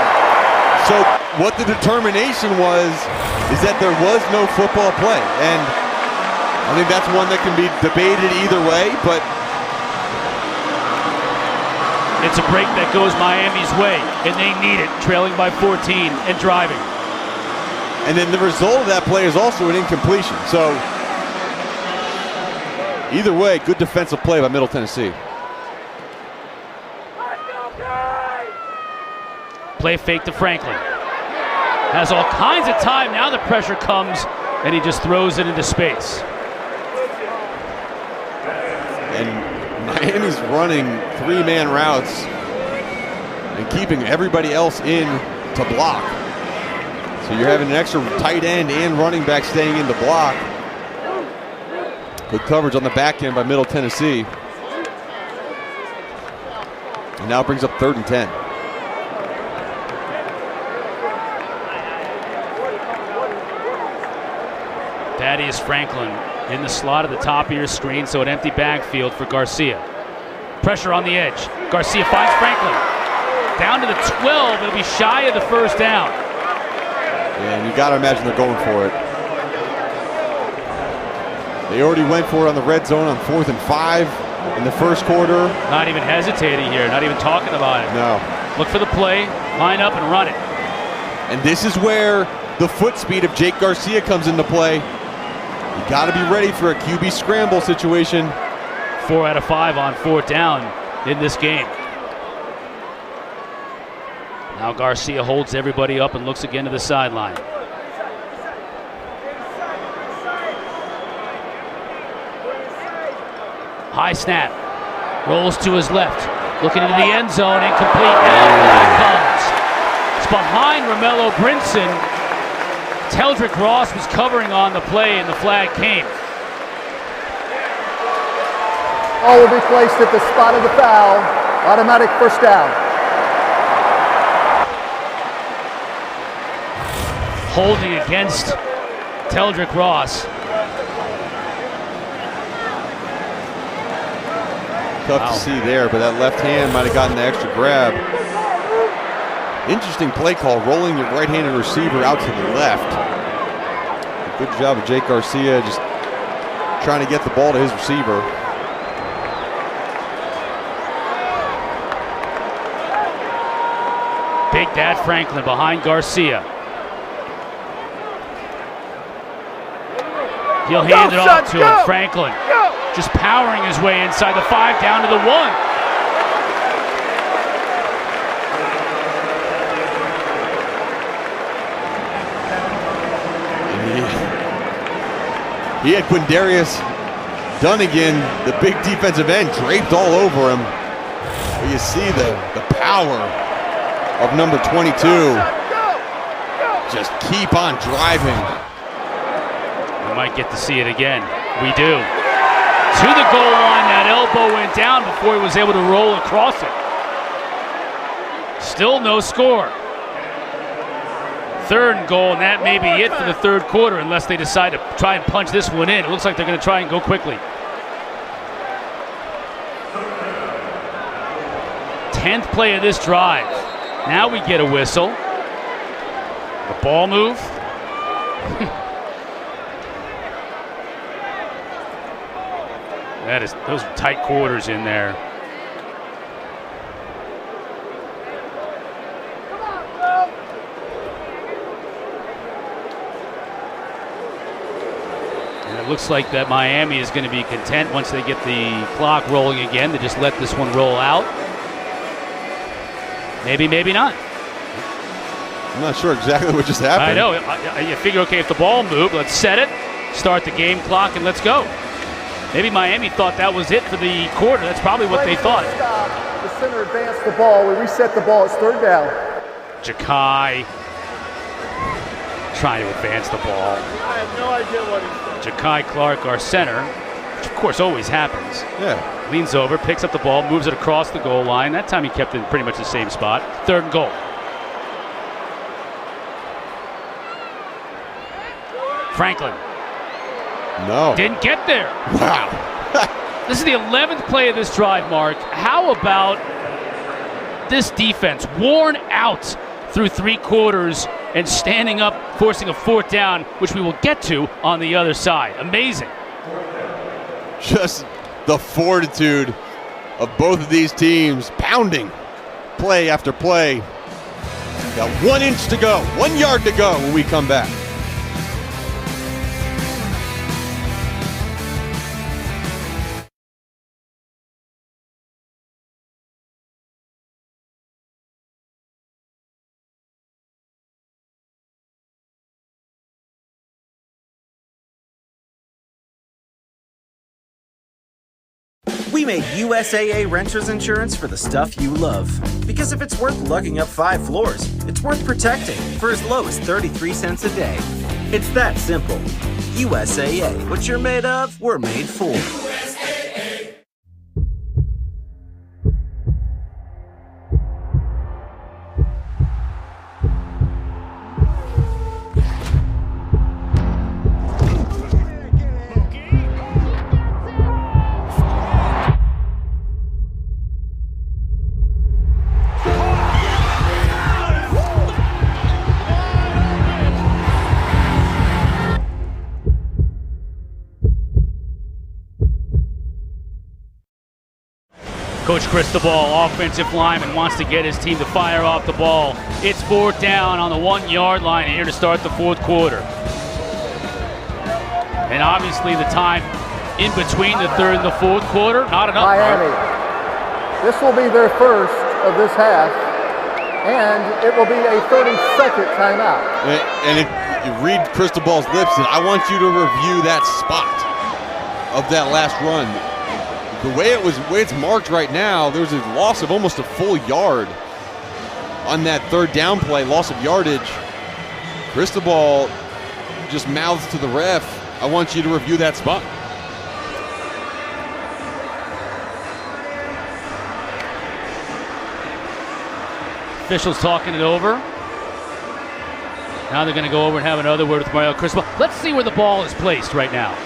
So what the determination was is that there was no football play. And I think that's one that can be debated either way, but it's a break that goes Miami's way, and they need it, trailing by 14 and driving. And then the result of that play is also an incompletion. So either way, good defensive play by Middle Tennessee. Play fake to Franklin. Has all kinds of time. Now the pressure comes, and he just throws it into space. And Miami's running three-man routes and keeping everybody else in to block. So you're having an extra tight end and running back staying in the block. Good coverage on the back end by Middle Tennessee. And now it brings up 3rd and 10. Thaddeus Franklin in the slot at the top of your screen, so an empty backfield for Garcia. Pressure on the edge. Garcia finds Franklin. Down to the 12. It'll be shy of the first down. And you got to imagine they're going for it. They already went for it on the red zone on 4th and 5 in the first quarter. Not even hesitating here, not even talking about it. No. Look for the play, line up and run it. And this is where the foot speed of Jake Garcia comes into play. You got to be ready for a QB scramble situation. 4 out of 5 on 4th down in this game. Now Garcia holds everybody up and looks again to the sideline. High snap. Rolls to his left. Looking into the end zone. Incomplete. And flag comes. It's behind Romello Brinson. Teldrick Ross was covering on the play, and the flag came. Ball will be placed at the spot of the foul. Automatic first down. Holding against Teldrick Ross. Tough to see there, but that left hand might have gotten the extra grab. Interesting play call, rolling your right-handed receiver out to the left. Good job of Jake Garcia just trying to get the ball to his receiver. Big Dad Franklin behind Garcia. He'll hand it off to him. Franklin just powering his way inside the 5, down to the 1. He had Quindarius Dunnigan, the big defensive end, draped all over him. But you see the power of number 22. Just keep on driving. We might get to see it again. We do. To the goal line, that elbow went down before he was able to roll across it. Still no score. 3rd and goal, and that may be it for the 3rd quarter unless they decide to try and punch this one in. It looks like they're going to try and go quickly. 10th play of this drive. Now we get a whistle. The ball move. Those are tight quarters in there. And it looks like that Miami is going to be content once they get the clock rolling again to just let this one roll out. Maybe, maybe not. I'm not sure exactly what just happened. I know. You figure, okay, if the ball moved, let's set it, start the game clock, and let's go. Maybe Miami thought that was it for the quarter. That's probably what they thought. The center advanced the ball. We reset the ball. It's third down. Ja'Kai trying to advance the ball. I have no idea what he's doing. Ja'Kai Clark, our center, which of course always happens. Yeah. Leans over, picks up the ball, moves it across the goal line. That time he kept it in pretty much the same spot. 3rd and goal. Franklin. No. Didn't get there. Wow. This is the 11th play of this drive, Mark. How about this defense? Worn out through 3 quarters and standing up, forcing a 4th down, which we will get to on the other side. Amazing. Just the fortitude of both of these teams pounding play after play. Got 1 inch to go, 1 yard to go when we come back. We made USAA Renters Insurance for the stuff you love. Because if it's worth lugging up 5 floors, it's worth protecting for as low as 33 cents a day. It's that simple. USAA. What you're made of, we're made for. Coach Cristobal, offensive lineman, wants to get his team to fire off the ball. It's 4th down on the 1-yard line here to start the 4th quarter. And obviously the time in between the 3rd and the 4th quarter, not enough. Miami. This will be their first of this half, and it will be a 30-second timeout. And if you read Cristobal's lips, I want you to review that spot of that last run. The way it's marked right now, there's a loss of almost a full yard on that 3rd down play, loss of yardage. Cristobal just mouths to the ref, I want you to review that spot. Officials talking it over. Now they're going to go over and have another word with Mario Cristobal. Let's see where the ball is placed right now.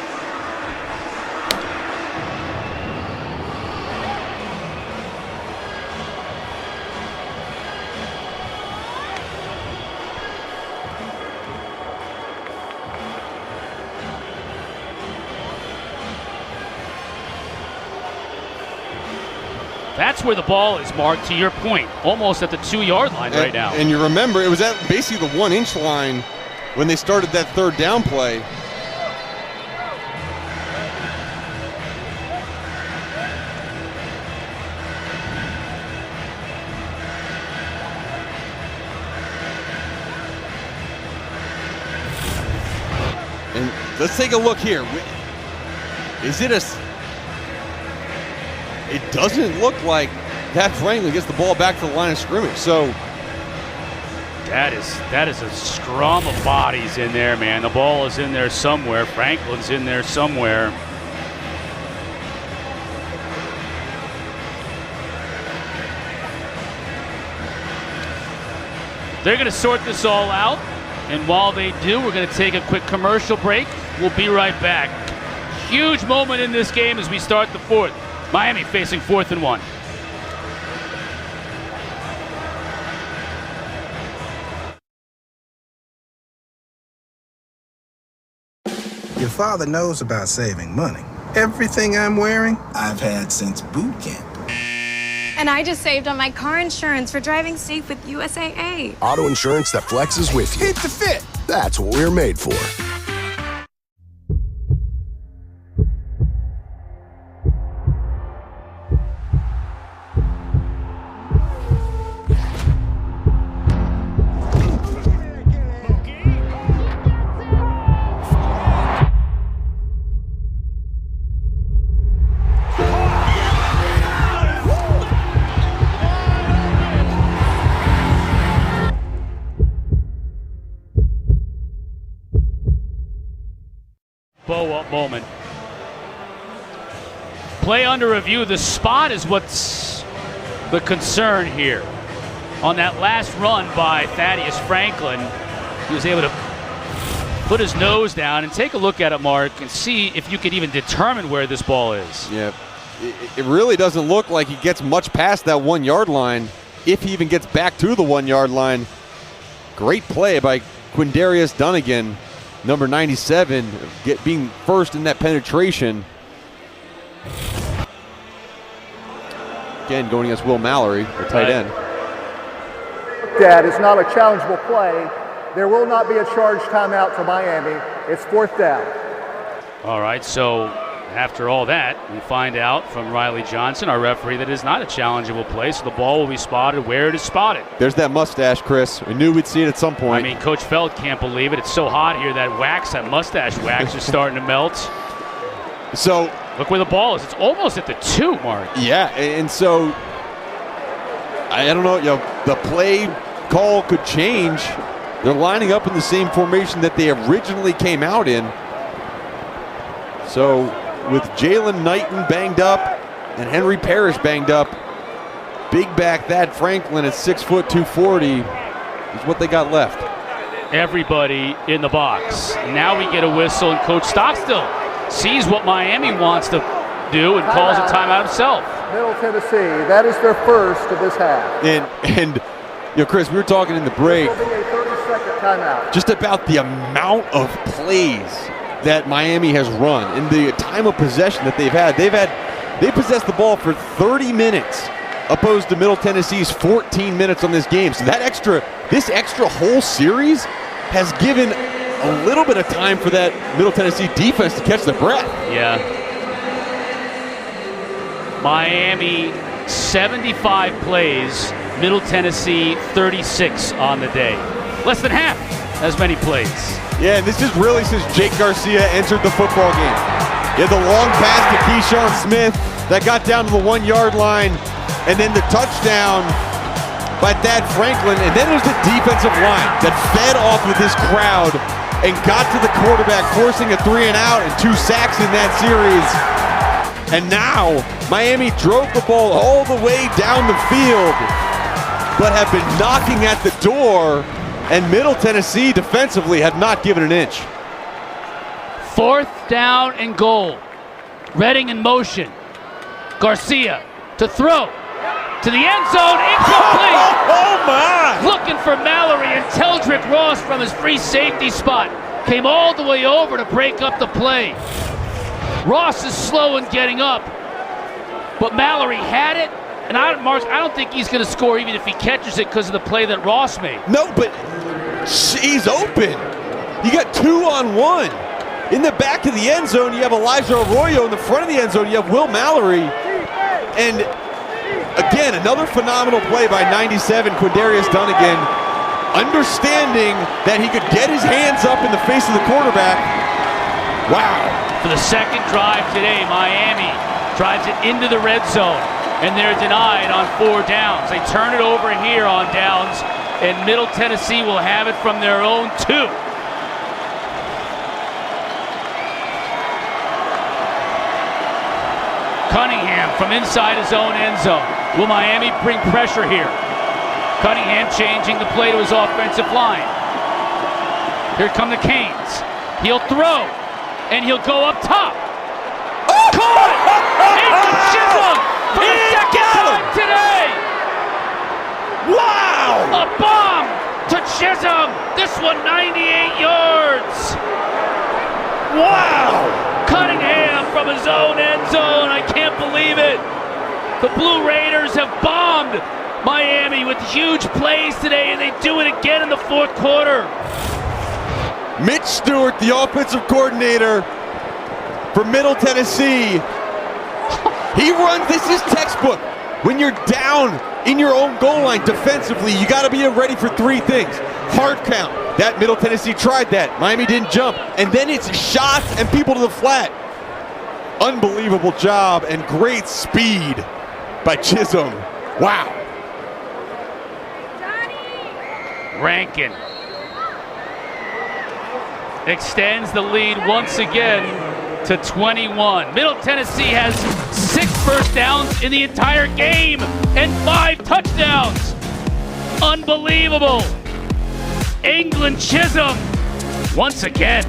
That's where the ball is marked, to your point, almost at the 2-yard line right now. And you remember, it was at basically the 1-inch line when they started that 3rd down play. And let's take a look here. Is it a... It doesn't look like that Franklin gets the ball back to the line of scrimmage. So that is a scrum of bodies in there, man. The ball is in there somewhere. Franklin's in there somewhere. They're going to sort this all out. And while they do, we're going to take a quick commercial break. We'll be right back. Huge moment in this game as we start the 4th. Miami facing 4th and 1. Your father knows about saving money. Everything I'm wearing, I've had since boot camp. And I just saved on my car insurance for driving safe with USAA. Auto insurance that flexes with you. Hit the fit. That's what we're made for. Blow-up moment. Play under review. The spot is what's the concern here. On that last run by Thaddeus Franklin, he was able to put his nose down and take a look at it, Mark, and see if you could even determine where this ball is. Yeah, it really doesn't look like he gets much past that 1 yard line, if he even gets back to the 1 yard line. Great play by Quindarius Dunnigan, number 97, being first in that penetration. Again, going against Will Mallory, the tight end. That is not a challengeable play. There will not be a charge timeout to Miami. It's 4th down. All right, so after all that, we find out from Riley Johnson, our referee, that it is not a challengeable play, so the ball will be spotted where it is spotted. There's that mustache, Chris. We knew we'd see it at some point. I mean, Coach Feld can't believe it. It's so hot here, that mustache wax is starting to melt. So look where the ball is. It's almost at the 2, Mark. Yeah, and so I don't know, the play call could change. They're lining up in the same formation that they originally came out in. So with Jalen Knighton banged up and Henry Parrish banged up, big back Thad Franklin at 6 foot 240 is what they got left. Everybody in the box. Now we get a whistle, and Coach Stockstill sees what Miami wants to do and calls a timeout himself. Middle Tennessee, that is their first of this half. And Chris, we were talking in the break. This will be a 30-second timeout. Just about the amount of plays that Miami has run and the time of possession that they've had. They possessed the ball for 30 minutes opposed to Middle Tennessee's 14 minutes on this game. So this extra whole series has given a little bit of time for that Middle Tennessee defense to catch their breath. Yeah. Miami 75 plays, Middle Tennessee 36 on the day. Less than half as many plays. Yeah, and this is really since Jake Garcia entered the football game. You had the long pass to Keyshawn Smith that got down to the 1 yard line, and then the touchdown by Thad Franklin, and then there's the defensive line that fed off of this crowd and got to the quarterback, forcing a 3 and out and 2 sacks in that series. And now Miami drove the ball all the way down the field, but have been knocking at the door, and Middle Tennessee defensively have not given an inch. 4th down and goal. Redding in motion. Garcia to throw to the end zone, incomplete. Oh my! Looking for Mallory, and Teldrick Ross from his free safety spot came all the way over to break up the play. Ross is slow in getting up, but Mallory had it, and I don't think he's going to score even if he catches it because of the play that Ross made. No, but he's open. You got 2 on 1. In the back of the end zone, you have Elijah Arroyo. In the front of the end zone, you have Will Mallory. And again, another phenomenal play by 97 Quindarius Dunnigan, understanding that he could get his hands up in the face of the quarterback. Wow. For the second drive today, Miami drives it into the red zone, and they're denied on 4 downs. They turn it over here on downs, and Middle Tennessee will have it from their own 2. Cunningham from inside his own end zone. Will Miami bring pressure here? Cunningham changing the play to his offensive line. Here come the Canes. He'll throw, and he'll go up top. Caught! Into Chisholm for the second time today! Wow! A bomb to Chisholm. This one 98 yards. Wow! Cunningham from his own end zone. I can't believe it. The Blue Raiders have bombed Miami with huge plays today, and they do it again in the fourth quarter. Mitch Stewart, the offensive coordinator for Middle Tennessee. He runs, this is textbook. When you're down in your own goal line defensively, you got to be ready for three things. Hard count. That Middle Tennessee tried that. Miami didn't jump. And then it's shots and people to the flat. Unbelievable job and great speed by Chisholm. Wow. Rankin extends the lead once again to 21. Middle Tennessee has 6 first downs in the entire game and 5 touchdowns. Unbelievable. England Chisholm once again.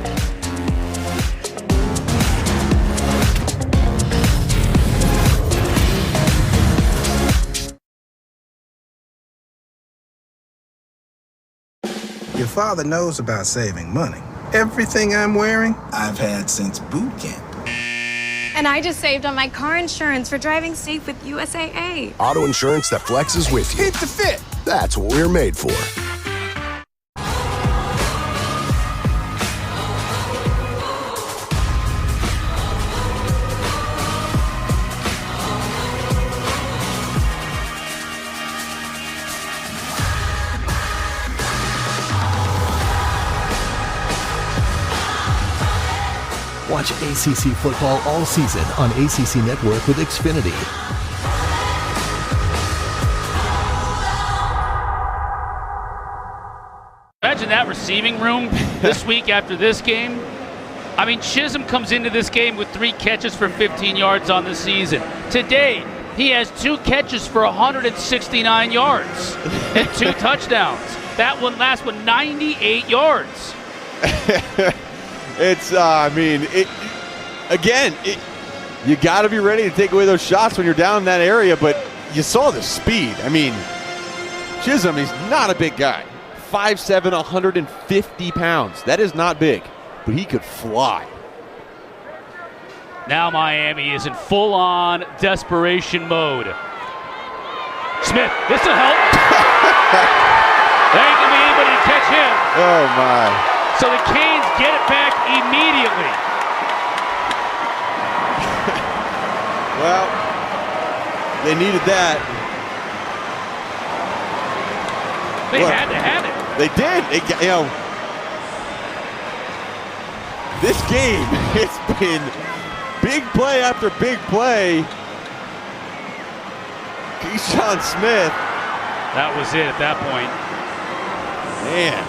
Your father knows about saving money. Everything I'm wearing, I've had since boot camp. And I just saved on my car insurance for driving safe with USAA. Auto insurance that flexes with you. Hit the fit. That's what we're made for. Watch ACC football all season on ACC Network with Xfinity. Imagine that receiving room this week after this game. I mean, Chisholm comes into this game with 3 catches for 15 yards on the season. Today, he has 2 catches for 169 yards and 2 touchdowns. That last one, 98 yards. It's, you got to be ready to take away those shots when you're down in that area, but you saw the speed. I mean, Chisholm, he's not a big guy. 5'7", 150 pounds. That is not big, but he could fly. Now Miami is in full-on desperation mode. Smith, this will help. There ain't going to be anybody to catch him. Oh, my. So the Canes get it back immediately. Well, they needed that. They had to have it. They did. This game, it's been big play after big play. Keyshawn Smith. That was it at that point. Man.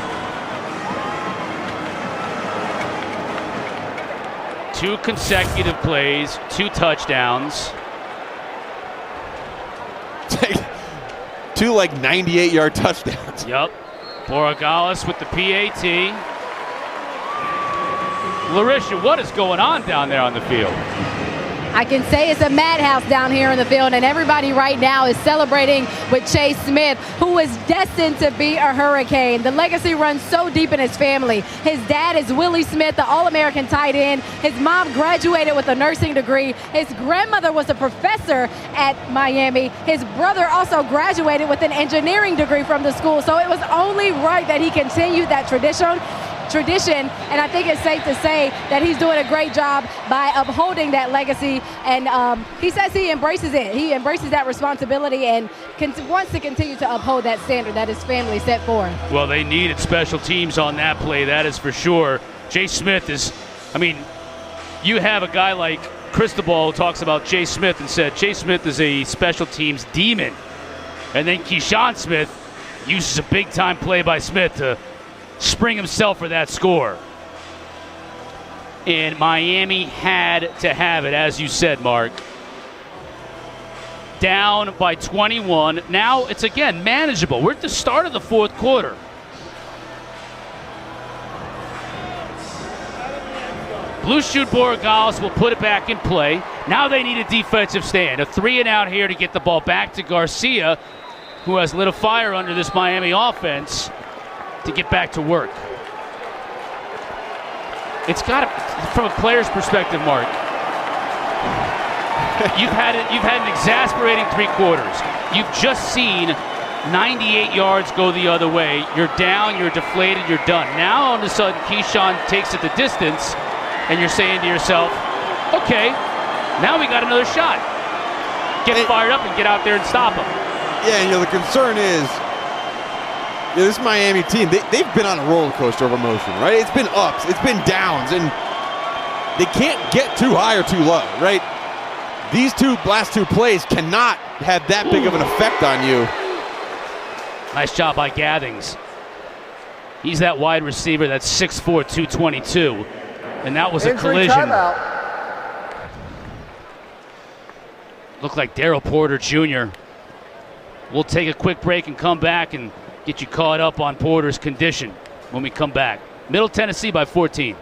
2 consecutive plays, 2 touchdowns. 2 like 98-yard touchdowns. Yep. Borregales with the PAT. Larisha, what is going on down there on the field? I can say it's a madhouse down here in the field, and everybody right now is celebrating with Chase Smith, who is destined to be a Hurricane. The legacy runs so deep in his family. His dad is Willie Smith, the All-American tight end. His mom graduated with a nursing degree. His grandmother was a professor at Miami. His brother also graduated with an engineering degree from the school, so it was only right that he continued that tradition, and I think it's safe to say that he's doing a great job by upholding that legacy, and he says he embraces it. He embraces that responsibility and wants to continue to uphold that standard that his family set for him. Well, they needed special teams on that play, that is for sure. Jay Smith is, you have a guy like Cristobal who talks about Jay Smith and said Jay Smith is a special teams demon, and then Keyshawn Smith uses a big-time play by Smith to spring himself for that score. And Miami had to have it, as you said, Mark. Down by 21. Now it's again manageable. We're at the start of the fourth quarter. Blue Shoot Borregales will put it back in play. Now they need a defensive stand. A 3-and-out here to get the ball back to Garcia, who has lit a fire under this Miami offense, to get back to work. It's got to, from a player's perspective, Mark. You've had an exasperating 3 quarters. You've just seen 98 yards go the other way. You're down, you're deflated, you're done. Now, all of a sudden, Keyshawn takes it the distance, and you're saying to yourself, okay, now we got another shot. Get fired up and get out there and stop him. Yeah, the concern is, this Miami team, they've been on a roller coaster of emotion, right? It's been ups, it's been downs, and they can't get too high or too low, right? These last two plays cannot have that big of an effect on you. Nice job by Gathings. He's that wide receiver that's 6'4", 222. And that was a collision. Timeout. Looked like Daryl Porter Jr. We'll take a quick break and come back and get you caught up on Porter's condition when we come back. Middle Tennessee by 14.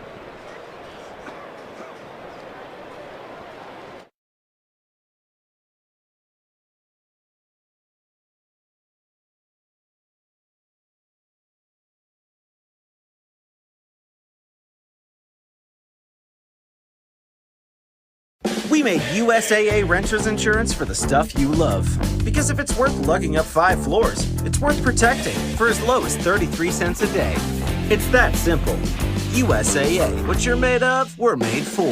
We made USAA Renters Insurance for the stuff you love. Because if it's worth lugging up 5 floors, it's worth protecting for as low as 33 cents a day. It's that simple. USAA. What you're made of, we're made for.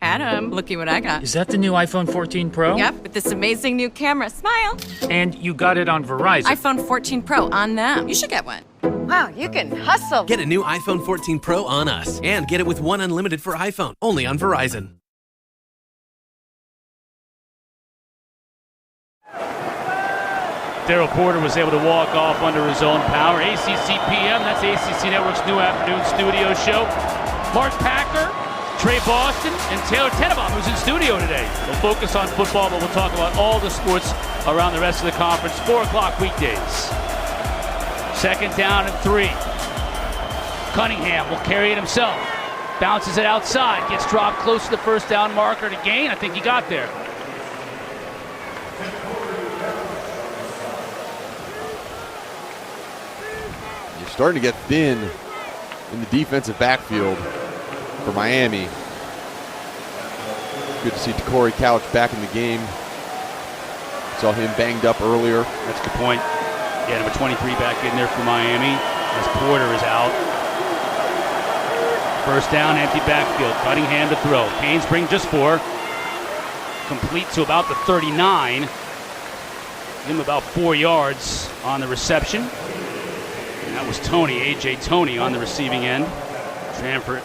Adam, looky what I got. Is that the new iPhone 14 Pro? Yep, with this amazing new camera. Smile. And you got it on Verizon. iPhone 14 Pro on them. You should get one. Wow, you can hustle. Get a new iPhone 14 Pro on us. And get it with one unlimited for iPhone. Only on Verizon. Daryl Porter was able to walk off under his own power. ACC PM, that's ACC Network's new afternoon studio show. Mark Packer, Trey Boston, and Taylor Tenenbaum, who's in studio today. We'll focus on football, but we'll talk about all the sports around the rest of the conference. 4 o'clock weekdays. 2nd down and 3. Cunningham will carry it himself. Bounces it outside. Gets dropped close to the first down marker to gain. I think he got there. You're starting to get thin in the defensive backfield for Miami. Good to see Corey Couch back in the game. Saw him banged up earlier. That's a good point. Yeah, number 23 back in there for Miami as Porter is out. First down, empty backfield. Cunningham to throw. Canes bring just 4. Complete to about the 39. Give him about 4 yards on the reception. And that was Tony, A.J. Tony on the receiving end.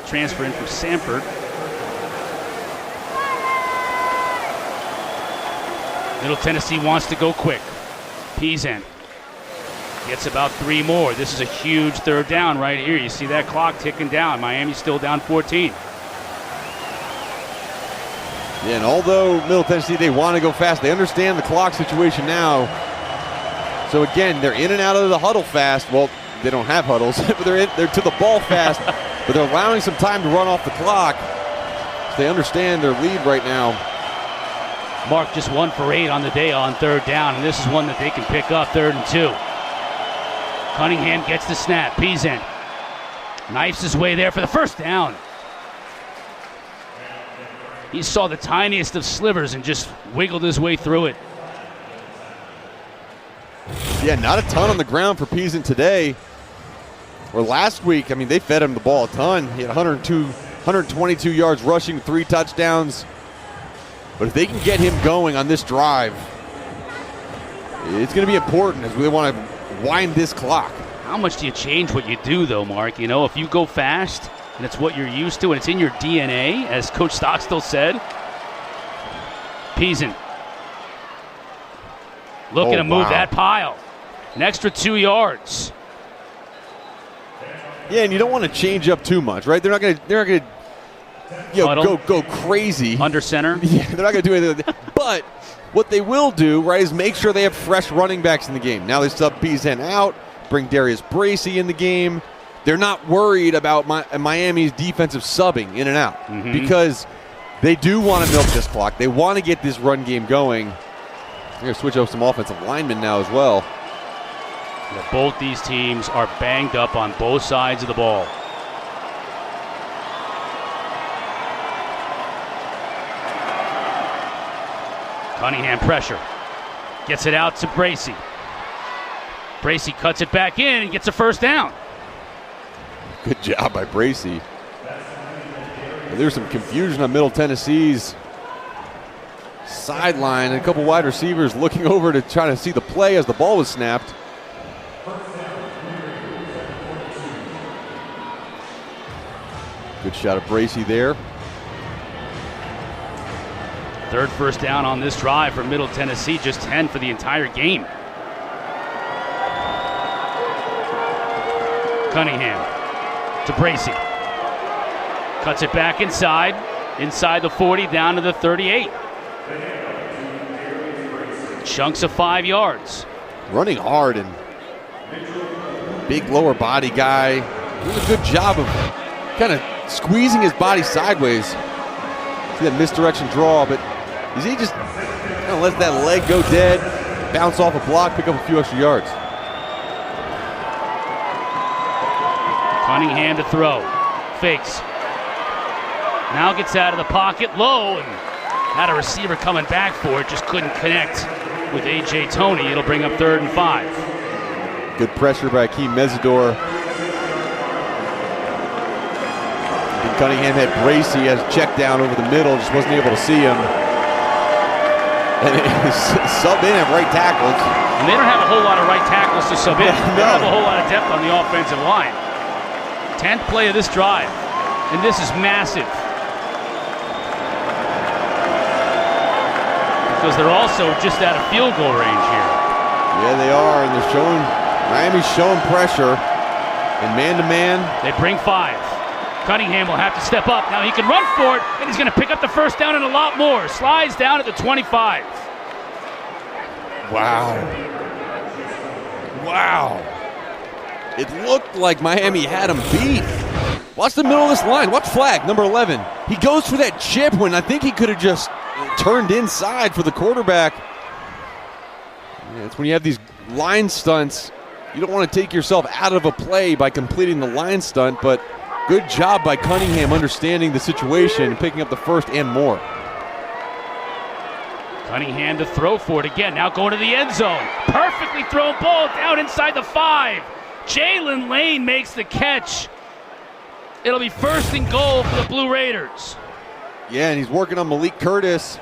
Transferring from Samford. Middle Tennessee wants to go quick. Peasen gets about 3 more. This is a huge 3rd down right here. You see that clock ticking down. Miami's still down 14. Yeah, and although Middle Tennessee, they want to go fast, they understand the clock situation now. So again, they're in and out of the huddle fast. Well, they don't have huddles, but they're to the ball fast, but they're allowing some time to run off the clock. So they understand their lead right now. Mark just 1 for 8 on the day on 3rd down, and this is one that they can pick up 3rd and 2. Cunningham gets the snap. Peasen knifes his way there for the first down. He saw the tiniest of slivers and just wiggled his way through it. Yeah, not a ton on the ground for Peasen today. Or last week, I mean, they fed him the ball a ton. He had 122 yards rushing, 3 touchdowns. But if they can get him going on this drive, it's going to be important as we want to wind this clock. How much do you change what you do, though, Mark? You know, if you go fast and it's what you're used to and it's in your DNA, as Coach Stockstill said. Peasen looking to move that pile. An extra 2 yards. Yeah, and you don't want to change up too much, right? They're not going to go crazy under center. Yeah, they're not going to do anything. But what they will do, right, is make sure they have fresh running backs in the game. Now they sub Peasen out, bring Darius Bracey in the game. They're not worried about Miami's defensive subbing in and out because they do want to milk this clock. They want to get this run game going. They're going to switch over some offensive linemen now as well. Both these teams are banged up on both sides of the ball. Cunningham pressure. Gets it out to Bracey. Bracey cuts it back in and gets a first down. Good job by Bracey. There's some confusion on Middle Tennessee's sideline. A couple wide receivers looking over to try to see the play as the ball was snapped. Good shot of Bracey there. Third first down on this drive for Middle Tennessee, just 10 for the entire game. Cunningham to Bracey. Cuts it back inside the 40, down to the 38. Chunks of 5 yards. Running hard and big lower body guy. Doing a good job of kind of squeezing his body sideways. See that misdirection draw, but he just kind of lets that leg go dead, bounce off a block, pick up a few extra yards. Cunningham to throw. Fakes. Now gets out of the pocket low and had a receiver coming back for it, just couldn't connect with A.J. Toney. It'll bring up 3rd and 5. Good pressure by Akeem Mesidor. Cunningham had Bracey as a check down over the middle, just wasn't able to see him. And sub in at right tackles. And they don't have a whole lot of right tackles to sub in. They don't have a whole lot of depth on the offensive line. 10th play of this drive, and this is massive. Because they're also just out of field goal range here. Yeah, they are, and they're showing, Miami's showing pressure. And man-to-man. They bring 5. Cunningham will have to step up. Now he can run for it, and he's going to pick up the first down and a lot more. Slides down at the 25. Wow. Wow. It looked like Miami had him beat. Watch the middle of this line. Watch flag, number 11. He goes for that chip when I think he could have just turned inside for the quarterback. Yeah, it's when you have these line stunts, you don't want to take yourself out of a play by completing the line stunt, but good job by Cunningham understanding the situation and picking up the first and more. Cunningham to throw for it again. Now going to the end zone. Perfectly thrown ball down inside the 5. Jalen Lane makes the catch. It'll be 1st and goal for the Blue Raiders. Yeah, and he's working on Malik Curtis,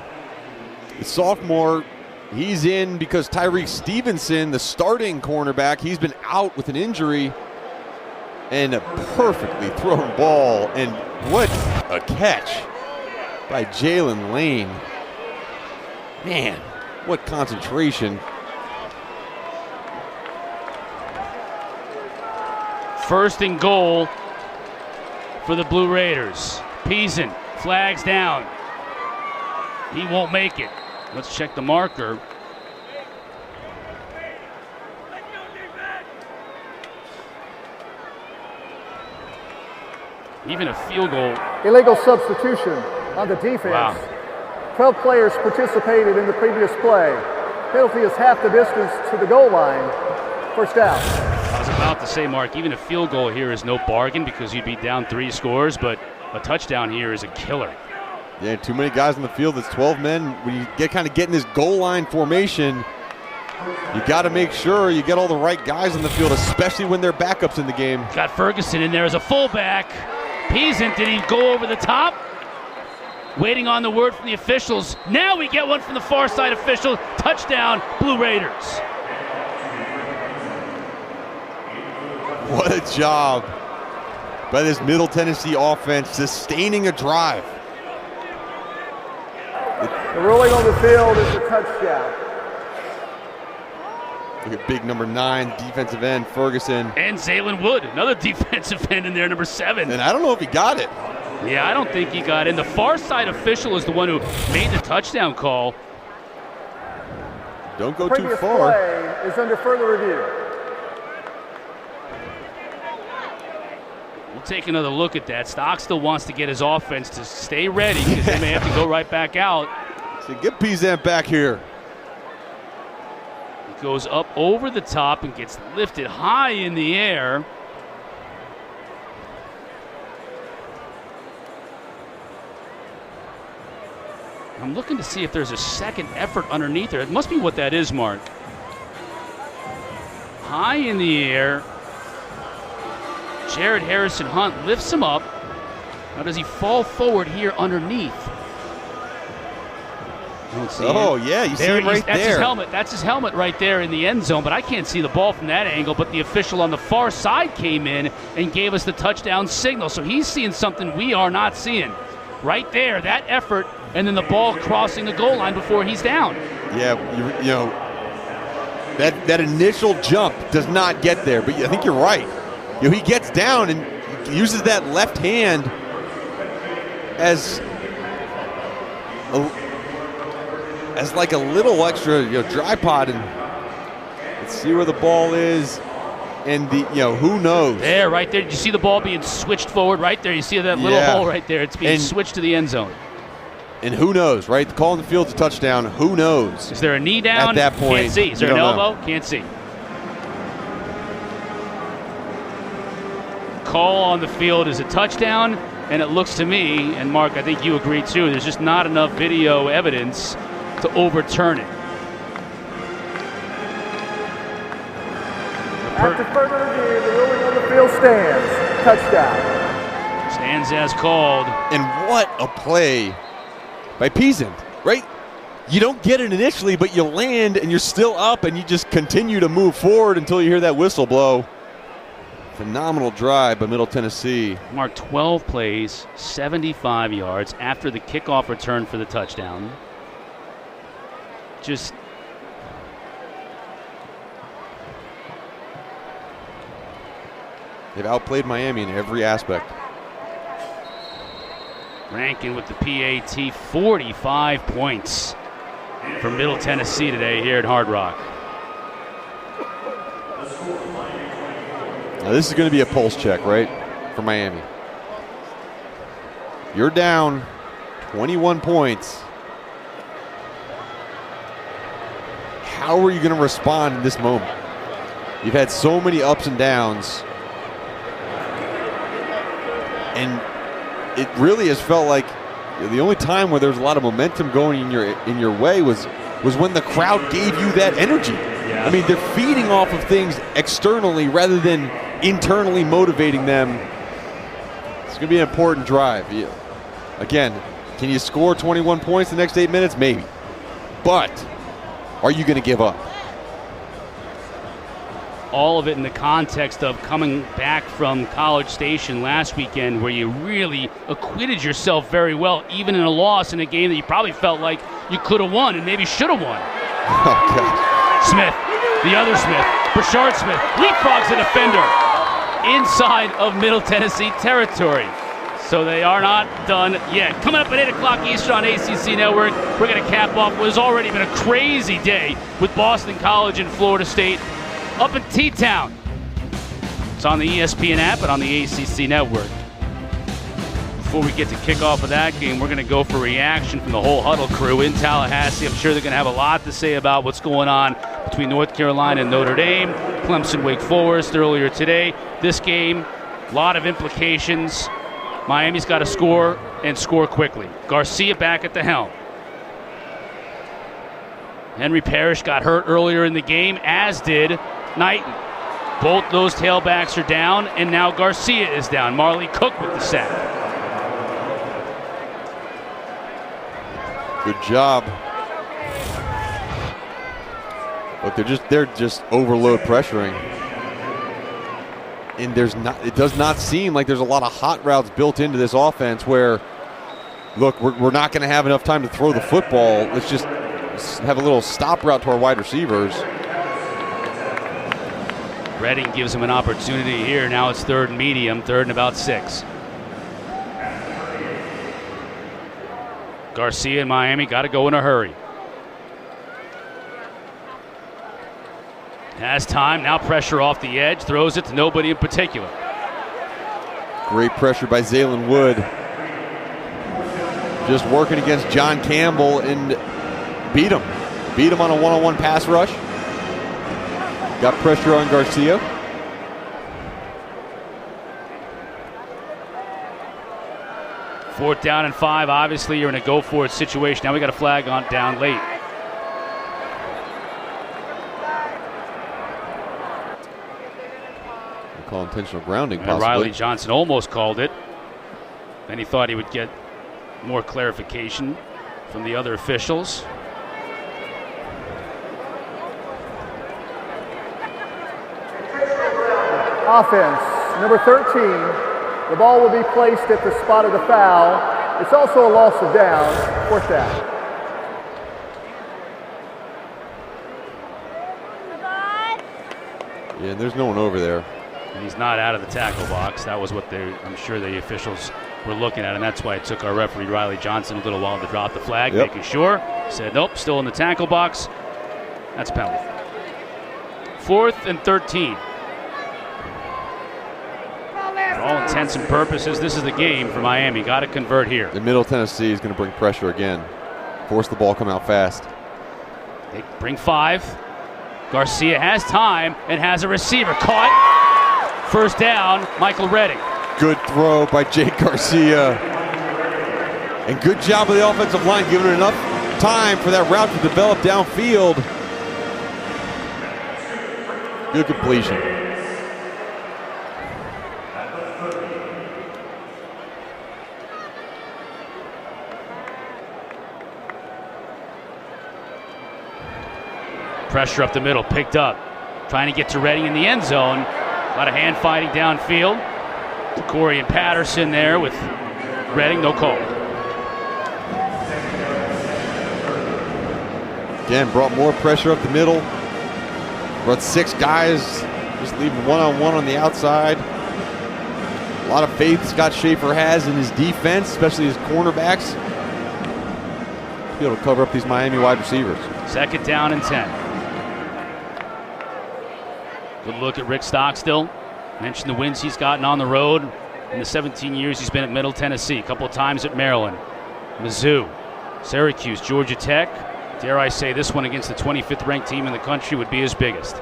the sophomore. He's in because Tyreek Stevenson, the starting cornerback, he's been out with an injury. And a perfectly thrown ball, and what a catch by Jalen Lane. Man, what concentration. 1st and goal for the Blue Raiders. Peason flags down. He won't make it. Let's check the marker. Even a field goal. Illegal substitution on the defense. Wow. 12 players participated in the previous play. Penalty is half the distance to the goal line. First down. I was about to say, Mark, even a field goal here is no bargain because you'd be down 3 scores, but a touchdown here is a killer. Yeah, too many guys on the field. It's 12 men. When you get in this goal line formation, you got to make sure you get all the right guys on the field, especially when they're backups in the game. Got Ferguson in there as a fullback. Peasant, did he go over the top? Waiting on the word from the officials. Now we get one from the far side official. Touchdown, Blue Raiders. What a job by this Middle Tennessee offense sustaining a drive. The ruling on the field is a touchdown. Look at big number 9 defensive end Ferguson. And Zaylen Wood, another defensive end in there, number 7. And I don't know if he got it. Yeah, I don't think he got it. And the far side official is the one who made the touchdown call. Don't go too far. Play is under further review. We'll take another look at that. Stock still wants to get his offense to stay ready because they may have to go right back out. So get Peasant back here. He goes up over the top and gets lifted high in the air. I'm looking to see if there's a second effort underneath there. It must be what that is, Mark. High in the air. Jared Harrison Hunt lifts him up. Now does he fall forward here underneath? Oh, yeah, you see him right there. That's his helmet. That's his helmet right there in the end zone, but I can't see the ball from that angle, but the official on the far side came in and gave us the touchdown signal, so he's seeing something we are not seeing. Right there, that effort, and then the ball crossing the goal line before he's down. Yeah, you know, that initial jump does not get there, but I think you're right. You know, he gets down and uses that left hand as like a little extra, tripod, and let's see where the ball is, and who knows? There, right there. Did you see the ball being switched forward right there? You see that little hole right there? It's being switched to the end zone. And who knows, right? The call in the field's a touchdown. Who knows? Is there a knee down? At that point, can't see. Is there an elbow? Can't see. Call on the field is a touchdown, and it looks to me, and Mark, I think you agree too, there's just not enough video evidence to overturn it. After further review, the ruling on the field stands. Touchdown. Stands as called. And what a play by Peasant, right? You don't get it initially, but you land and you're still up and you just continue to move forward until you hear that whistle blow. Phenomenal drive by Middle Tennessee. Mark, 12 plays, 75 yards after the kickoff return for the touchdown. Just they've outplayed Miami in every aspect. Rankin with the PAT, 45 points for Middle Tennessee today here at Hard Rock. Now this is going to be a pulse check, right, for Miami. You're down 21 points. How are you going to respond in this moment? You've had so many ups and downs, and it really has felt like the only time where there was a lot of momentum going in your way was when the crowd gave you that energy. Yeah. I mean, they're feeding off of things externally rather than internally motivating them. It's going to be an important drive. Again, can you score 21 points the next 8 minutes? Maybe. But are you going to give up? All of it in the context of coming back from College Station last weekend, where you really acquitted yourself very well, even in a loss in a game that you probably felt like you could have won and maybe should have won. Oh, God. Smith, the other Smith, Brashard Smith, leapfrogs a defender inside of Middle Tennessee territory. So they are not done yet. Coming up at 8 o'clock Eastern on ACC Network, we're going to cap off what has already been a crazy day with Boston College and Florida State up in T-Town. It's on the ESPN app and on the ACC Network. Before we get to kickoff of that game, we're going to go for reaction from the whole Huddle crew in Tallahassee. I'm sure they're going to have a lot to say about what's going on between North Carolina and Notre Dame, Clemson, Wake Forest earlier today. This game, a lot of implications. Miami's got to score and score quickly. Garcia back at the helm. Henry Parrish got hurt earlier in the game, as did Knighton. Both those tailbacks are down, and now Garcia is down. Marley Cook with the sack. Good job. Look, they're just overload pressuring. And it does not seem like there's a lot of hot routes built into this offense where, look, we're not going to have enough time to throw the football. Let's just have a little stop route to our wide receivers. Redding gives him an opportunity here. Now it's third and medium, third and about 6. Garcia and Miami got to go in a hurry. Has time, now pressure off the edge, throws it to nobody in particular. Great pressure by Zaylen Wood. Just working against John Campbell and beat him. Beat him on a one-on-one pass rush. Got pressure on Garcia. 4th down and 5. Obviously, you're in a go-for-it situation. Now we got a flag on down late. We'll call intentional grounding, And possibly. Riley Johnson almost called it. Then he thought he would get more clarification from the other officials. Offense, number 13. The ball will be placed at the spot of the foul. It's also a loss of down, 4th down. Yeah, there's no one over there. And he's not out of the tackle box. That was what I'm sure the officials were looking at, and that's why it took our referee, Riley Johnson, a little while to drop the flag, making sure. Said, nope, still in the tackle box. That's a penalty. 4th and 13. For all intents and purposes, this is the game for Miami. Got to convert here. The Middle Tennessee is going to bring pressure again. Force the ball come out fast. They bring 5. Garcia has time and has a receiver caught. 1st down, Michael Redding. Good throw by Jake Garcia. And good job of the offensive line, giving it enough time for that route to develop downfield. Good completion. Pressure up the middle, picked up. Trying to get to Redding in the end zone. A lot of hand fighting downfield. Corey and Patterson there with Redding, no call. Again, brought more pressure up the middle. Brought 6 guys, just leaving one-on-one on the outside. A lot of faith Scott Schaefer has in his defense, especially his cornerbacks. Be able to cover up these Miami wide receivers. 2nd down and 10. Good look at Rick Stockstill. Mentioned the wins he's gotten on the road in the 17 years he's been at Middle Tennessee. A couple of times at Maryland, Mizzou, Syracuse, Georgia Tech. Dare I say this one against the 25th ranked team in the country would be his biggest.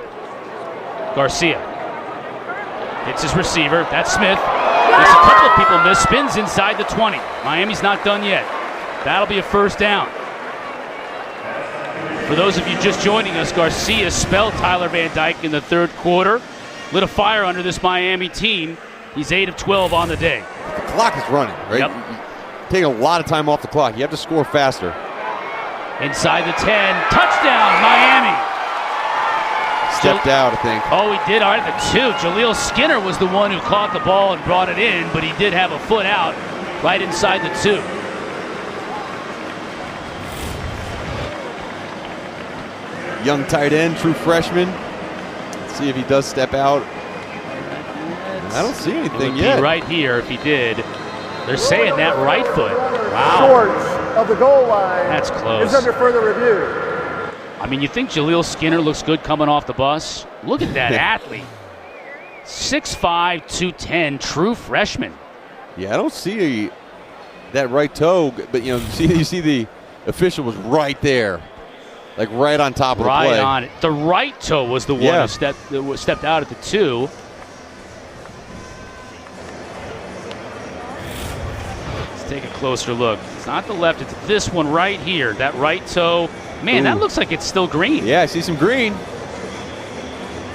Garcia hits his receiver. That's Smith. There's a couple of people miss. Spins inside the 20. Miami's not done yet. That'll be a 1st down. For those of you just joining us, Garcia spelled Tyler Van Dyke in the 3rd quarter. Lit a fire under this Miami team. He's 8 of 12 on the day. The clock is running, right? Yep. Take a lot of time off the clock. You have to score faster. Inside the 10. Touchdown, Miami. Stepped out, I think. Oh, he did. All right, the 2. Jaleel Skinner was the one who caught the ball and brought it in, but he did have a foot out right inside the 2. Young tight end, true freshman. Let's see if he does step out. I don't see anything yet. Right here, if he did. They're saying that right foot. Wow. Short of the goal line. That's close. Is under further review. I mean, you think Jaleel Skinner looks good coming off the bus? Look at that athlete. 6'5", 210, true freshman. Yeah, I don't see that right toe, but you see the official was right there. Like right on top of the play. Right on it. The right toe was the one who stepped out at the 2. Let's take a closer look. It's not the left, it's this one right here. That right toe. Man, that looks like it's still green. Yeah, I see some green.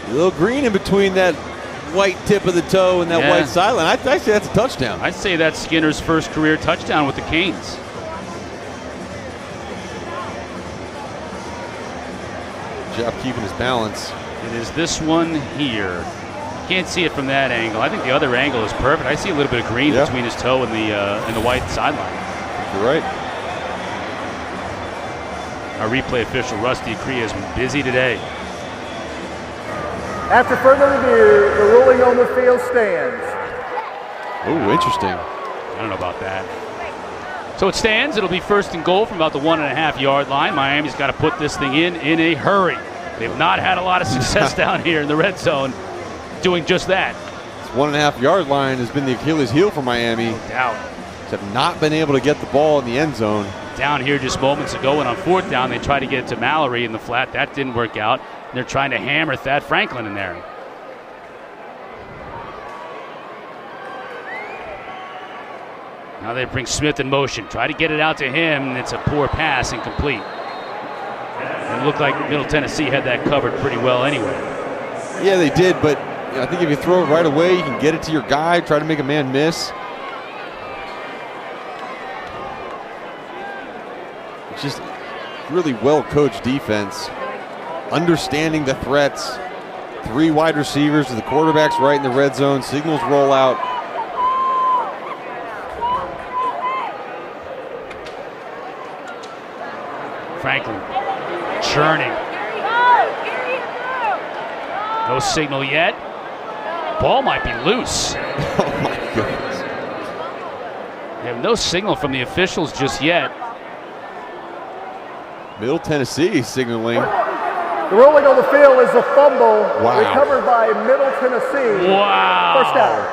A little green in between that white tip of the toe and that white sideline. I'd say that's a touchdown. I'd say that's Skinner's first career touchdown with the Canes. Job keeping his balance. It is this one here. You can't see it from that angle. I think the other angle is perfect. I see a little bit of green between his toe and the white sideline. You're right. Our replay official, Rusty Cree, has been busy today. After further review, the ruling on the field stands. Oh, interesting. I don't know about that. So it stands. It'll be 1st and goal from about the 1.5-yard line. Miami's got to put this thing in a hurry. They've not had a lot of success down here in the red zone doing just that. This 1.5-yard line has been the Achilles heel for Miami. No doubt. Have not been able to get the ball in the end zone. Down here just moments ago, and on 4th down, they tried to get it to Mallory in the flat. That didn't work out. They're trying to hammer Thad Franklin in there. Now they bring Smith in motion. Try to get it out to him, and it's a poor pass, incomplete. It looked like Middle Tennessee had that covered pretty well anyway. Yeah, they did, but I think if you throw it right away, you can get it to your guy, try to make a man miss. It's just really well-coached defense, understanding the threats. 3 wide receivers to the quarterback's right in the red zone. Signals roll out. Franklin churning. No signal yet. Ball might be loose. Oh my goodness. They have no signal from the officials just yet. Middle Tennessee signaling. The ruling on the field is a fumble recovered by Middle Tennessee. Wow. First down.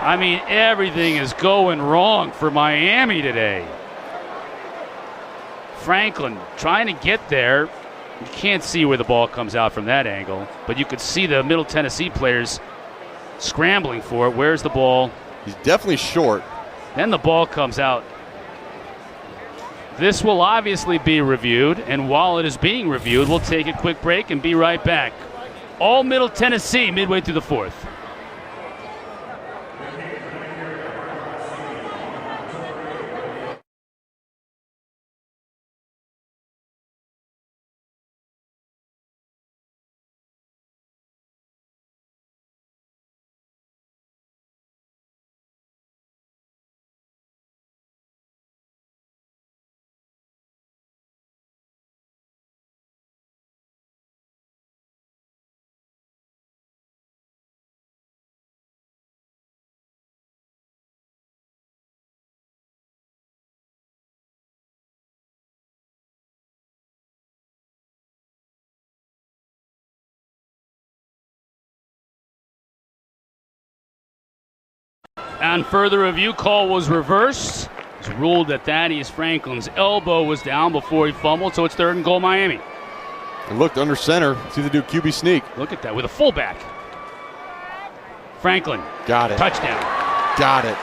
I mean, everything is going wrong for Miami today. Franklin trying to get there. You can't see where the ball comes out from that angle, but you could see the Middle Tennessee players scrambling for it. Where's the ball? He's definitely short. Then the ball comes out. This will obviously be reviewed, and while it is being reviewed, we'll take a quick break and be right back. All Middle Tennessee midway through the fourth. On further review, call was reversed. It was ruled that Thaddeus Franklin's elbow was down before he fumbled, so it's 3rd and goal Miami. And looked under center. See the dude QB sneak. Look at that with a fullback. Franklin. Got it. Touchdown. Got it.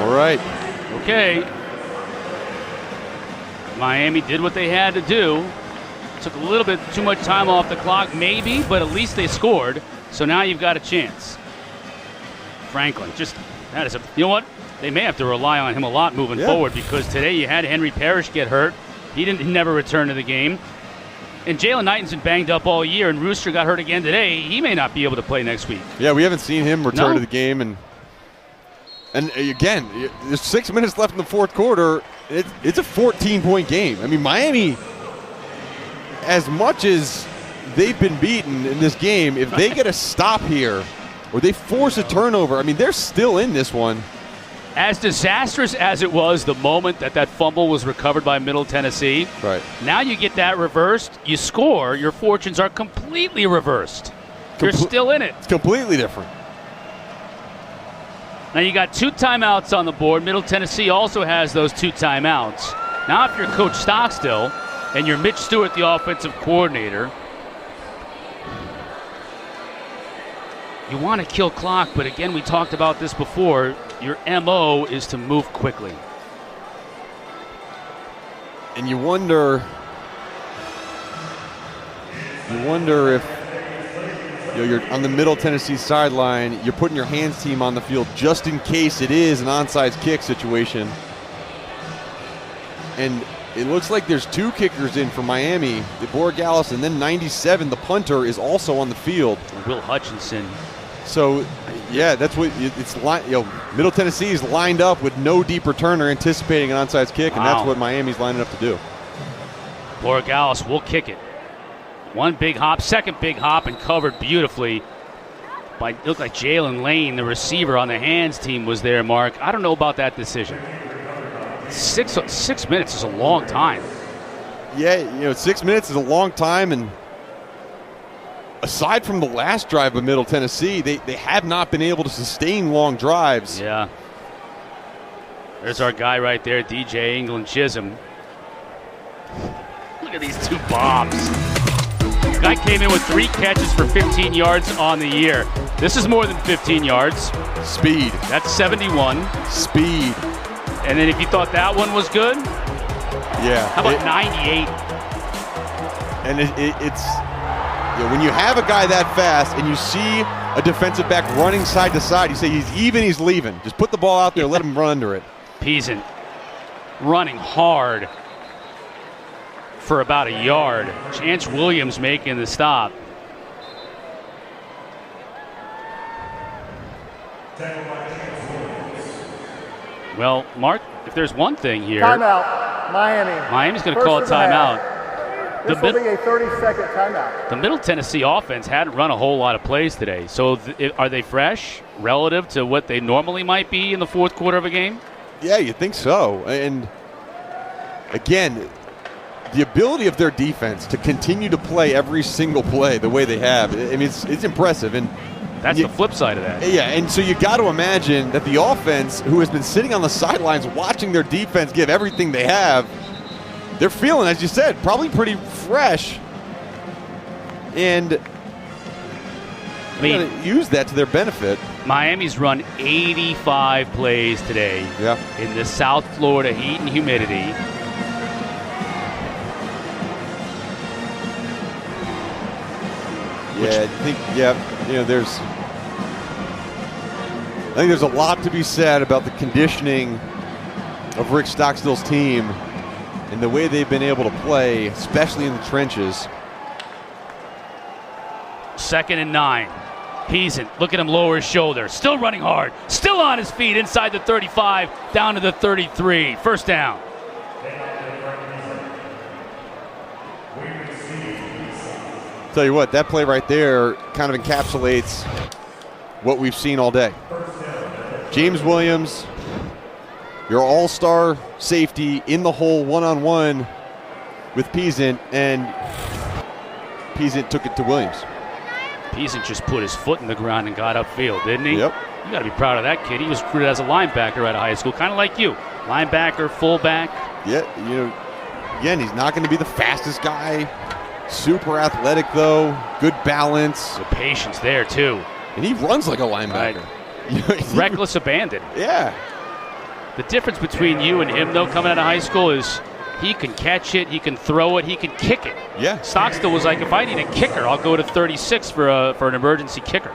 All right. Okay. Miami did what they had to do. Took a little bit too much time off the clock, maybe, but at least they scored. So now you've got a chance. Franklin, that is you know what? They may have to rely on him a lot moving forward, because today you had Henry Parrish get hurt. He never returned to the game. And Jalen Knighton's been banged up all year, and Rooster got hurt again today. He may not be able to play next week. Yeah, we haven't seen him return to the game. And again, there's 6 minutes left in the fourth quarter. It's a 14-point game. I mean, Miami, as much as they've been beaten in this game, if they get a stop here or they force a turnover, I mean, they're still in this one. As disastrous as it was the moment that fumble was recovered by Middle Tennessee, right? Now you get that reversed, you score, your fortunes are completely reversed. You're still in it. It's completely different. Now you got 2 timeouts on the board. Middle Tennessee also has those 2 timeouts. Now if you're Coach Stockstill and you're Mitch Stewart, the offensive coordinator, you want to kill clock, but again, we talked about this before. Your MO is to move quickly. And you wonder if you're on the Middle Tennessee sideline, you're putting your hands team on the field just in case it is an onside kick situation. And it looks like there's 2 kickers in for Miami. The Borregales, and then 97, the punter, is also on the field. Will Hutchinson. So, yeah, that's what it's like. Middle Tennessee is lined up with no deep returner anticipating an onside kick, and that's what Miami's lining up to do. Borregales will kick it. 1 big hop, 2nd big hop, and covered beautifully by, it looked like Jalen Lane, the receiver on the hands team, was there, Mark. I don't know about that decision. 6 minutes is a long time. Yeah, 6 minutes is a long time, and aside from the last drive of Middle Tennessee, they have not been able to sustain long drives. Yeah. There's our guy right there, DJ England Chisholm. Look at these 2 bombs. Guy came in with 3 catches for 15 yards on the year. This is more than 15 yards. Speed. That's 71. Speed. And then if you thought that one was good, yeah. How about 98? And it's when you have a guy that fast and you see a defensive back running side to side, you say he's leaving. Just put the ball out there, let him run under it. Peasant running hard for about a yard. Chance Williams making the stop. Well, Mark, if there's one thing here. Timeout, Miami. Miami's going to call a timeout. This will be a 30-second timeout. The Middle Tennessee offense hadn't run a whole lot of plays today. So are they fresh relative to what they normally might be in the fourth quarter of a game? Yeah, you think so. And again, the ability of their defense to continue to play every single play the way they have, I mean, it's impressive. And that's the flip side of that. Yeah, and so you got to imagine that the offense, who has been sitting on the sidelines watching their defense give everything they have, they're feeling, as you said, probably pretty fresh. And they're going to use that to their benefit. Miami's run 85 plays today in the South Florida heat and humidity. Yeah, I think there's a lot to be said about the conditioning of Rick Stockstill's team and the way they've been able to play, especially in the trenches. 2nd and 9. Peasant, look at him lower his shoulder. Still running hard. Still on his feet inside the 35, down to the 33. First down. Tell you what, that play right there kind of encapsulates what we've seen all day. James Williams, your all-star safety in the hole one-on-one with Peasant, and Peasant took it to Williams. Peasant just put his foot in the ground and got upfield, didn't he? Yep. You got to be proud of that kid. He was recruited as a linebacker out of high school, kind of like you. Linebacker, fullback. Yeah, again, he's not going to be the fastest guy. Super athletic, though. Good balance. The patience there, too. And he runs like a linebacker. Right. Reckless abandon. Yeah. The difference between you and him, though, coming out of high school is he can catch it, he can throw it, he can kick it. Yeah. Stockstill was like, if I need a kicker, I'll go to 36 for an emergency kicker.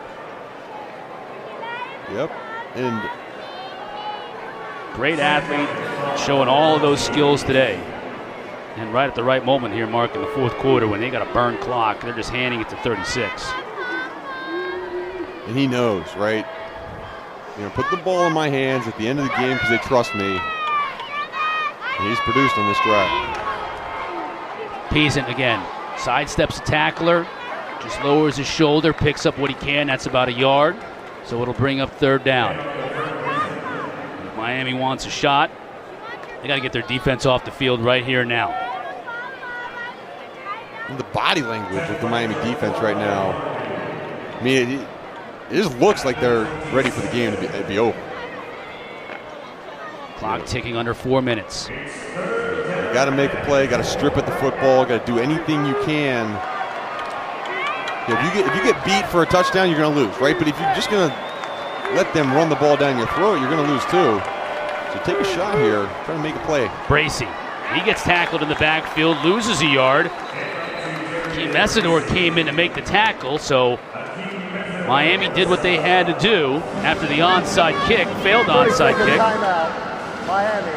Yep. And great athlete, showing all of those skills today. And right at the right moment here, Mark, in the fourth quarter, when they got a burn clock, they're just handing it to 36. And he knows, right? Put the ball in my hands at the end of the game because they trust me. And he's produced on this drive. Peasant again. Sidesteps a tackler, just lowers his shoulder, picks up what he can. That's about a yard. So it'll bring up 3rd down. If Miami wants a shot, they got to get their defense off the field right here now. And the body language of the Miami defense right now, I mean, it just looks like they're ready for the game to be over. Clock ticking under 4 minutes. You got to make a play, got to strip at the football, got to do anything you can. If you get beat for a touchdown, you're going to lose, right? But if you're just going to let them run the ball down your throat, you're going to lose too. So take a shot here, try to make a play. Bracy, he gets tackled in the backfield, loses a yard. Messidor came in to make the tackle, so Miami did what they had to do after the onside kick, failed onside kick. Timeout, Miami,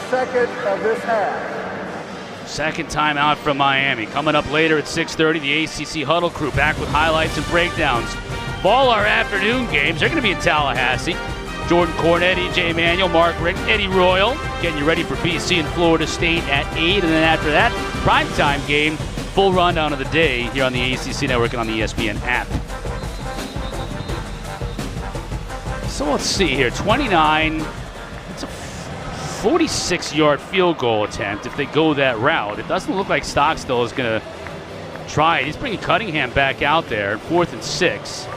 2nd of this half. 2nd timeout from Miami. Coming up later at 6:30, the ACC Huddle crew back with highlights and breakdowns. All our afternoon games, they're going to be in Tallahassee. Jordan Cornett, E.J. Manuel, Mark Rick, Eddie Royal, getting you ready for BC and Florida State at 8. And then after that, primetime game, full rundown of the day here on the ACC Network and on the ESPN app. So let's see here, 29. It's a 46-yard field goal attempt if they go that route. It doesn't look like Stockstill is going to try it. He's bringing Cunningham back out there, 4th and 6.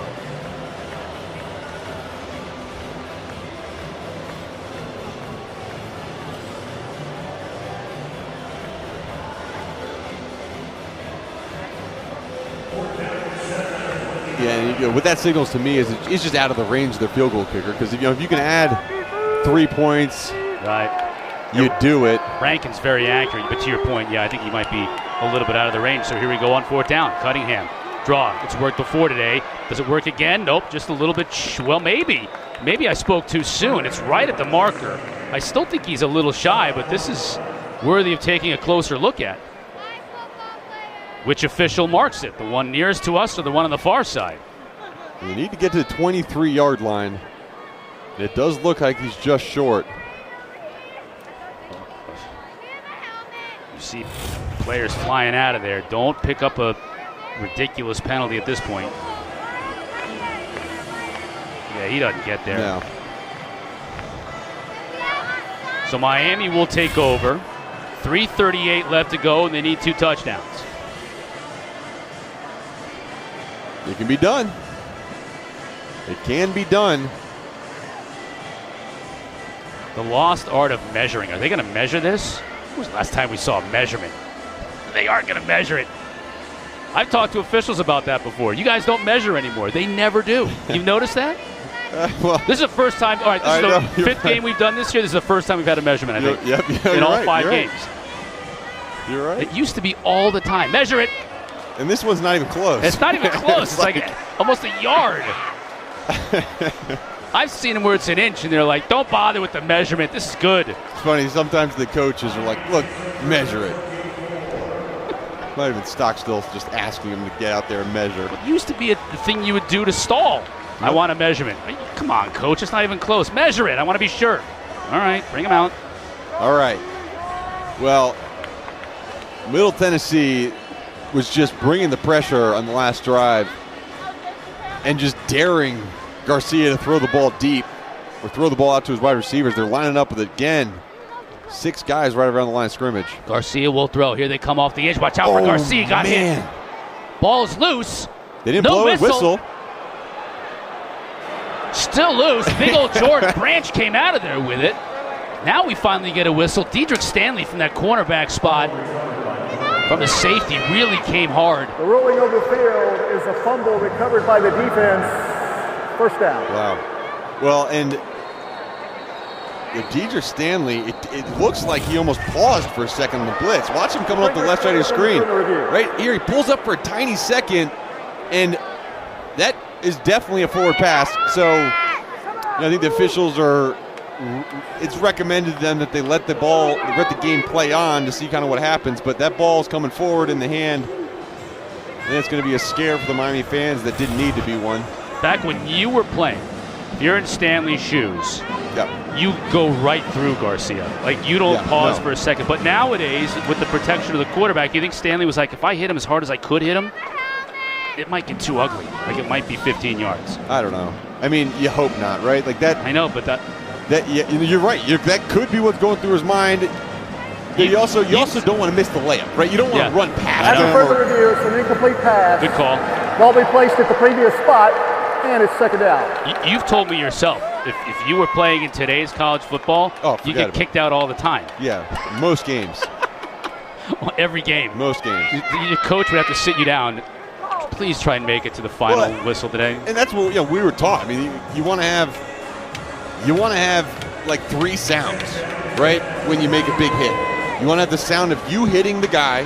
Yeah, and, what that signals to me is it's just out of the range of the field goal kicker. Because if you can add 3 points, right, you do it. Rankin's very accurate, but to your point, yeah, I think he might be a little bit out of the range. So here we go on 4th down. Cunningham, draw. It's worked before today. Does it work again? Nope, just a little bit. Well, maybe. Maybe I spoke too soon. It's right at the marker. I still think he's a little shy, but this is worthy of taking a closer look at. Which official marks it? The one nearest to us or the one on the far side? You need to get to the 23-yard line. It does look like he's just short. You see players flying out of there. Don't pick up a ridiculous penalty at this point. Yeah, he doesn't get there. No. So Miami will take over. 3:38 left to go, and they need 2 touchdowns. It can be done. It can be done. The lost art of measuring. Are they going to measure this? When was the last time we saw a measurement? They aren't going to measure it. I've talked to officials about that before. You guys don't measure anymore. They never do. You've noticed that? Well, this is the first time. All right, this is the 5th game we've done this year. This is the first time we've had a measurement, I think. In all 5 games. You're right. It used to be all the time. Measure it. And this one's not even close. It's not even close. It's like almost a yard. I've seen them where it's an inch, and they're like, don't bother with the measurement. This is good. It's funny. Sometimes the coaches are like, look, measure it. Not even Stockstill just asking him to get out there and measure. It used to be the thing you would do to stall. I want a measurement. Come on, coach. It's not even close. Measure it. I want to be sure. All right, bring him out. All right. Well, Middle Tennessee was just bringing the pressure on the last drive and just daring Garcia to throw the ball deep or throw the ball out to his wide receivers. They're lining up with, again, 6 guys right around the line of scrimmage. Garcia will throw. Here they come off the edge. Watch out for Garcia. Got hit. Ball's loose. They didn't blow a whistle. Still loose. Big old George Branch came out of there with it. Now we finally get a whistle. Dedrick Stanley from that cornerback spot from the safety really came hard. The ruling on the field is a fumble recovered by the defense. 1st down. Wow. Well, and Dedrick Stanley, it looks like he almost paused for a second on the blitz. Watch him coming up the left side of the screen. Right here, he pulls up for a tiny second, and that is definitely a forward pass. So I think the officials it's recommended to them that they let the game play on to see kind of what happens, but that ball is coming forward in the hand, and it's going to be a scare for the Miami fans that didn't need to be one. Back when you were playing, if you're in Stanley's shoes, you go right through Garcia. Like, you don't pause for a second. But nowadays, with the protection of the quarterback, you think Stanley was like, if I hit him as hard as I could hit him, it might get too ugly. Like, it might be 15 yards. I don't know. I mean, you hope not, right? Like that. I know, but you're right. That could be what's going through his mind. You also don't want to miss the layup, right? You don't want to run past him. After further review, it's an incomplete pass. Good call. Ball be placed at the previous spot, and it's 2nd down. You've told me yourself, if you were playing in today's college football, you get kicked out all the time. Yeah, most games. Every game. Most games. Your coach would have to sit you down. Please try and make it to the final whistle today. And that's what we were taught. I mean, you want to have like 3 sounds, right? When you make a big hit, you want to have the sound of you hitting the guy,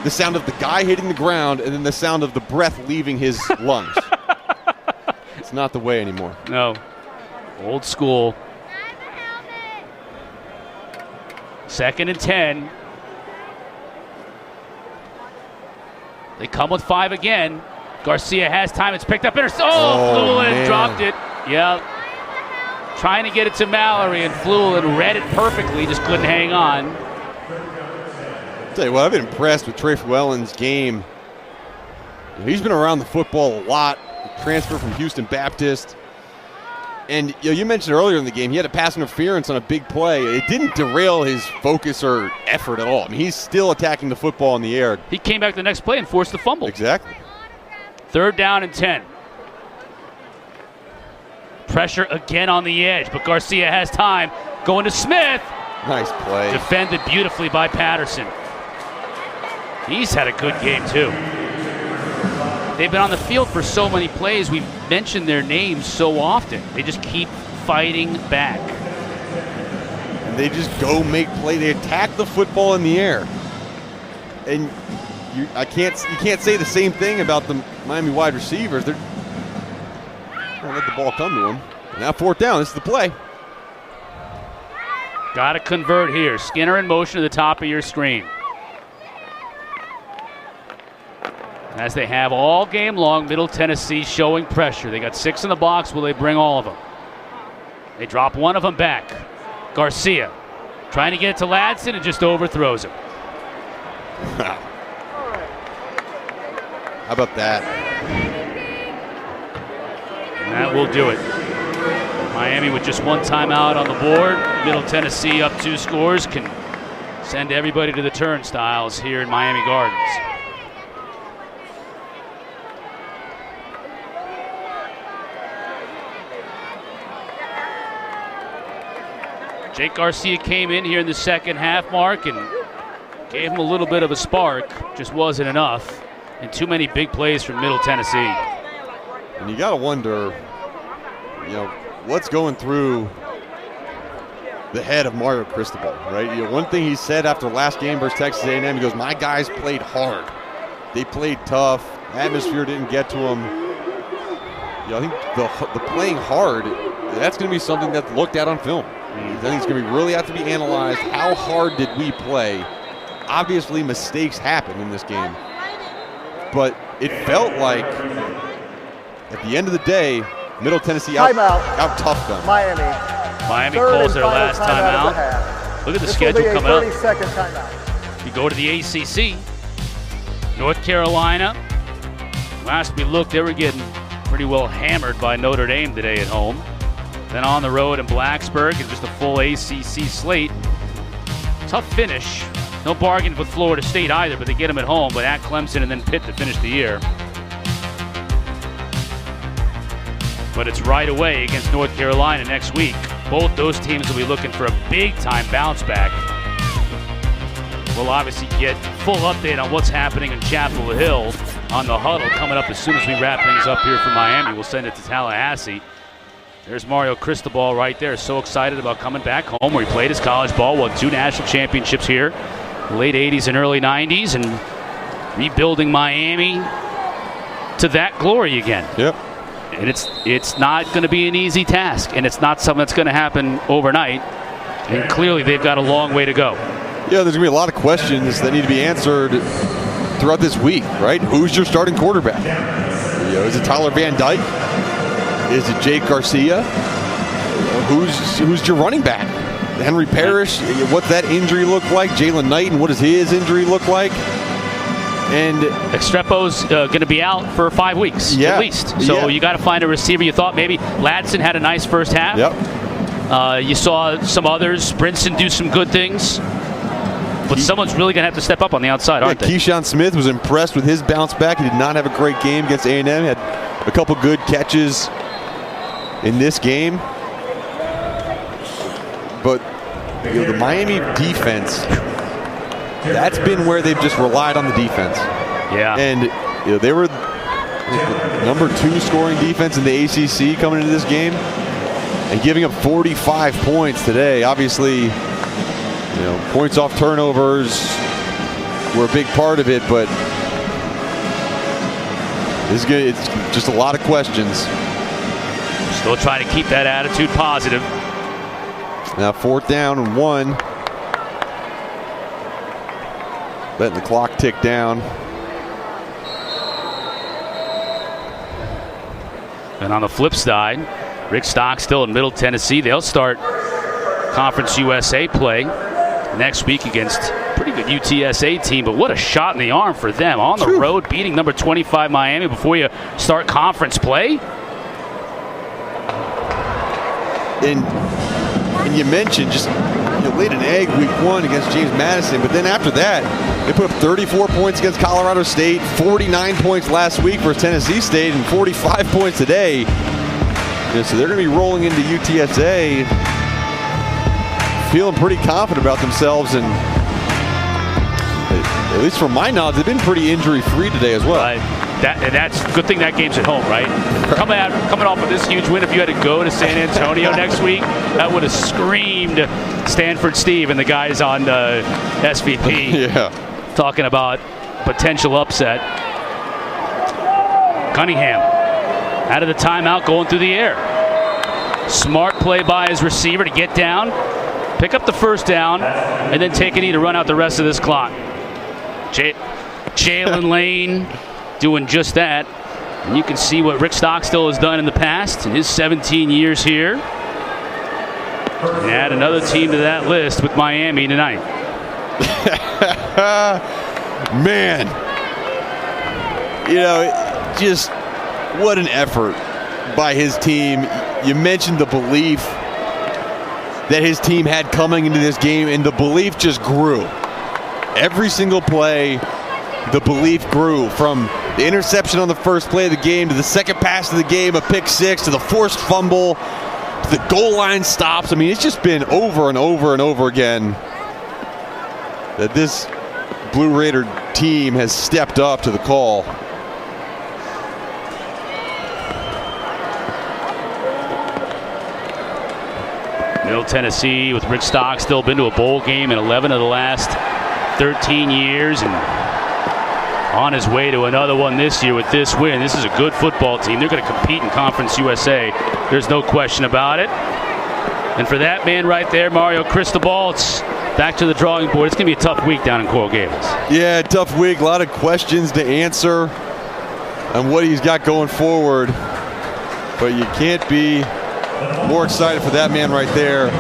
the sound of the guy hitting the ground, and then the sound of the breath leaving his lungs. It's not the way anymore. No, old school. 2nd and 10. They come with 5 again. Garcia has time. It's picked up. Fluelin dropped it. Yep. Trying to get it to Mallory, and Fluelin read it perfectly. Just couldn't hang on. I'll tell you what, I've been impressed with Trey Fluelin's game. He's been around the football a lot. Transfer from Houston Baptist. And you mentioned earlier in the game, he had a pass interference on a big play. It didn't derail his focus or effort at all. I mean, he's still attacking the football in the air. He came back the next play and forced the fumble. Exactly. 3rd down and 10. Pressure again on the edge, but Garcia has time. Going to Smith. Nice play. Defended beautifully by Patterson. He's had a good game, too. they've been on the field for so many plays. We've mentioned their names so often. They just keep fighting back. And they just go make play. They attack the football in the air. And you can't say the same thing about the Miami wide receivers. They're going to let the ball come to them. Now 4th down. This is the play. Got to convert here. Skinner in motion to the top of your screen. As they have all game long, Middle Tennessee showing pressure. They got 6 in the box. Will they bring all of them? They drop one of them back. Garcia trying to get it to Ladson and just overthrows him. How about that? And that will do it. Miami with just 1 timeout on the board. Middle Tennessee up 2 scores can send everybody to the turnstiles here in Miami Gardens. Jake Garcia came in here in the second half, Mark, and gave him a little bit of a spark. Just wasn't enough. And too many big plays from Middle Tennessee. And you got to wonder, what's going through the head of Mario Cristobal, right? One thing he said after last game versus Texas A&M, he goes, my guys played hard. They played tough. Atmosphere didn't get to them. I think the playing hard, that's going to be something that's looked at on film. I think it's going to really have to be analyzed. How hard did we play? Obviously, mistakes happen in this game. But it felt like, at the end of the day, Middle Tennessee out toughed them. Miami calls their last timeout. Look at the schedule coming up. 30-second timeout. You go to the ACC. North Carolina. Last we looked, they were getting pretty well hammered by Notre Dame today at home. Then on the road in Blacksburg and just a full ACC slate. Tough finish. No bargain with Florida State either, but they get them at home, but at Clemson and then Pitt to finish the year. But it's right away against North Carolina next week. Both those teams will be looking for a big-time bounce back. We'll obviously get full update on what's happening in Chapel Hill on the huddle coming up as soon as we wrap things up here from Miami. We'll send it to Tallahassee. There's Mario Cristobal right there. So excited about coming back home where he played his college ball, won 2 national championships here, late 80s and early 90s, and rebuilding Miami to that glory again. Yep. And it's not going to be an easy task, and it's not something that's going to happen overnight. And clearly they've got a long way to go. Yeah, there's going to be a lot of questions that need to be answered throughout this week, right? Who's your starting quarterback? Is it Tyler Van Dyke? Is it Jake Garcia? Who's your running back? Henry Parrish, what's that injury look like? Jalen Knighton, what does his injury look like? And Estrepo's going to be out for 5 weeks at least. So you got to find a receiver. You thought maybe Ladson had a nice first half. Yep. You saw some others, Brinson, do some good things. But someone's really going to have to step up on the outside, aren't they? Keyshawn Smith was impressed with his bounce back. He did not have a great game against A&M. He had a couple good catches in this game. But the Miami defense, that's been where they've just relied on the defense. Yeah. And they were number 2 scoring defense in the ACC coming into this game, and giving up 45 points today. Obviously, points off turnovers were a big part of it, but it's just a lot of questions. Still trying to keep that attitude positive. Now 4th down and 1. Letting the clock tick down. And on the flip side, Rick Stockstill in Middle Tennessee, they'll start Conference USA play next week against a pretty good UTSA team, but what a shot in the arm for them. On the road, beating number 25 Miami before you start conference play. And you mentioned just laid an egg week 1 against James Madison, but then after that, they put up 34 points against Colorado State, 49 points last week for Tennessee State, and 45 points today. So they're going to be rolling into UTSA feeling pretty confident about themselves, and at least from my knowledge, they've been pretty injury-free today as well. Right. That's a good thing that game's at home, right? Coming off of this huge win, if you had to go to San Antonio next week, that would have screamed Stanford Steve and the guys on SVP. Yeah. Talking about potential upset. Cunningham out of the timeout, going through the air. Smart play by his receiver to get down, pick up the first down, and then take a knee to run out the rest of this clock. Jalen Lane doing just that. And you can see what Rick Stockstill has done in the past in his 17 years here. And add another team to that list with Miami tonight. Man. You know, just what an effort by his team. You mentioned the belief that his team had coming into this game, and the belief just grew. Every single play, the belief grew from the interception on the first play of the game to the second pass of the game, a pick six, to the forced fumble, to the goal line stops. I mean, it's just been over and over and over again that this Blue Raider team has stepped up to the call. Middle Tennessee with Rick Stockstill been to a bowl game in 11 of the last 13 years, and on his way to another one this year with this win. This is a good football team. They're going to compete in Conference USA. There's no question about it. And for that man right there, Mario Cristobal, it's back to the drawing board. It's going to be a tough week down in Coral Gables. Yeah, tough week. A lot of questions to answer on what he's got going forward. But you can't be more excited for that man right there.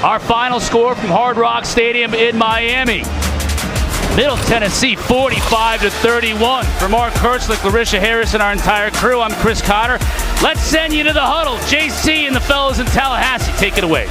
Our final score from Hard Rock Stadium in Miami. Middle Tennessee 45-31. For Mark Herzlich, Larisha Harris, and our entire crew, I'm Chris Cotter. Let's send you to the huddle. JC and the fellows in Tallahassee, take it away.